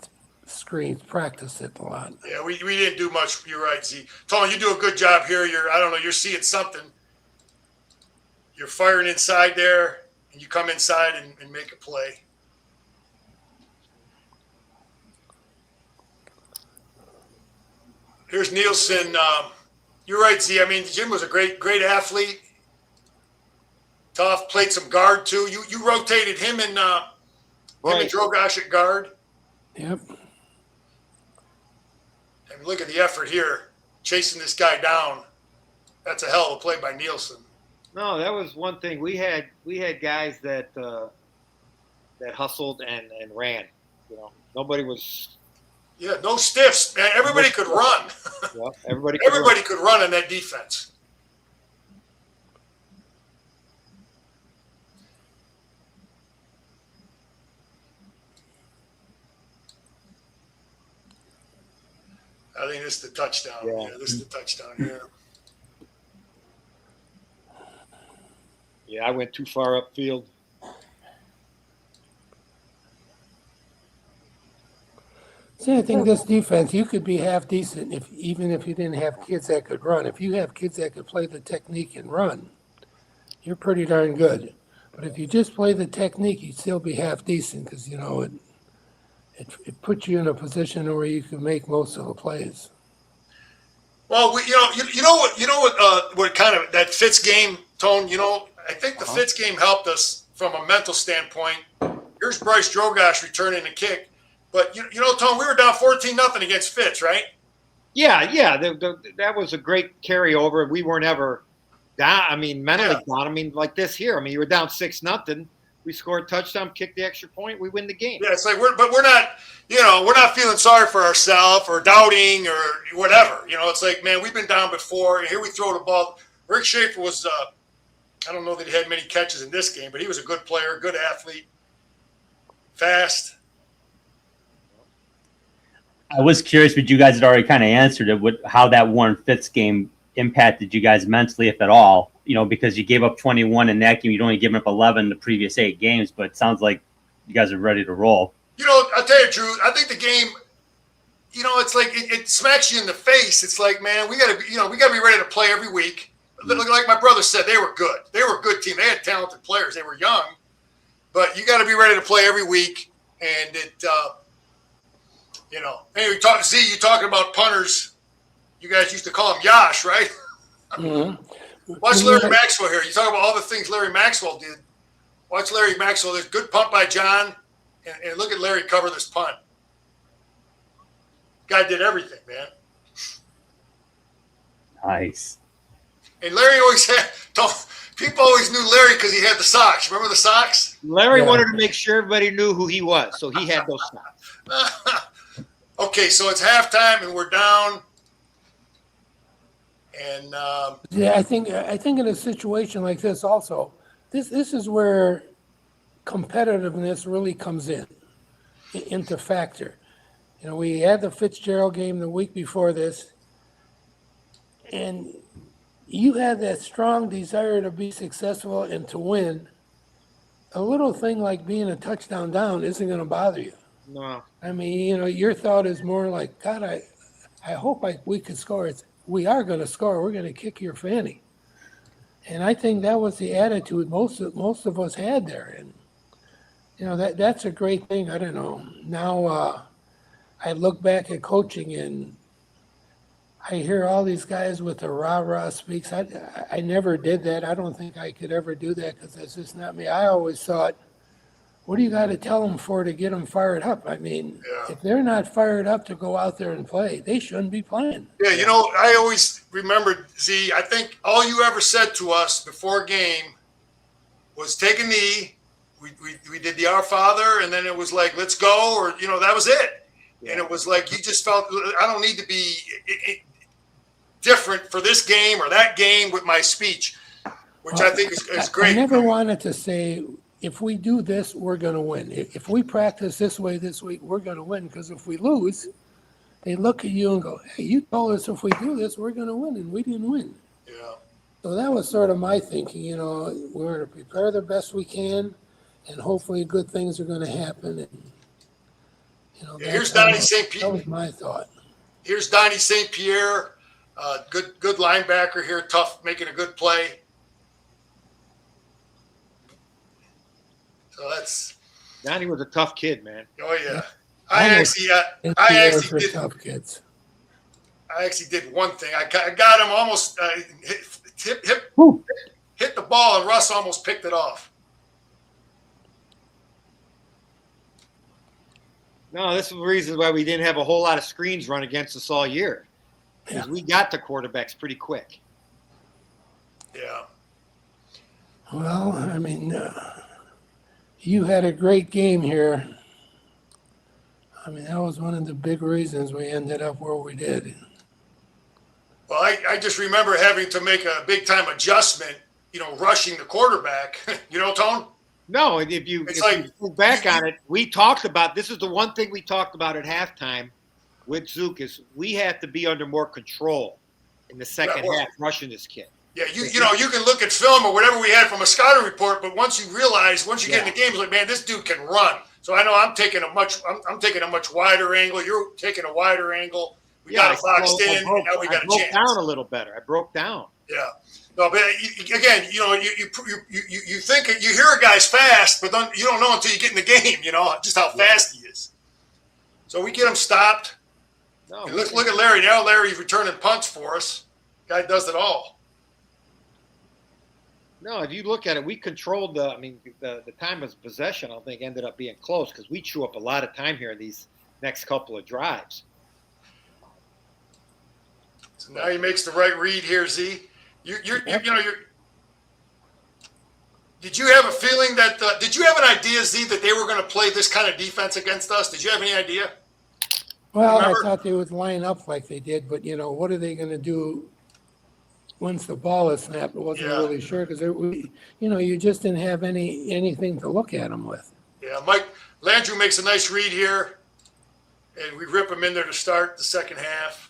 screens, practice it a lot. Yeah, we didn't do much. You're right, Z. Tony, you do a good job here. You're seeing something. You're firing inside there, and you come inside and make a play. Here's Nielsen. You're right, Z. I mean, Jim was a great athlete. Tough. Played some guard too. You rotated him and Drogosh at guard. Yep. And look at the effort here, chasing this guy down. That's a hell of a play by Nielsen. No, that was one thing. We had guys that hustled and ran. You know, nobody was. Yeah, no stiffs, man. Everybody could run. Yeah, everybody could run in that defense. I think this is the touchdown. Yeah, this is the touchdown here. Yeah, I went too far upfield. See, I think this defense, you could be half decent even if you didn't have kids that could run. If you have kids that could play the technique and run, you're pretty darn good. But if you just play the technique, you'd still be half decent because, you know, it puts you in a position where you can make most of the plays. Well, what kind of that Fitz game, Tone. You know, I think the Fitz game helped us from a mental standpoint. Here's Bryce Drogosh returning the kick, but you know, Tone, we were down 14-0 against Fitz, right? Yeah. That was a great carryover. We weren't ever down. I mean, mentally down. I mean, like this here. I mean, you were down 6-0. We scored a touchdown, kicked the extra point, we win the game. Yeah, it's like we're not feeling sorry for ourselves or doubting or whatever. You know, it's like, man, we've been down before, and here we throw the ball. Rick Schaefer was, I don't know that he had many catches in this game, but he was a good player, good athlete, fast. I was curious, but you guys had already kind of answered it, how that Warren Fitz game impacted you guys mentally, if at all. You know, because you gave up 21 in that game, you'd only given up 11 the previous 8 games, but it sounds like you guys are ready to roll. You know, I'll tell you, Drew, I think the game, you know, it's like it smacks you in the face. It's like, man, we got to be ready to play every week. Like my brother said, they were good. They were a good team. They had talented players. They were young, but you got to be ready to play every week. And it, you know, anyway, you're talking about punters. You guys used to call him Yash, right? Mm-hmm. Watch Larry Maxwell here. You talk about all the things Larry Maxwell did. Watch Larry Maxwell. There's good punt by John, and look at Larry cover this punt. Guy did everything, man. Nice. And Larry always had. People always knew Larry because he had the socks. Remember the socks? Larry wanted to make sure everybody knew who he was, so he had those socks. Okay, so it's halftime, and we're down. And Yeah, I think in a situation like this also, this is where competitiveness really comes into factor. You know, we had the Fitzgerald game the week before this, and you had that strong desire to be successful and to win. A little thing like being a touchdown down isn't going to bother you. No. I mean, you know, your thought is more like, God, I hope we could score. We are going to score. We're going to kick your fanny. And I think that was the attitude most of us had there. And, you know, that's a great thing. I don't know. Now I look back at coaching and I hear all these guys with the rah-rah speaks. I never did that. I don't think I could ever do that because that's just not me. I always thought, what do you got to tell them for to get them fired up? I mean, if they're not fired up to go out there and play, they shouldn't be playing. Yeah, you know, I always remembered, Z, I think all you ever said to us before game was take a knee. We did the Our Father, and then it was like, let's go, or, you know, that was it. Yeah. And it was like you just felt, I don't need to be different for this game or that game with my speech, which I think is great. I never wanted to say, if we do this, we're going to win. If we practice this way this week, we're going to win. Because if we lose, they look at you and go, hey, you told us if we do this, we're going to win, and we didn't win. Yeah. So that was sort of my thinking, you know, we're going to prepare the best we can, and hopefully good things are going to happen. And, you know, here's Donnie St. Pierre. That was my thought. Here's Donnie St. Pierre, good linebacker here, tough, making a good play. So that's. Donnie was a tough kid, man. Oh yeah, I actually did. Tough kids. I actually did one thing. I got him almost hit the ball, and Russ almost picked it off. No, this is the reason why we didn't have a whole lot of screens run against us all year. Because we got the quarterbacks pretty quick. Yeah. Well, I mean, you had a great game here. I mean, that was one of the big reasons we ended up where we did. Well, I just remember having to make a big-time adjustment, rushing the quarterback. Tone? No, if you look back on it, we talked about, this is the one thing we talked about at halftime with Zook is we have to be under more control in the second half rushing this kid. Yeah, you can look at film or whatever we had from a scouting report, but once you get in the game, it's like, man, this dude can run. So I know I'm taking a much wider angle. You're taking a wider angle. We got it boxed in, and now we got a chance. I broke down a little better. I broke down. Yeah. No, but again, you think you hear a guy's fast, but you don't know until you get in the game, just how fast he is. So we get him stopped. No, look at Larry now. Larry's returning punts for us. Guy does it all. No, if you look at it, we controlled the time of possession. I don't think ended up being close because we chew up a lot of time here in these next couple of drives. So now he makes the right read here, Z. Did you have a feeling that? Did you have an idea, Z, that they were going to play this kind of defense against us? Did you have any idea? Well, I thought they would line up like they did, but what are they going to do once the ball is snapped? I wasn't really sure because you just didn't have anything to look at them with. Yeah, Mike Landrew makes a nice read here, and we rip him in there to start the second half.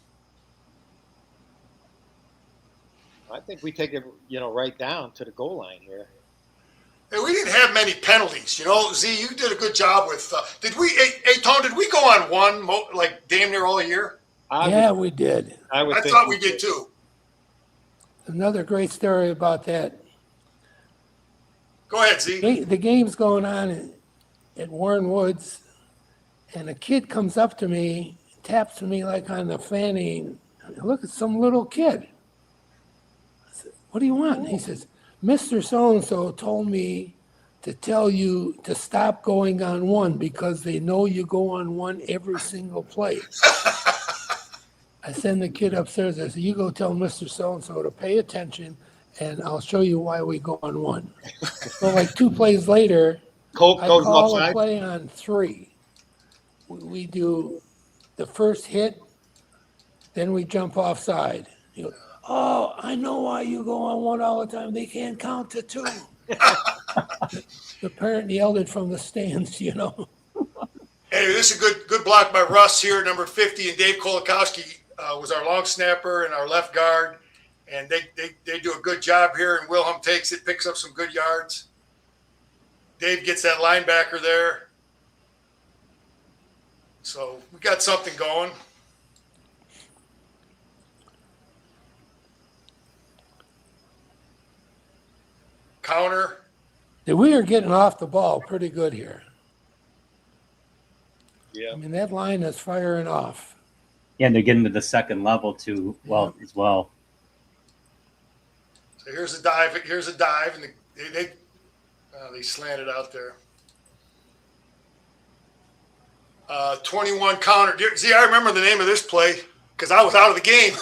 I think we take it, right down to the goal line here. Hey, we didn't have many penalties. Z, you did a good job with. Did we, Tone? Did we go on one like damn near all year? We did. I thought we did too. Another great story about that. Go ahead, Z. The game's going on at Warren Woods, and a kid comes up to me, taps me like on the fanny. Look at some little kid. I said, "What do you want?" He says, "Mr. So-and-so told me to tell you to stop going on one because they know you go on one every single play." I send the kid upstairs. I said, "You go tell Mr. So-and-so to pay attention, and I'll show you why we go on one." So like 2 plays later, I call a play on 3. We do the first hit, then we jump offside. He goes, "Oh, I know why you go on one all the time. They can't count to 2." The parent yelled it from the stands, Anyway, this is a good block by Russ here, number 50, and Dave Kolakowski was our long snapper and our left guard, and they do a good job here, and Wilhelm takes it, picks up some good yards. Dave gets that linebacker there. So we got something going. Counter. We are getting off the ball pretty good here. Yeah. I mean, that line is firing off. Yeah, and they're getting to the second level too, as well. So here's a dive, and they slanted out there. 21 counter. See, I remember the name of this play because I was out of the game.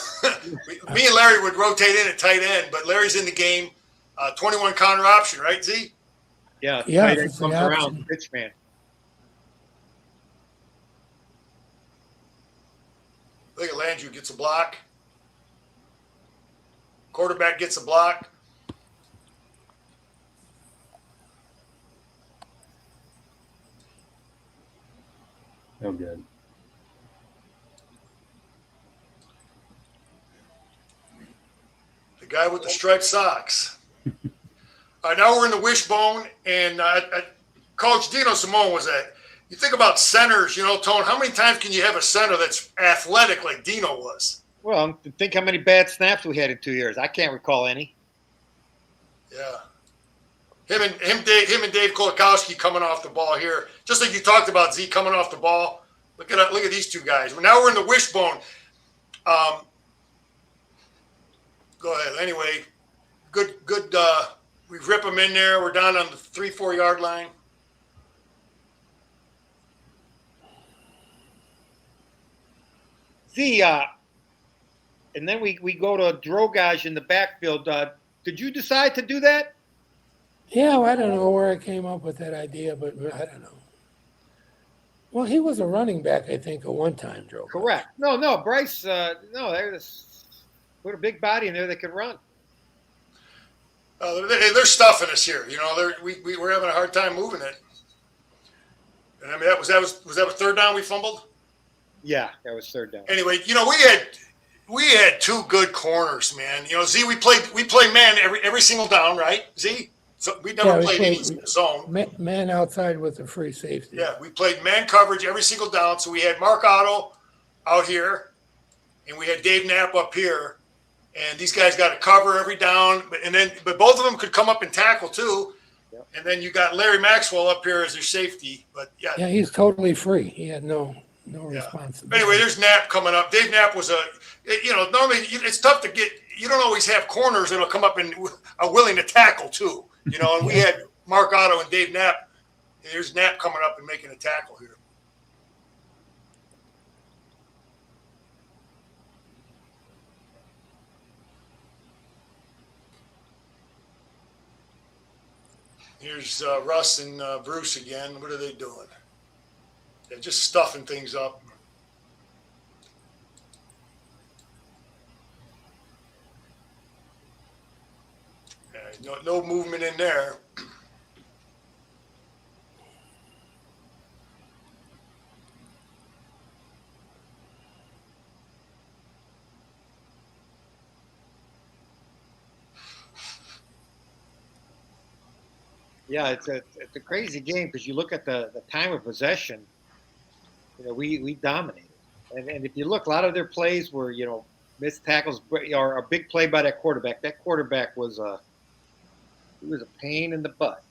Me and Larry would rotate in at tight end, but Larry's in the game. 21 counter option, right, Z? Yeah, tight end comes around, pitch man. Look at Landrew gets a block. Quarterback gets a block. Oh, good. The guy with the striped socks. Now we're in the wishbone, and Coach Dino Simone was at. You think about centers, Tone, how many times can you have a center that's athletic like Dino was? Well, think how many bad snaps we had in 2 years. I can't recall any. Yeah. Him and Dave Kolakowski coming off the ball here. Just like you talked about, Z coming off the ball. Look at these two guys. Now we're in the wishbone. Go ahead. Anyway, good. We rip them in there. We're down on the 3-4 yard line. See, and then we go to drogage in the backfield. Did you decide to do that? Yeah, well, I don't know where I came up with that idea, but I don't know. Well, he was a running back, I think, at one time, Joe. Correct. No, Bryce. No, there's put a big body in there that could run. They're stuffing us here. You know, we're having a hard time moving it. And I mean, was that a third down we fumbled? Yeah, that was third down. Anyway, you know, we had two good corners, man. You know, Z, we played man every single down, right? Z, so we never played any zone. Man outside with a free safety. Yeah, we played man coverage every single down. So we had Mark Otto out here, and we had Dave Knapp up here, and these guys got to cover every down. But both of them could come up and tackle too. Yep. And then you got Larry Maxwell up here as their safety. But yeah, he's totally free. He had no responsibility. Anyway, there's Knapp coming up. Dave Knapp was normally it's tough to get. You don't always have corners that'll come up and are willing to tackle too. You know, and we had Mark Otto and Dave Knapp. There's Knapp coming up and making a tackle here. Here's Russ and Bruce again. What are they doing? They're just stuffing things up. No movement in there. Yeah, it's a crazy game because you look at the time of possession. You know, we dominated, and if you look, a lot of their plays were missed tackles or a big play by that quarterback. That quarterback was a pain in the butt.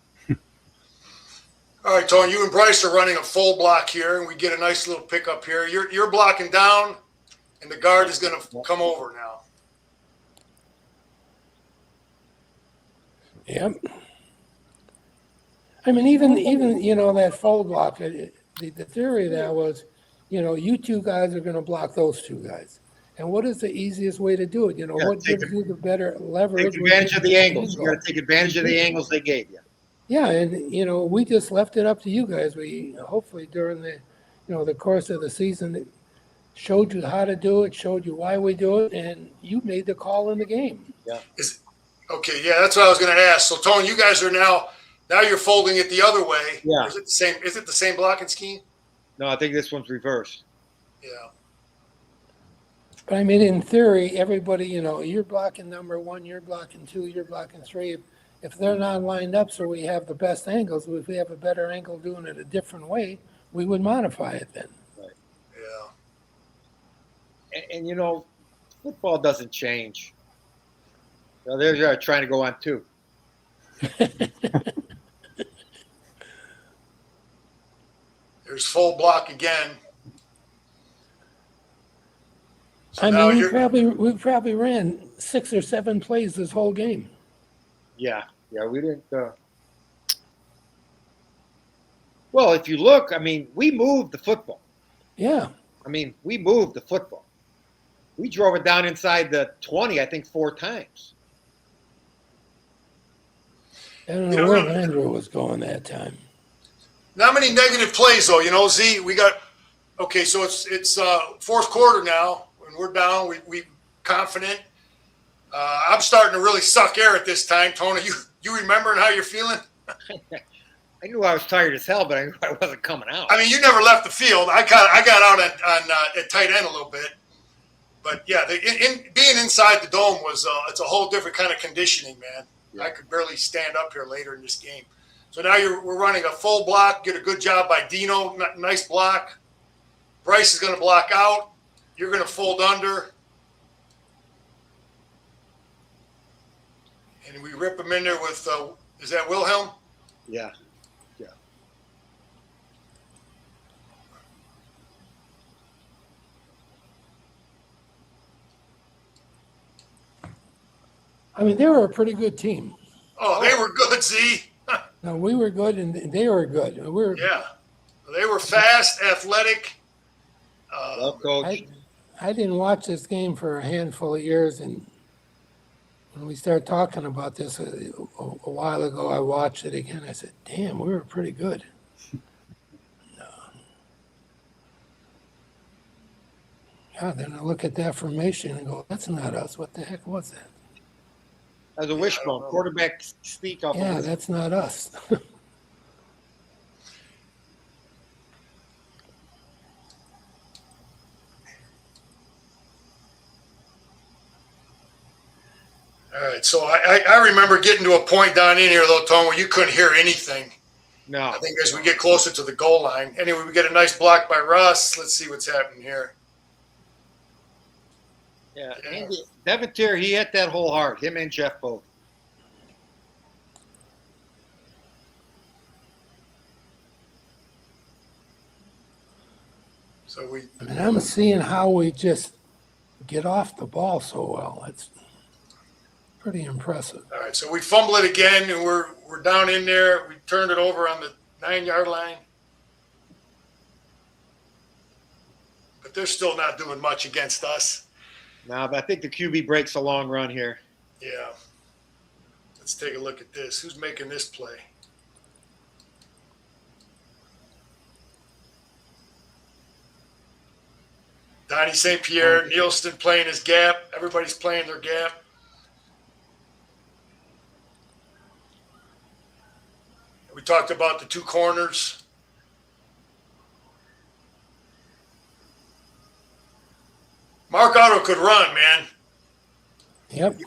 All right, Tony, you and Bryce are running a full block here, and we get a nice little pickup here. You're blocking down, and the guard is going to come over now. Yep. I mean, even that fold block. The theory of that was, you two guys are going to block those two guys. And what is the easiest way to do it? What gives you the better leverage? Take advantage of the angles. You got to take advantage of the angles they gave you. Yeah, and we just left it up to you guys. We hopefully during the course of the season showed you how to do it, showed you why we do it, and you made the call in the game. Yeah. Okay, yeah, that's what I was going to ask. So, Tony, you guys are now you're folding it the other way. Yeah. Is it the same blocking scheme? No, I think this one's reversed. Yeah. But I mean, in theory, everybody, you're blocking number one, you're blocking two, you're blocking three. If they're not lined up so we have the best angles, if we have a better angle doing it a different way, we would modify it then. Right. Yeah. And football doesn't change. They're trying to go on two. There's full block again. So I mean, we probably ran 6 or 7 plays this whole game. Yeah, we didn't. Well, if you look, I mean, we moved the football. Yeah. I mean, we moved the football. We drove it down inside the 20, I think, 4 times. I don't know where Andrew was going that time. Not many negative plays, though. Z, we got – okay, so it's fourth quarter now, and we're down. We confident. I'm starting to really suck air at this time. Tony, you remembering how you're feeling? I knew I was tired as hell, but I knew I wasn't coming out. I mean, you never left the field. I got out at tight end a little bit. But, yeah, being inside the dome was it's a whole different kind of conditioning, man. Yeah. I could barely stand up here later in this game. So now we're running a full block. Get a good job by Dino. Nice block. Bryce is going to block out. You're going to fold under. And we rip him in there with, is that Wilhelm? Yeah. I mean, they were a pretty good team. Oh, they were good, Z. No, we were good, and they were good. Yeah. They were fast, athletic. Well coached. I didn't watch this game for a handful of years, and when we started talking about this a while ago, I watched it again. I said, "Damn, we were pretty good." Yeah, then I look at that formation and go, "That's not us. What the heck was that?" As a wishbone, quarterback speak off. Yeah, that's not us. All right, so I remember getting to a point down in here, though, Tone, where you couldn't hear anything. No. I think as we get closer to the goal line. Anyway, we get a nice block by Russ. Let's see what's happening here. Yeah. Andy, Devontier, he hit that hole hard. Him and Jeff both. So we I mean, I'm seeing how we just get off the ball so well. It's pretty impressive. all right, so we fumble it again, and we're down in there. We turned it over on the 9-yard line. But they're still not doing much against us. No, but I think the QB breaks a long run here. Yeah. Let's take a look at this. Who's making this play? Donnie St. Pierre, Nielsen playing his gap. Everybody's playing their gap. We talked about the two corners. Mark Otto could run, man. Yep,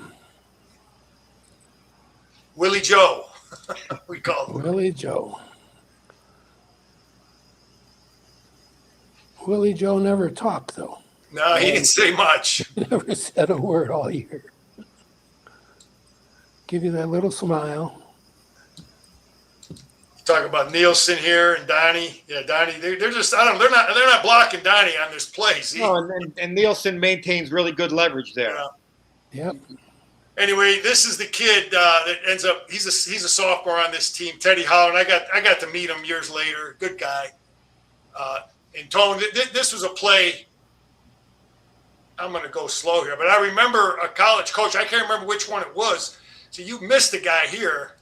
Willie Joe, we called him. Willie Joe. Willie Joe never talked, though. No, he didn't say much. Never said a word all year. Give you that little smile. Talk about Nielsen here and Donnie. Yeah, Donnie. They're just I don't know. They're not blocking Donnie on this play. See? No, and Nielsen maintains really good leverage there. Yeah. Yep. Anyway, this is the kid that ends up. He's a sophomore on this team, Teddy Holland. I got to meet him years later. Good guy. And Tone, this was a play. I'm going to go slow here, but I remember a college coach. I can't remember which one it was. So you missed the guy here.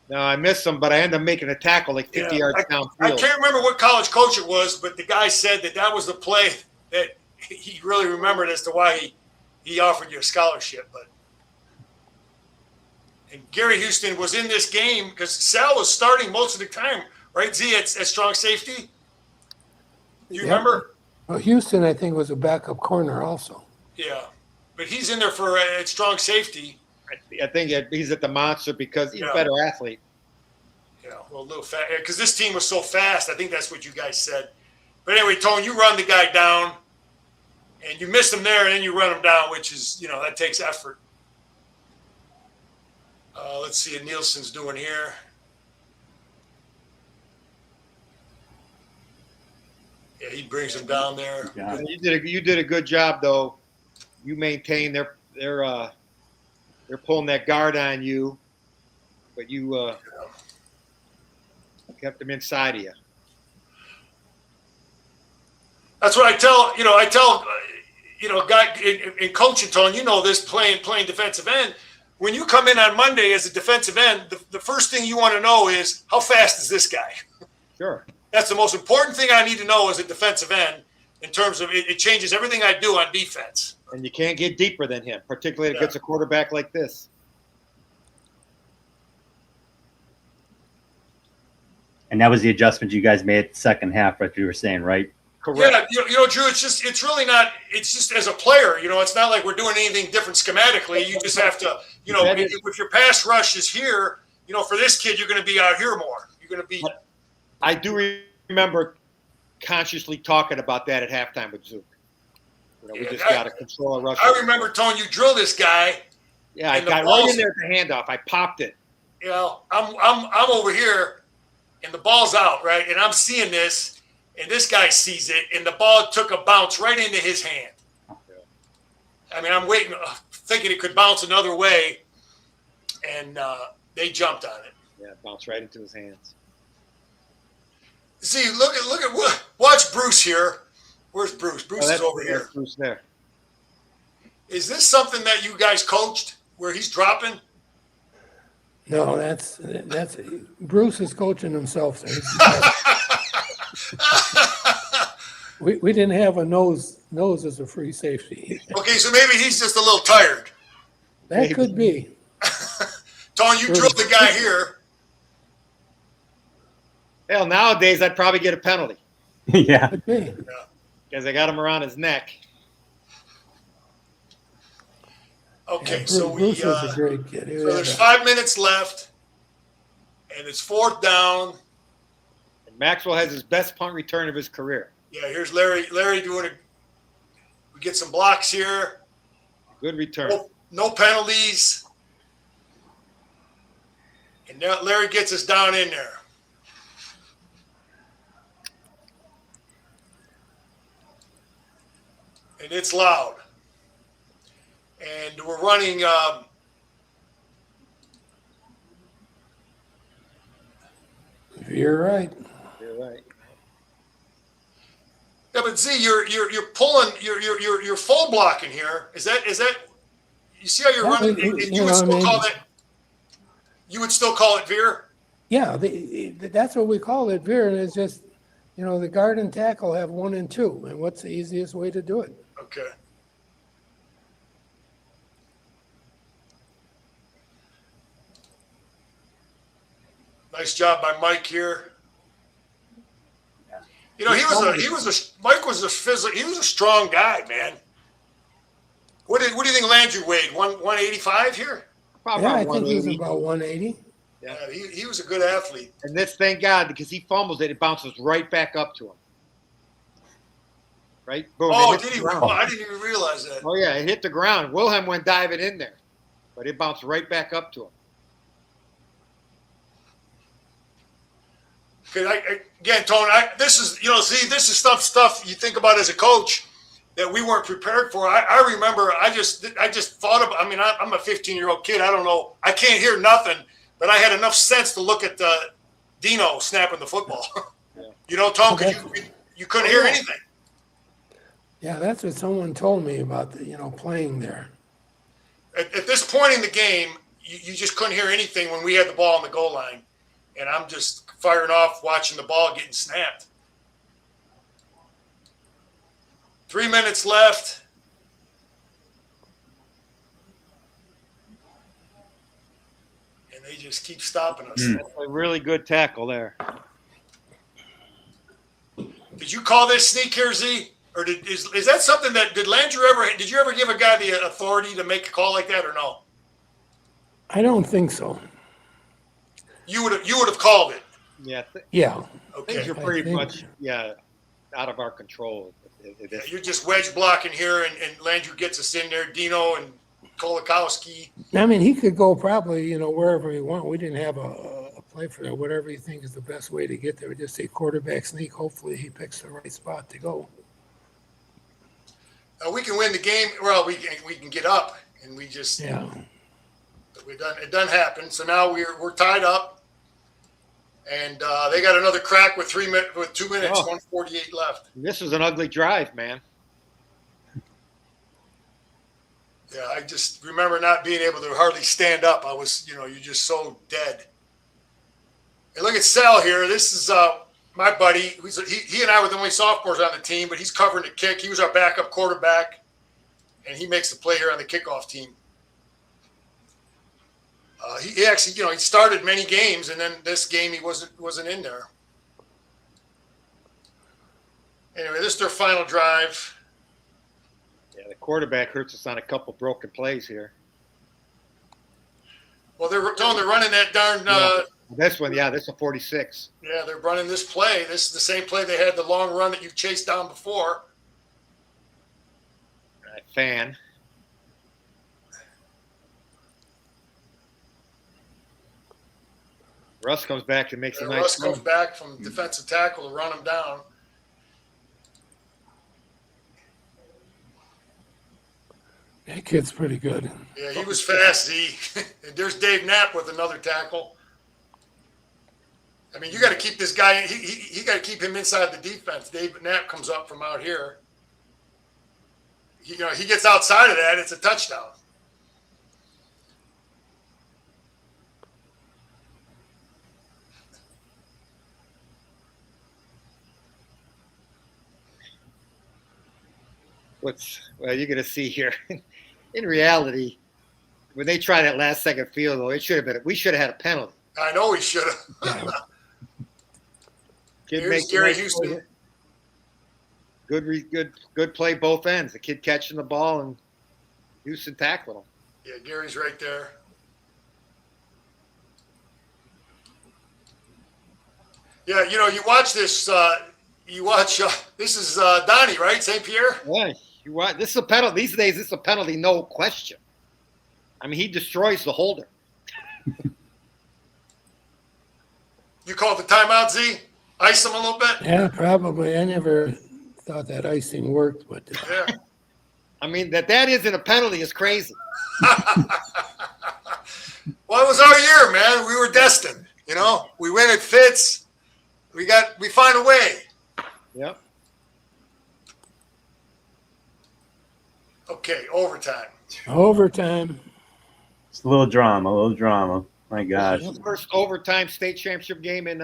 No, I missed him, but I ended up making a tackle like 50 yards downfield. I can't remember what college coach it was, but the guy said that was the play that he really remembered as to why he offered you a scholarship. And Gary Houston was in this game because Sal was starting most of the time, right, Z, at strong safety? Do you remember? Well, Houston, I think, was a backup corner also. Yeah. But he's in there for at strong safety. I think he's at the monster because he's a better athlete. Yeah, well, a little fast. Because this team was so fast. I think that's what you guys said. But anyway, Tone, you run the guy down, and you miss him there, and then you run him down, which is, that takes effort. Let's see what Nielsen's doing here. Yeah, he brings him down there. Yeah. You did a good job though. You maintain they're pulling that guard on you, but you kept them inside of you. That's what I tell guy in coaching, Tone, this playing defensive end. When you come in on Monday as a defensive end, the first thing you want to know is how fast is this guy? Sure. That's the most important thing I need to know as a defensive end in terms of it changes everything I do on defense. And you can't get deeper than him, particularly against a quarterback like this. And that was the adjustment you guys made second half, like you were saying, right? Correct. Yeah, Drew, it's really not, it's just as a player, it's not like we're doing anything different schematically. You just have to, if your pass rush is here, for this kid, you're going to be out here more. You're going to be. I do remember consciously talking about that at halftime with Zook. We just got to control a rush. I remember, Tone, you drill this guy. Yeah, I got right in there at the handoff. I popped it. I'm over here, and the ball's out, right? And I'm seeing this. And this guy sees it, and the ball took a bounce right into his hand. I mean, I'm waiting, thinking it could bounce another way, and they jumped on it. Yeah, bounced right into his hands. See, watch Bruce here. Where's Bruce? Bruce is over here. Bruce there. Is this something that you guys coached where he's dropping? No, that's Bruce is coaching himself. Sir. we didn't have a nose as a free safety. Okay, so maybe he's just a little tired. That could be. Tony, you drilled the guy here. Hell, nowadays I'd probably get a penalty Yeah. Could be. because I got him around his neck. Okay, Yeah, so Bruce was a great kid. so there's 5 minutes left, and it's 4th down. And Maxwell has his best punt return of his career. Yeah, here's Larry. Larry doing it. We get some blocks here. Good return. No penalties. And now Larry gets us down in there. And it's loud. And we're running You're right. You're right. yeah, but Z, you're pulling you're full blocking here. Is that you see how you're running? You would still call that. You would still call it veer? Yeah, that's what we call it, veer, and it's just, the guard and tackle have 1 and 2, and what's the easiest way to do it? Okay. Nice job by Mike here. Mike was a physical. He was a strong guy, man. What do you think Landry weighed? 185 here? Probably Yeah, I about think he was 180. about 180. Yeah, he was a good athlete. And this, thank God, because he fumbles it, it bounces right back up to him. Right? Boom. Oh, It hit did he? the ground. Oh, I didn't even realize that. Oh, yeah, it hit the ground. Wilhelm went diving in there, but it bounced right back up to him. Again, Tony, this is this is stuff you think about as a coach that we weren't prepared for. I remember I just thought about. I mean, I'm a 15-year-old kid. I don't know. I can't hear nothing, but I had enough sense to look at Dino snapping the football. Yeah. Tom, because you couldn't hear anything. Yeah, that's what someone told me about playing there. At this point in the game, you just couldn't hear anything when we had the ball on the goal line, and I'm just firing off, watching the ball getting snapped. 3 minutes left. And they just keep stopping us. That's a really good tackle there. Did you call this sneak here, Z? Or is that something that did you ever give a guy the authority to make a call like that or no? I don't think so. You would have called it. Yeah. Yeah. Okay. Things are pretty much, out of our control. Yeah, you're just wedge blocking here, and Landry gets us in there. Dino and Kolakowski. I mean, he could go probably, wherever he want. We didn't have a play for that. Whatever you think is the best way to get there. We just say quarterback sneak. Hopefully he picks the right spot to go. We can win the game. Well, we can get up, and we just It doesn't happen. So now we're tied up, and they got another crack with 2 minutes, 1:48 left. This was an ugly drive, man. Yeah, I just remember not being able to hardly stand up. I was, you're just so dead. And look at Sal here. This is my buddy. He and I were the only sophomores on the team, but he's covering the kick. He was our backup quarterback, and he makes the play here on the kickoff team. He actually, he started many games, and then this game he wasn't in there. Anyway, this is their final drive. Yeah, the quarterback hurts us on a couple broken plays here. Well, they're running that darn. This one, this is a 46. Yeah, they're running this play. This is the same play they had the long run that you chased down before. Fan. Russ comes back and makes a nice Russ comes run. back from defensive tackle to run him down. That kid's pretty good. Yeah, he was fast. And there's Dave Knapp with another tackle. I mean, you got to keep this guy. He got to keep him inside the defense. Dave Knapp comes up from out here. He gets outside of that, it's a touchdown. Well, you're going to see here. In reality, when they try that last second field goal, we should have had a penalty. I know he should have. Here's Gary Houston. Good play both ends. The kid catching the ball and Houston tackling him. Yeah, Gary's right there. Yeah, you watch this. This is Donnie, right? St. Pierre. Yeah, you watch. This is a penalty. These days, this is a penalty, no question. I mean, he destroys the holder. You called the timeout, Z? Ice him a little bit? Yeah, probably. I never thought that icing worked, but Yeah. I mean, that isn't a penalty is crazy. Well, it was our year, man. We were destined. We win at Fitz. We find a way. Yep. Okay, overtime. overtime. It's a little drama. My gosh. First overtime state championship game in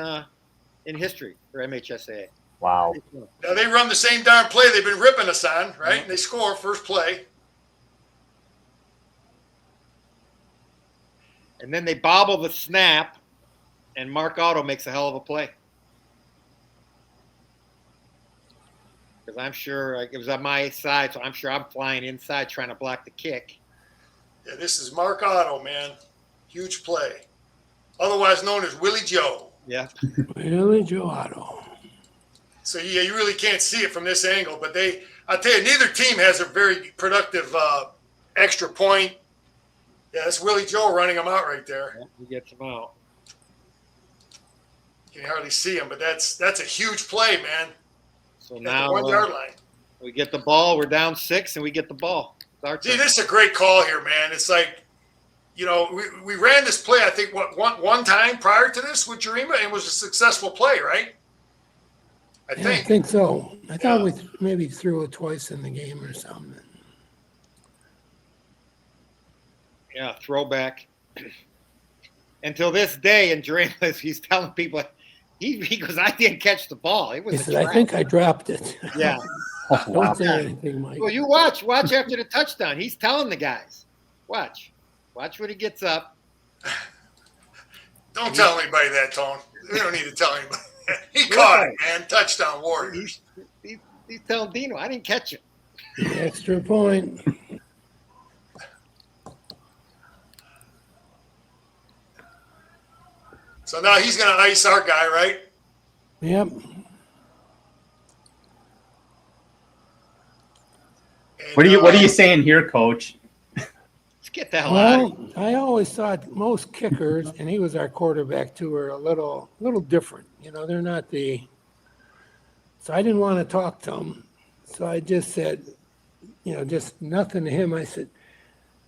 history for MHSAA. Wow. Now they run the same darn play they've been ripping us on, right? And they score first play. And then they bobble the snap, and Mark Otto makes a hell of a play. Because I'm sure it was on my side, so I'm sure I'm flying inside trying to block the kick. Yeah, this is Mark Otto, man. Huge play. Otherwise known as Willie Joe. Yeah. Willie Joe Otto. So, yeah, you really can't see it from this angle. But I'll tell you, neither team has a very productive extra point. Yeah, that's Willie Joe running him out right there. Yeah, he gets him out. You can hardly see him, but that's a huge play, man. So At now the 1 yard line. we get the ball. We're down 6, and we get the ball. See, this is a great call here, man. It's like, we ran this play, I think, one time prior to this with Jarima, and it was a successful play, right? I think so. I thought we maybe threw it twice in the game or something. Yeah, throwback. Until this day, and Jarima, he's telling people, he goes, I didn't catch the ball. It was He said, I think I dropped it. Yeah. Don't say anything, Mike. Well, you watch after the touchdown. He's telling the guys, watch when he gets up. Don't tell anybody that, Tone. We don't need to tell anybody that. He caught it, man. Touchdown Warriors. He's telling Dino, I didn't catch it. Extra point. So now he's going to ice our guy, right? Yep. And, What are you saying here, Coach? Let's get the hell out of here. Well, I always thought most kickers, and he was our quarterback too, are a little different. They're not so I didn't want to talk to him. So I just said, just nothing to him. I said,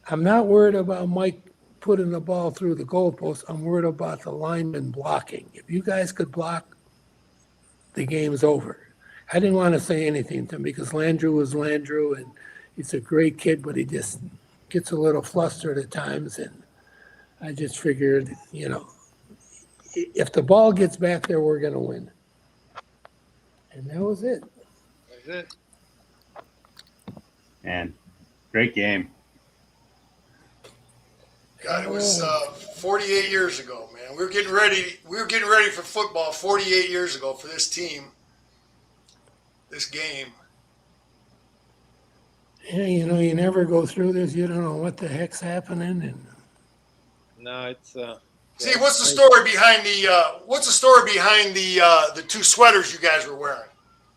I'm not worried about Mike putting the ball through the goalpost. I'm worried about the lineman blocking. If you guys could block, the game's over. I didn't want to say anything to him because Landrew was Landrew, and he's a great kid, but he just gets a little flustered at times. And I just figured, if the ball gets back there, we're going to win. And that was it. That's it. Man, great game. God, it was 48 years ago, man. We were getting ready for football 48 years ago for this team, this game. Yeah, you never go through this. You don't know what the heck's happening. And No, it's See, what's the story behind the two sweaters you guys were wearing?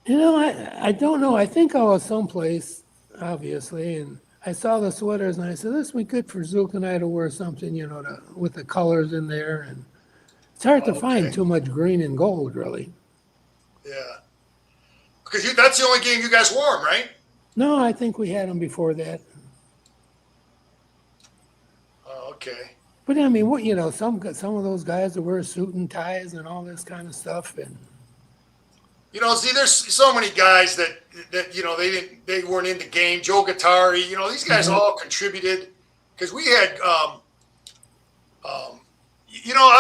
I don't know. I think I was someplace, obviously, and I saw the sweaters, and I said, this would be good for Zook and I to wear something, with the colors in there. And it's hard to find too much green and gold, really. Yeah. Because that's the only game you guys wore them, right? No, I think we had them before that. Okay. But I mean, what, some of those guys that wear suit and ties and all this kind of stuff, and See, there's so many guys that they weren't in the game. Joe Guattari, these guys all contributed because we had, I'll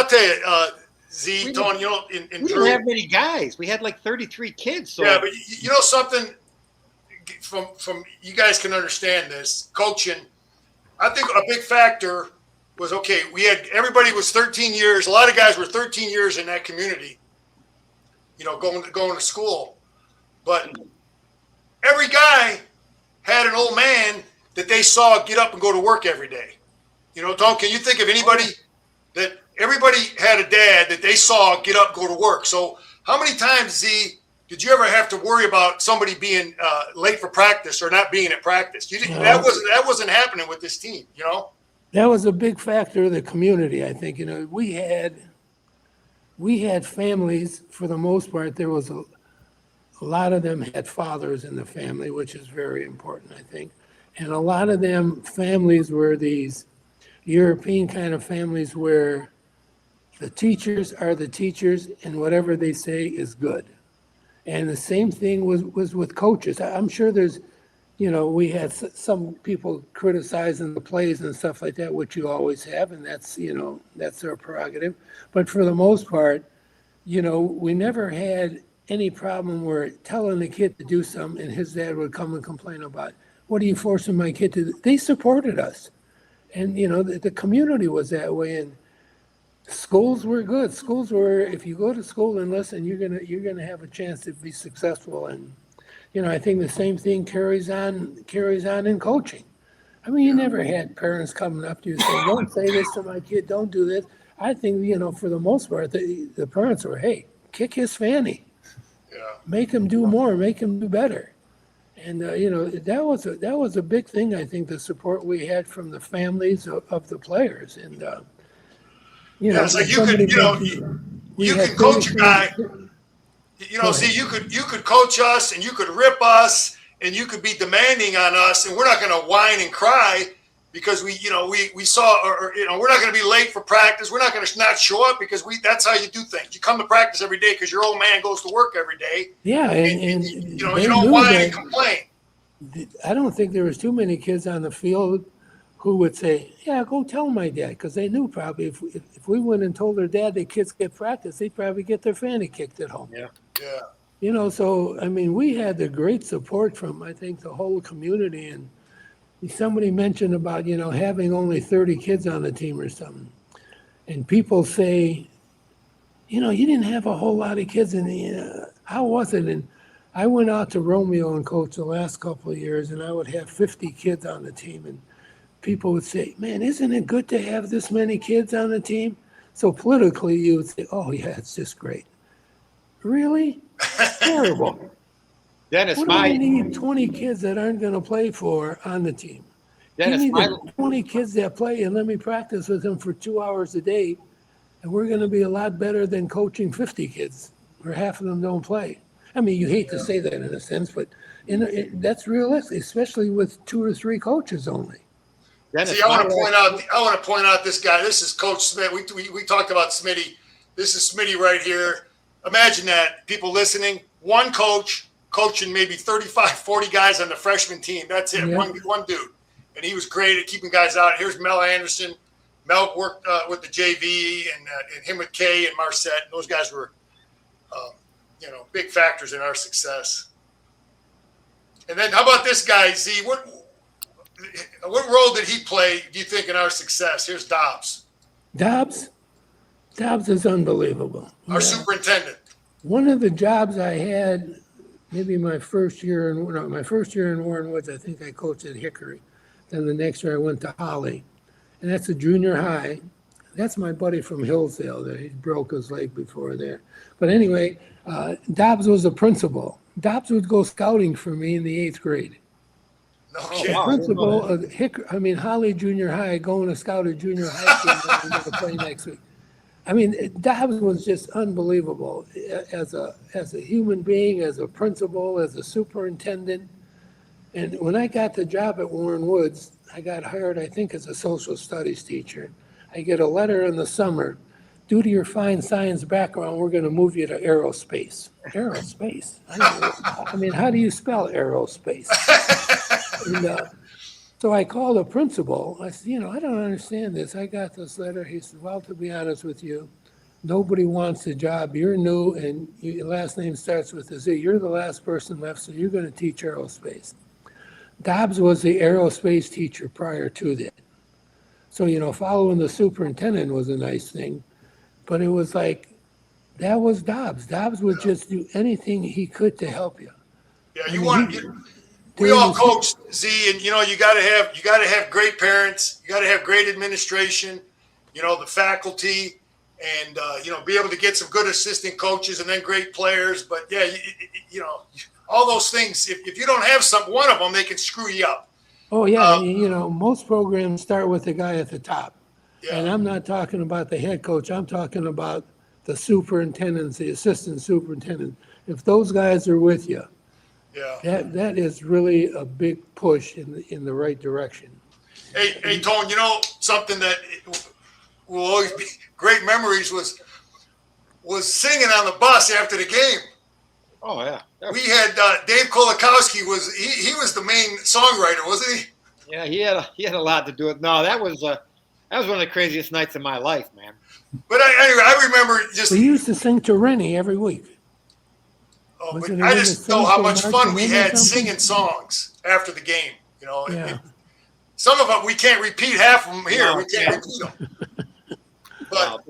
tell you, Tony, in we didn't have many guys. We had like 33 kids. So. Yeah, but something from you guys can understand this coaching. I think a big factor was everybody was 13 years. A lot of guys were 13 years in that community. Going to school, but every guy had an old man that they saw get up and go to work every day. Tom, can you think of anybody that everybody had a dad that they saw get up, go to work? So how many times, did you ever have to worry about somebody being late for practice or not being at practice? That wasn't happening with this team, That was a big factor of the community, I think. We had families, for the most part, there was a lot of them had fathers in the family, which is very important, I think. And a lot of them families were these European kind of families where the teachers are the teachers and whatever they say is good. And the same thing was with coaches. I'm sure there's, we had some people criticizing the plays and stuff like that, which you always have, and that's their prerogative. But for the most part, we never had any problem where telling the kid to do something and his dad would come and complain about, what are you forcing my kid to do? They supported us. And, the community was that way. And schools were good. Schools were, if you go to school and listen, you're gonna have a chance to be successful. And, I think the same thing carries on in coaching. I mean, you never had parents coming up to you saying, don't say this to my kid, don't do this. I think, for the most part, the parents were, hey, kick his fanny. Yeah. Make him do more, make him do better. And, that was a big thing, I think, the support we had from the families of the players. And, it's like you can coach a guy. You could coach us and you could rip us and you could be demanding on us, and we're not going to whine and cry because we saw, or we're not going to be late for practice. We're not going to not show up because that's how you do things. You come to practice every day because your old man goes to work every day. Yeah, and you don't whine and complain. I don't think there was too many kids on the field who would say, yeah, go tell my dad, because they knew probably if we went and told their dad that kids get practice, they'd probably get their fanny kicked at home. Yeah. So, I mean, we had the great support from, I think, the whole community. And somebody mentioned about, having only 30 kids on the team or something. And people say, you didn't have a whole lot of kids in the, how was it? And I went out to Romeo and coach the last couple of years, and I would have 50 kids on the team. And people would say, man, isn't it good to have this many kids on the team? So politically, you would say, oh, yeah, it's just great. Really? Terrible. Dennis, what do I need 20 kids that aren't going to play for on the team? Dennis, you need 20 kids that play and let me practice with them for 2 hours a day, and we're going to be a lot better than coaching 50 kids where half of them don't play. I mean, you hate to say that in a sense, but that's realistic, especially with 2 or 3 coaches only. Dennis, I want to point out this guy. This is Coach Smith. We talked about Smitty. This is Smitty right here. Imagine that, people listening. One coach coaching maybe 35, 40 guys on the freshman team. That's it, one dude. And he was great at keeping guys out. Here's Mel Anderson. Mel worked with the JV and him with Kay and Marset. Those guys were, big factors in our success. And then how about this guy, Z? What role did he play, do you think, in our success? Here's Dobbs. Dobbs is unbelievable. Our superintendent. One of the jobs I had, maybe my first year in Warren Woods, I think I coached at Hickory. Then the next year I went to Holly, and that's a junior high. That's my buddy from Hillsdale there. He broke his leg before there. But anyway, Dobbs was a principal. Dobbs would go scouting for me in the 8th grade. No The principal of Holly Junior High, going to scout a junior high team that we're going to play next week. I mean, Dobbs was just unbelievable as a human being, as a principal, as a superintendent. And when I got the job at Warren Woods, I got hired, I think, as a social studies teacher. I get a letter in the summer, due to your fine science background, we're going to move you to aerospace. Aerospace? I mean, how do you spell aerospace? And so I called the principal. I said, I don't understand this. I got this letter. He said, well, to be honest with you, nobody wants the job. You're new, and your last name starts with a Z. You're the last person left, so you're going to teach aerospace. Dobbs was the aerospace teacher prior to that. So, following the superintendent was a nice thing. But it was like, that was Dobbs. Dobbs would just do anything he could to help you. Yeah, we all coach, Z, and you got to have great parents. You got to have great administration. The faculty, and be able to get some good assistant coaches, and then great players. But yeah, all those things. If you don't have one of them, they can screw you up. Oh yeah, most programs start with the guy at the top. Yeah. And I'm not talking about the head coach. I'm talking about the superintendents, the assistant superintendent. If those guys are with you, that is really a big push in the right direction. Hey, Tone, something that will always be great memories was singing on the bus after the game. Oh yeah. We had Dave Kolakowski he was the main songwriter, wasn't he? Yeah, he had a lot to do with. No, that was one of the craziest nights of my life, man. But I remember just. We used to sing to Rennie every week. Oh, but I just know how much fun we had singing songs after the game. Yeah. Some of them we can't repeat half of them here. No, we can't repeat them. But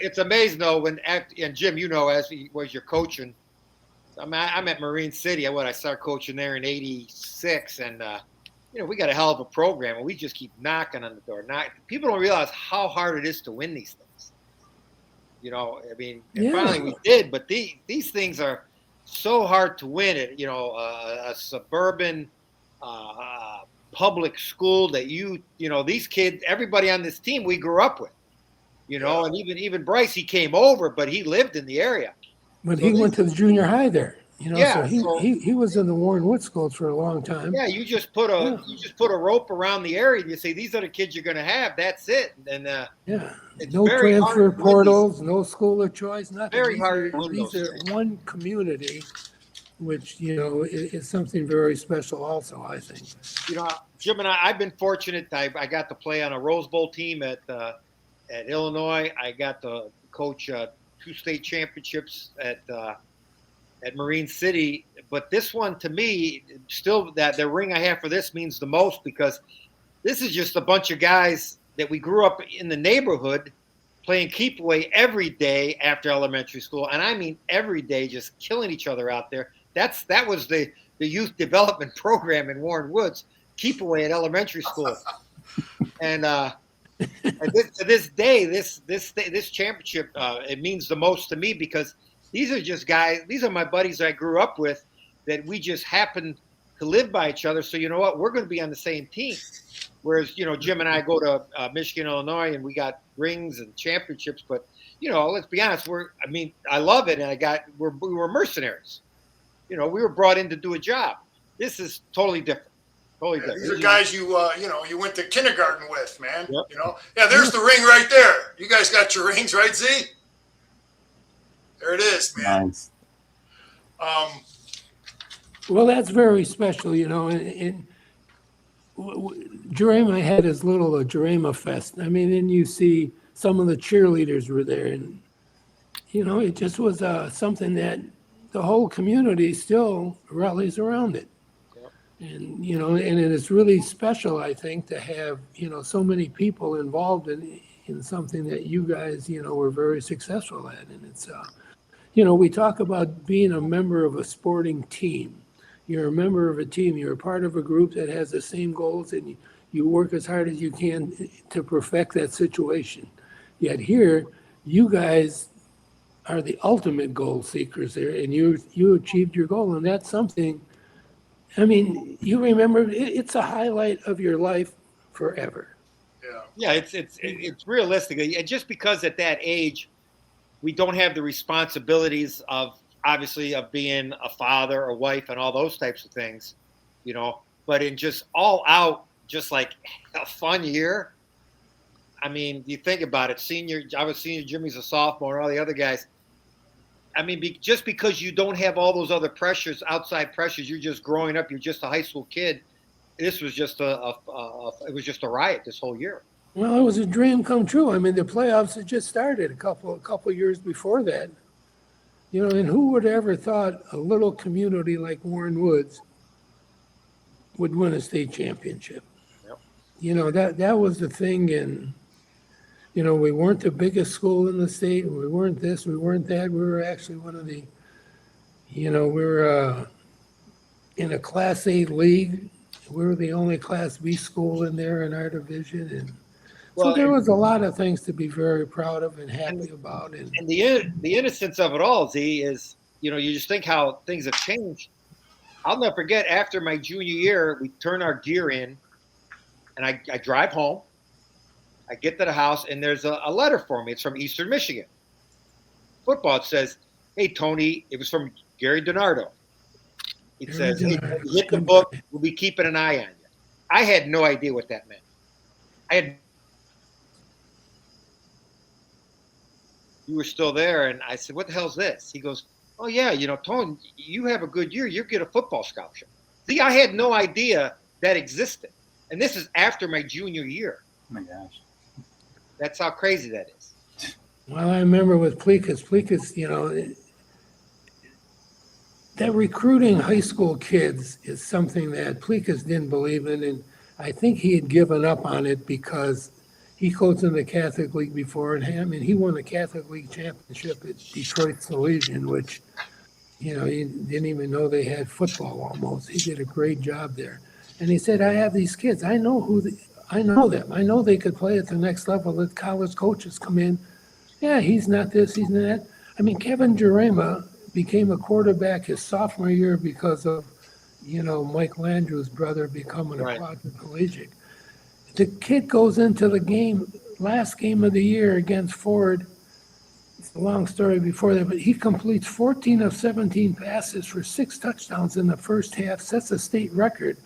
it's amazing though and Jim, as he was your coaching. I'm at Marine City. I started coaching there in '86, and we got a hell of a program, and we just keep knocking on the door. People don't realize how hard it is to win these things. Finally we did, but these things are so hard to win. A suburban public school that these kids, everybody on this team we grew up with, and even Bryce, he came over, but he lived in the area. But he went to the junior high there. So he was in the Warren Wood schools for a long time. Yeah, you just put a rope around the area and you say these are the kids you're going to have. That's it. And no transfer portals, no school of choice, nothing. Very hard. These are one community, which is something very special. Also, I think. Jim and I've been fortunate. I got to play on a Rose Bowl team at Illinois. I got to coach 2 state championships at Marine City, but this one to me, still that the ring I have for this means the most because this is just a bunch of guys that we grew up in the neighborhood playing keep away every day after elementary school, and I mean every day, just killing each other out there. That was the youth development program in Warren Woods, keep away at elementary school, and to this day, this championship it means the most to me because. These are just guys, these are my buddies I grew up with that we just happen to live by each other. So you know what? We're going to be on the same team. Whereas, Jim and I go to Michigan, Illinois, and we got rings and championships. But, let's be honest, I love it. And we were mercenaries. We were brought in to do a job. This is totally different. Totally different. These are guys you went to kindergarten with, man. Yep. Yeah, there's the ring right there. You guys got your rings, right, Z? There it is, man. Nice. Well, that's very special, and Jurema had his little Jurema Fest. And you see some of the cheerleaders were there, and it just was something that the whole community still rallies around it. Yep. And and it is really special, I think, to have so many people involved in something that you guys were very successful at, and it's. We talk about being a member of a sporting team. You're a member of a team. You're a part of a group that has the same goals, and you work as hard as you can to perfect that situation. Yet here, you guys are the ultimate goal seekers there, and you achieved your goal, and that's something. You remember it's a highlight of your life forever. Yeah, it's realistic. And just because at that age. We don't have the responsibilities of obviously of being a father or wife and all those types of things. but in just all out, just like a fun year. I mean, you think about it, I was senior, Jimmy's a sophomore, and all the other guys. I mean, just because you don't have all those other pressures, outside pressures, you're just growing up, you're just a high school kid. This was just it was just a riot this whole year. Well, it was a dream come true. I mean, the playoffs had just started a couple years before that. And who would ever thought a little community like Warren Woods would win a state championship? Yep. That was the thing. And, we weren't the biggest school in the state. We weren't this, we weren't that. We were actually one of the, we were in a Class A league. We were the only Class B school in there in our division. And so there was a lot of things to be very proud of and happy about. And the innocence of it all, Z, is, you just think how things have changed. I'll never forget, after my junior year, we turn our gear in, and I drive home. I get to the house, and there's a letter for me. It's from Eastern Michigan. Football. It says, "Hey, Tony," it was from Gary DiNardo. It says, "Hey, hit the book. We'll be keeping an eye on you." I had no idea what that meant. You were still there, and I said, "What the hell's this?" He goes, "Oh, yeah, Tony, you have a good year. You get a football scholarship." See, I had no idea that existed. And this is after my junior year. Oh, my gosh. That's how crazy that is. Well, I remember with Plekas, that recruiting high school kids is something that Plekas didn't believe in, and I think he had given up on it because he coached in the Catholic League before, and he won the Catholic League championship at Detroit Salesian, which, he didn't even know they had football almost. He did a great job there. And he said, "I have these kids. I know them. I know they could play at the next level. The college coaches come in. Yeah, he's not this, he's not that." I mean, Kevin Jarema became a quarterback his sophomore year because of, Mike Landrew's brother becoming a quadriplegic. The kid goes into the game, last game of the year against Ford. It's a long story before that, but he completes 14 of 17 passes for 6 touchdowns in the first half, sets a state record.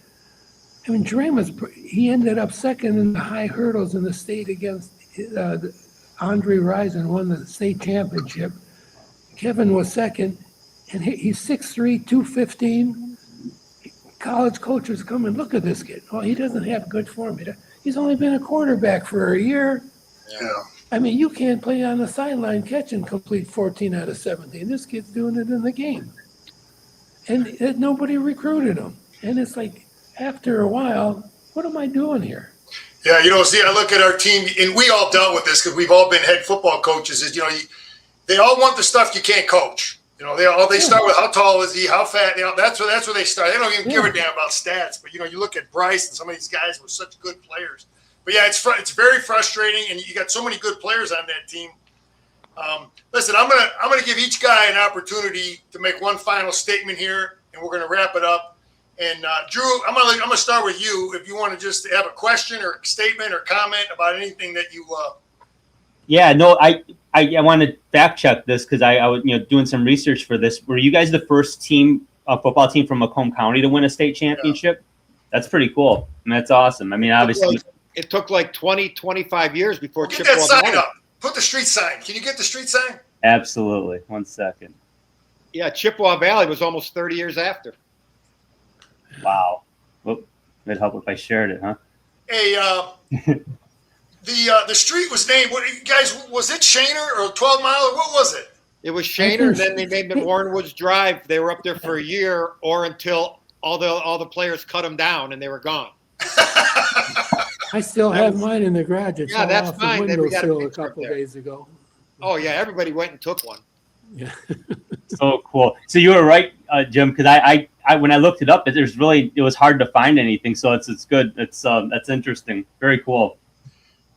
I mean, he ended up second in the high hurdles in the state against Andre Rison, won the state championship. Kevin was second, and he's 6'3", 215. College coaches come and look at this kid. Oh, he doesn't have good form. He's only been a quarterback for a year. Yeah. I mean, you can't play on the sideline, catch and complete 14 out of 17. This kid's doing it in the game. And nobody recruited him. And it's like, after a while, what am I doing here? Yeah, see, I look at our team, and we all dealt with this because we've all been head football coaches. They all want the stuff you can't coach. They start with how tall is he, how fat. That's where they start. They don't even give a damn about stats. But you look at Bryce and some of these guys were such good players. But yeah, it's very frustrating, and you got so many good players on that team. Listen, I'm gonna give each guy an opportunity to make one final statement here, and we're gonna wrap it up. And Drew, I'm gonna start with you. If you want to just have a question or a statement or comment about anything that you. Yeah, no, I want to fact check this because I was doing some research for this. Were you guys the first football team from Macomb County to win a state championship? Yeah. That's pretty cool. I mean, that's awesome. I mean, obviously, it took like 25 years before Chippewa. Get that sign up. Put the street sign. Can you get the street sign? Absolutely. 1 second. Yeah, Chippewa Valley was almost 30 years after. Wow. Well, it'd help if I shared it, huh? Hey, the street was named, guys, was it Shaner or 12 Mile? Or what was it? It was Shaner, and then they named it Warren Woods Drive. They were up there for a year or until all the players cut them down and they were gone. I still have mine in the garage. It's that's off fine. the windowsill a couple days ago. Oh, yeah, everybody went and took one. Yeah. So cool. So you were right, Jim, because I when I looked it up, it was hard to find anything. So it's good. That's interesting. Very cool.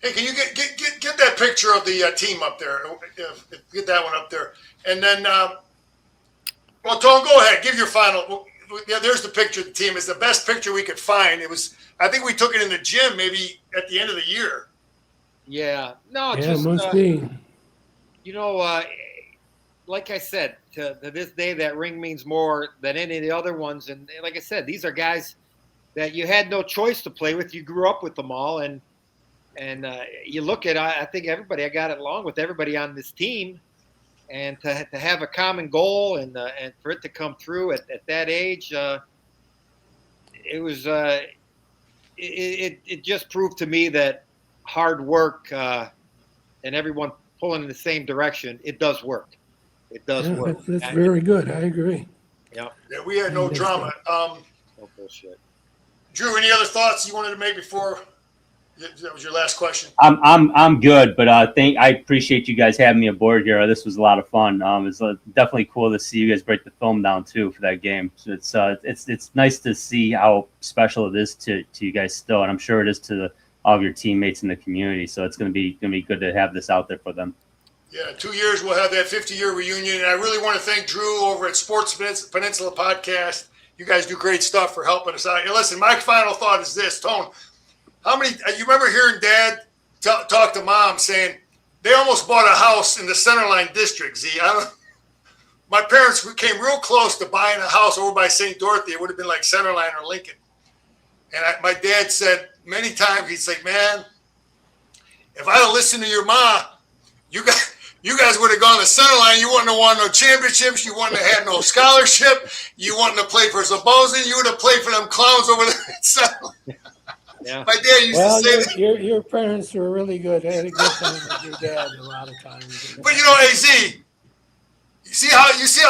Hey, can you get that picture of the team up there? Get that one up there, and then well, Tom, go ahead. Give your final. Yeah, there's the picture of the team. It's the best picture we could find. It was. I think we took it in the gym maybe at the end of the year. Yeah. No. Yeah, just, must be. Like I said, to this day, that ring means more than any of the other ones. And like I said, these are guys that you had no choice to play with. You grew up with them all, and you look at, I think I got along with everybody on this team, and to have a common goal and for it to come through at that age, it was it just proved to me that hard work and everyone pulling in the same direction, it does work. It does work. That's very good. I agree. Yeah. Yeah, we had no drama. No bullshit. Drew, any other thoughts you wanted to make before that was your last question? I'm good, but I appreciate you guys having me aboard here. This was a lot of fun. It's definitely cool to see you guys break the film down too for that game. So it's nice to see how special it is to you guys still, and I'm sure it is to all of your teammates in the community. So it's gonna be good to have this out there for them. Yeah, 2 years we'll have that 50-year reunion, and I really want to thank Drew over at Sports Peninsula Podcast. You guys do great stuff for helping us out. And listen, my final thought is this, Tone. How many? You remember hearing Dad talk to Mom saying they almost bought a house in the Centerline District? Z, my parents came real close to buying a house over by St. Dorothy. It would have been like Centerline or Lincoln. And my dad said many times, he'd say, "Man, if I'd have listened to your mom, you guys would have gone to Centerline. You wouldn't have won no championships. You wouldn't have had no scholarship. You wouldn't have played for Zbozen. You would have played for them clowns over there at Centerline." Yeah. My dad used to say that. Your parents were really good. I had a good time with your dad a lot of times. But AZ, you see how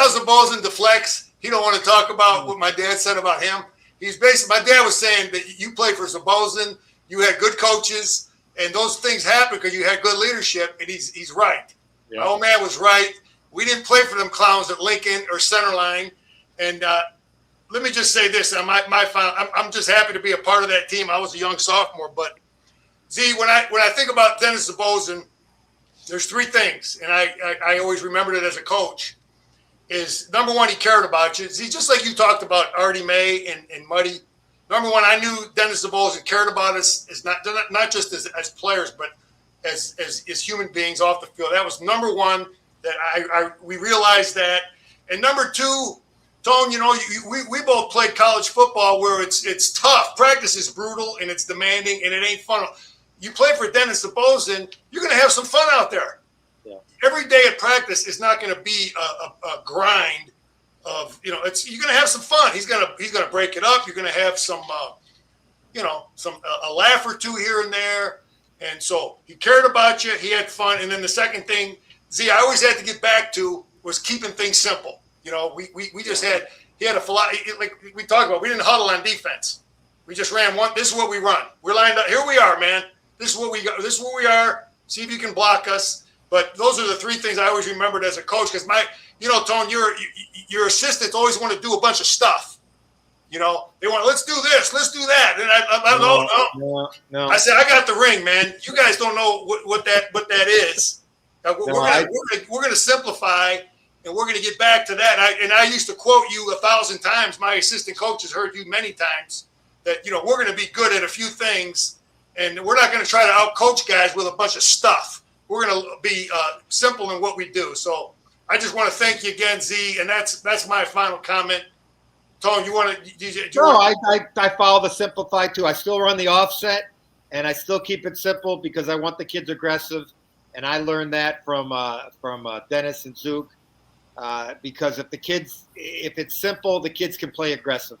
Zbozen deflects? He don't want to talk about what my dad said about him. My dad was saying that you played for Zbozen, you had good coaches, and those things happen because you had good leadership, and he's right. Yeah. My old man was right. We didn't play for them clowns at Lincoln or Centerline, and let me just say this: I'm just happy to be a part of that team. I was a young sophomore, but Z, when I think about Dennis Zbozen, there's three things, and I always remembered it as a coach. Is number one, he cared about you. Z, just like you talked about Artie May and Muddy. Number one, I knew Dennis Zbozen cared about us, is not just as players, but as human beings off the field. That was number one. That we realized that, and number two. Tone, we both played college football where it's tough. Practice is brutal and it's demanding and it ain't fun. You play for Dennis Zbozen, you're going to have some fun out there. Yeah. Every day at practice is not going to be a grind of you're going to have some fun. He's going to break it up. You're going to have some a laugh or two here and there. And so he cared about you. He had fun. And then the second thing, Z, I always had to get back to was keeping things simple. We just had he had a philosophy like we talked about. We didn't huddle on defense. We just ran one. This is what we run. We're lined up. Here we are, man. This is what we got. This is what we are. See if you can block us. But those are the three things I always remembered as a coach. Because Tone, your assistants always want to do a bunch of stuff. They want let's do this, let's do that. And I no. I said I got the ring, man. You guys don't know what that is. We're gonna simplify. And we're going to get back to that. And I used to quote you 1,000 times. My assistant coaches heard you many times that, we're going to be good at a few things. And we're not going to try to out-coach guys with a bunch of stuff. We're going to be simple in what we do. So I just want to thank you again, Z. And that's my final comment. Tone, you want to? I follow the simplified too. I still run the offset, and I still keep it simple because I want the kids aggressive. And I learned that from Dennis and Zook. Because if it's simple, the kids can play aggressive,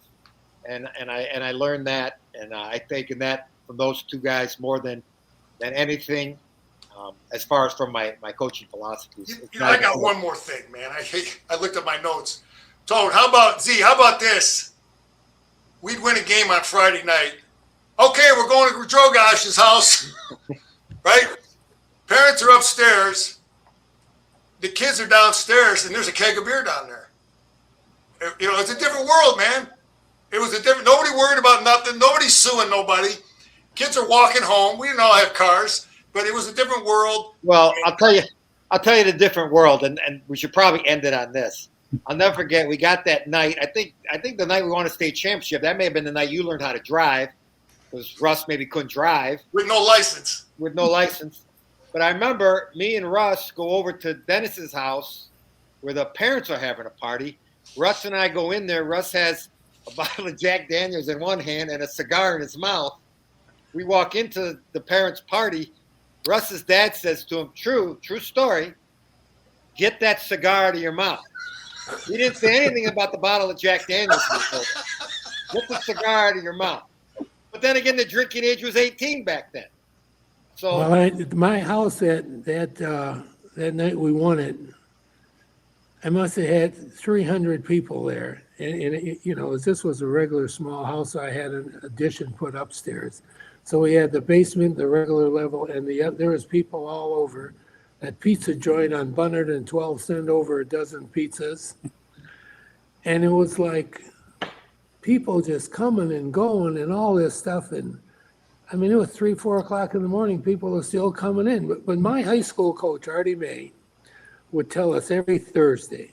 and I learned that, and I taken that from those two guys more than anything, as far as from my coaching philosophies. I got one more thing, man. I looked at my notes. Tone, how about this? We'd win a game on Friday night. Okay, we're going to Drogash's house, right? Parents are upstairs. The kids are downstairs, and there's a keg of beer down there. It's a different world, man. It was nobody worried about nothing. Nobody's suing nobody. Kids are walking home. We didn't all have cars, but it was a different world. Well, I'll tell you the different world, and we should probably end it on this. I'll never forget, we got that night. I think the night we won a state championship, that may have been the night you learned how to drive, because Russ maybe couldn't drive. With no license. But I remember me and Russ go over to Dennis's house where the parents are having a party. Russ and I go in there. Russ has a bottle of Jack Daniels in one hand and a cigar in his mouth. We walk into the parents' party. Russ's dad says to him, true story, get that cigar out of your mouth. He didn't say anything about the bottle of Jack Daniels. Get the cigar out of your mouth. But then again, the drinking age was 18 back then. So Well, my house that night we won it, I must have had 300 people there. And this was a regular small house. I had an addition put upstairs. So we had the basement, the regular level, and there was people all over. That pizza joint on Bunnard and 12 sent over a dozen pizzas. And it was like people just coming and going and all this stuff. And I mean, it was 3, 4 o'clock in the morning. People were still coming in. But my high school coach, Artie May, would tell us every Thursday,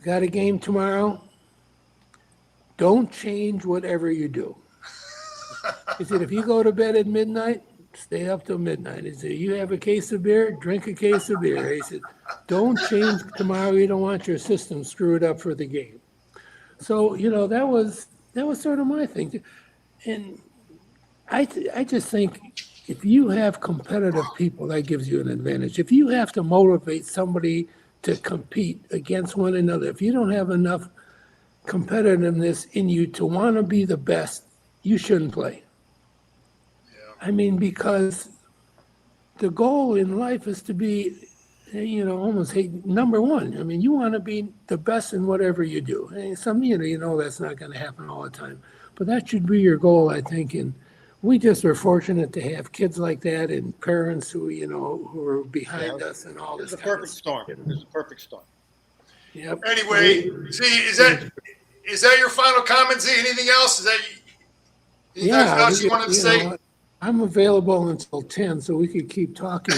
got a game tomorrow, don't change whatever you do. He said, if you go to bed at midnight, stay up till midnight. He said, you have a case of beer, drink a case of beer. He said, don't change tomorrow. You don't want your system screwed up for the game. So, that was sort of my thing. And I just think if you have competitive people, that gives you an advantage. If you have to motivate somebody to compete against one another, if you don't have enough competitiveness in you to want to be the best, you shouldn't play. I mean, because the goal in life is to be, almost number one. I mean, you want to be the best in whatever you do. And that's not going to happen all the time. But that should be your goal, I think. And we just are fortunate to have kids like that and parents who, who are behind us and all this. It's a perfect storm. It's a perfect storm. Yep. Anyway, Z, is that your final comment, Z? Anything else? Is that anything else you wanted to say? I'm available until 10, so we could keep talking.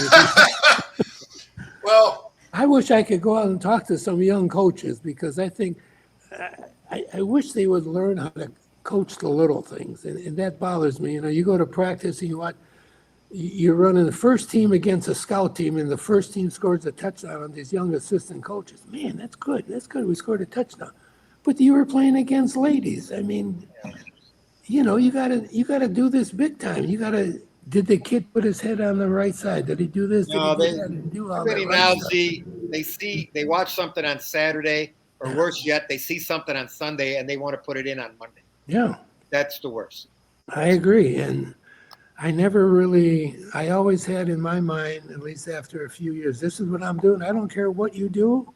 Well, I wish I could go out and talk to some young coaches because I think I wish they would learn how to coach the little things, and that bothers me. You go to practice and you're running the first team against a scout team, and the first team scores a touchdown on these young assistant coaches. Man, that's good. That's good. We scored a touchdown, but you were playing against ladies. I mean, you gotta do this big time. Did the kid put his head on the right side? Did he do this? No, they watch something on Saturday, or worse yet, they see something on Sunday and they want to put it in on Monday. Yeah. That's the worst. I agree. And I always had in my mind, at least after a few years, this is what I'm doing. I don't care what you do.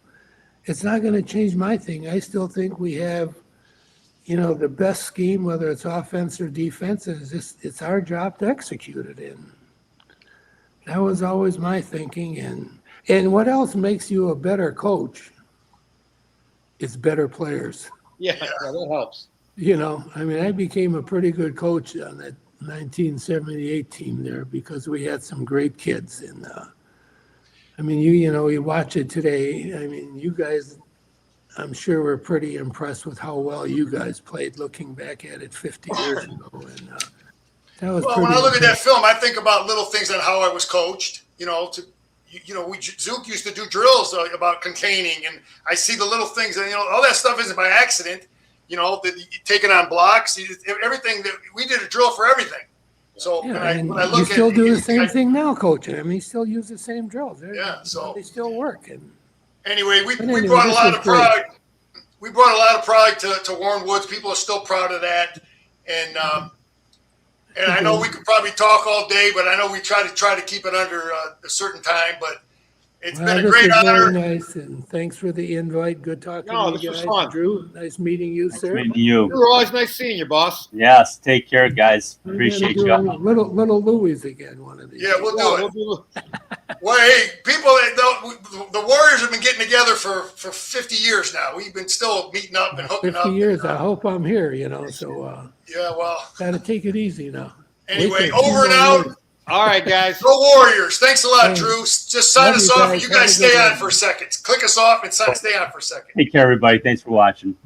It's not going to change my thing. I still think we have, the best scheme, whether it's offense or defense, it's our job to execute it in. That was always my thinking. And what else makes you a better coach? It's better players. Yeah, that helps. I became a pretty good coach on that 1978 team there because we had some great kids. And you watch it today. I mean, you guys, I'm sure were pretty impressed with how well you guys played looking back at it 50 years ago. And that was when I look at that film, I think about little things on how I was coached. Zook used to do drills about containing, and I see the little things, and all that stuff isn't by accident. Taking on blocks, everything that we did a drill for everything. So when I look you still do the same thing now, coaching. I mean, you still use the same drills. They still work. And anyway, we brought a lot of pride. We brought a lot of pride to Warren Woods. People are still proud of that, and I know we could probably talk all day, but I know we try to keep it under a certain time. But it's been a great honor. Very nice, and thanks for the invite. Good talking to you guys. Was fun. Drew, nice meeting you, sir. Meeting you. You're always nice seeing you, boss. Yes, take care, guys. We're Appreciate gonna do you. a Little Louis again one of these. Yeah, we'll do it. Well, hey, people, the Warriors have been getting together for 50 years now. We've been still meeting up and hooking 50 up. years. I hope I'm here, so Yeah, well. got to take it easy now. Anyway, over and out. All right, guys. Go Warriors. Thanks a lot, Thanks. Drew. Just sign Love us you off, guys. and you guys Have a good stay on one. for a second. Click us off and stay on for a second. Take care, everybody. Thanks for watching.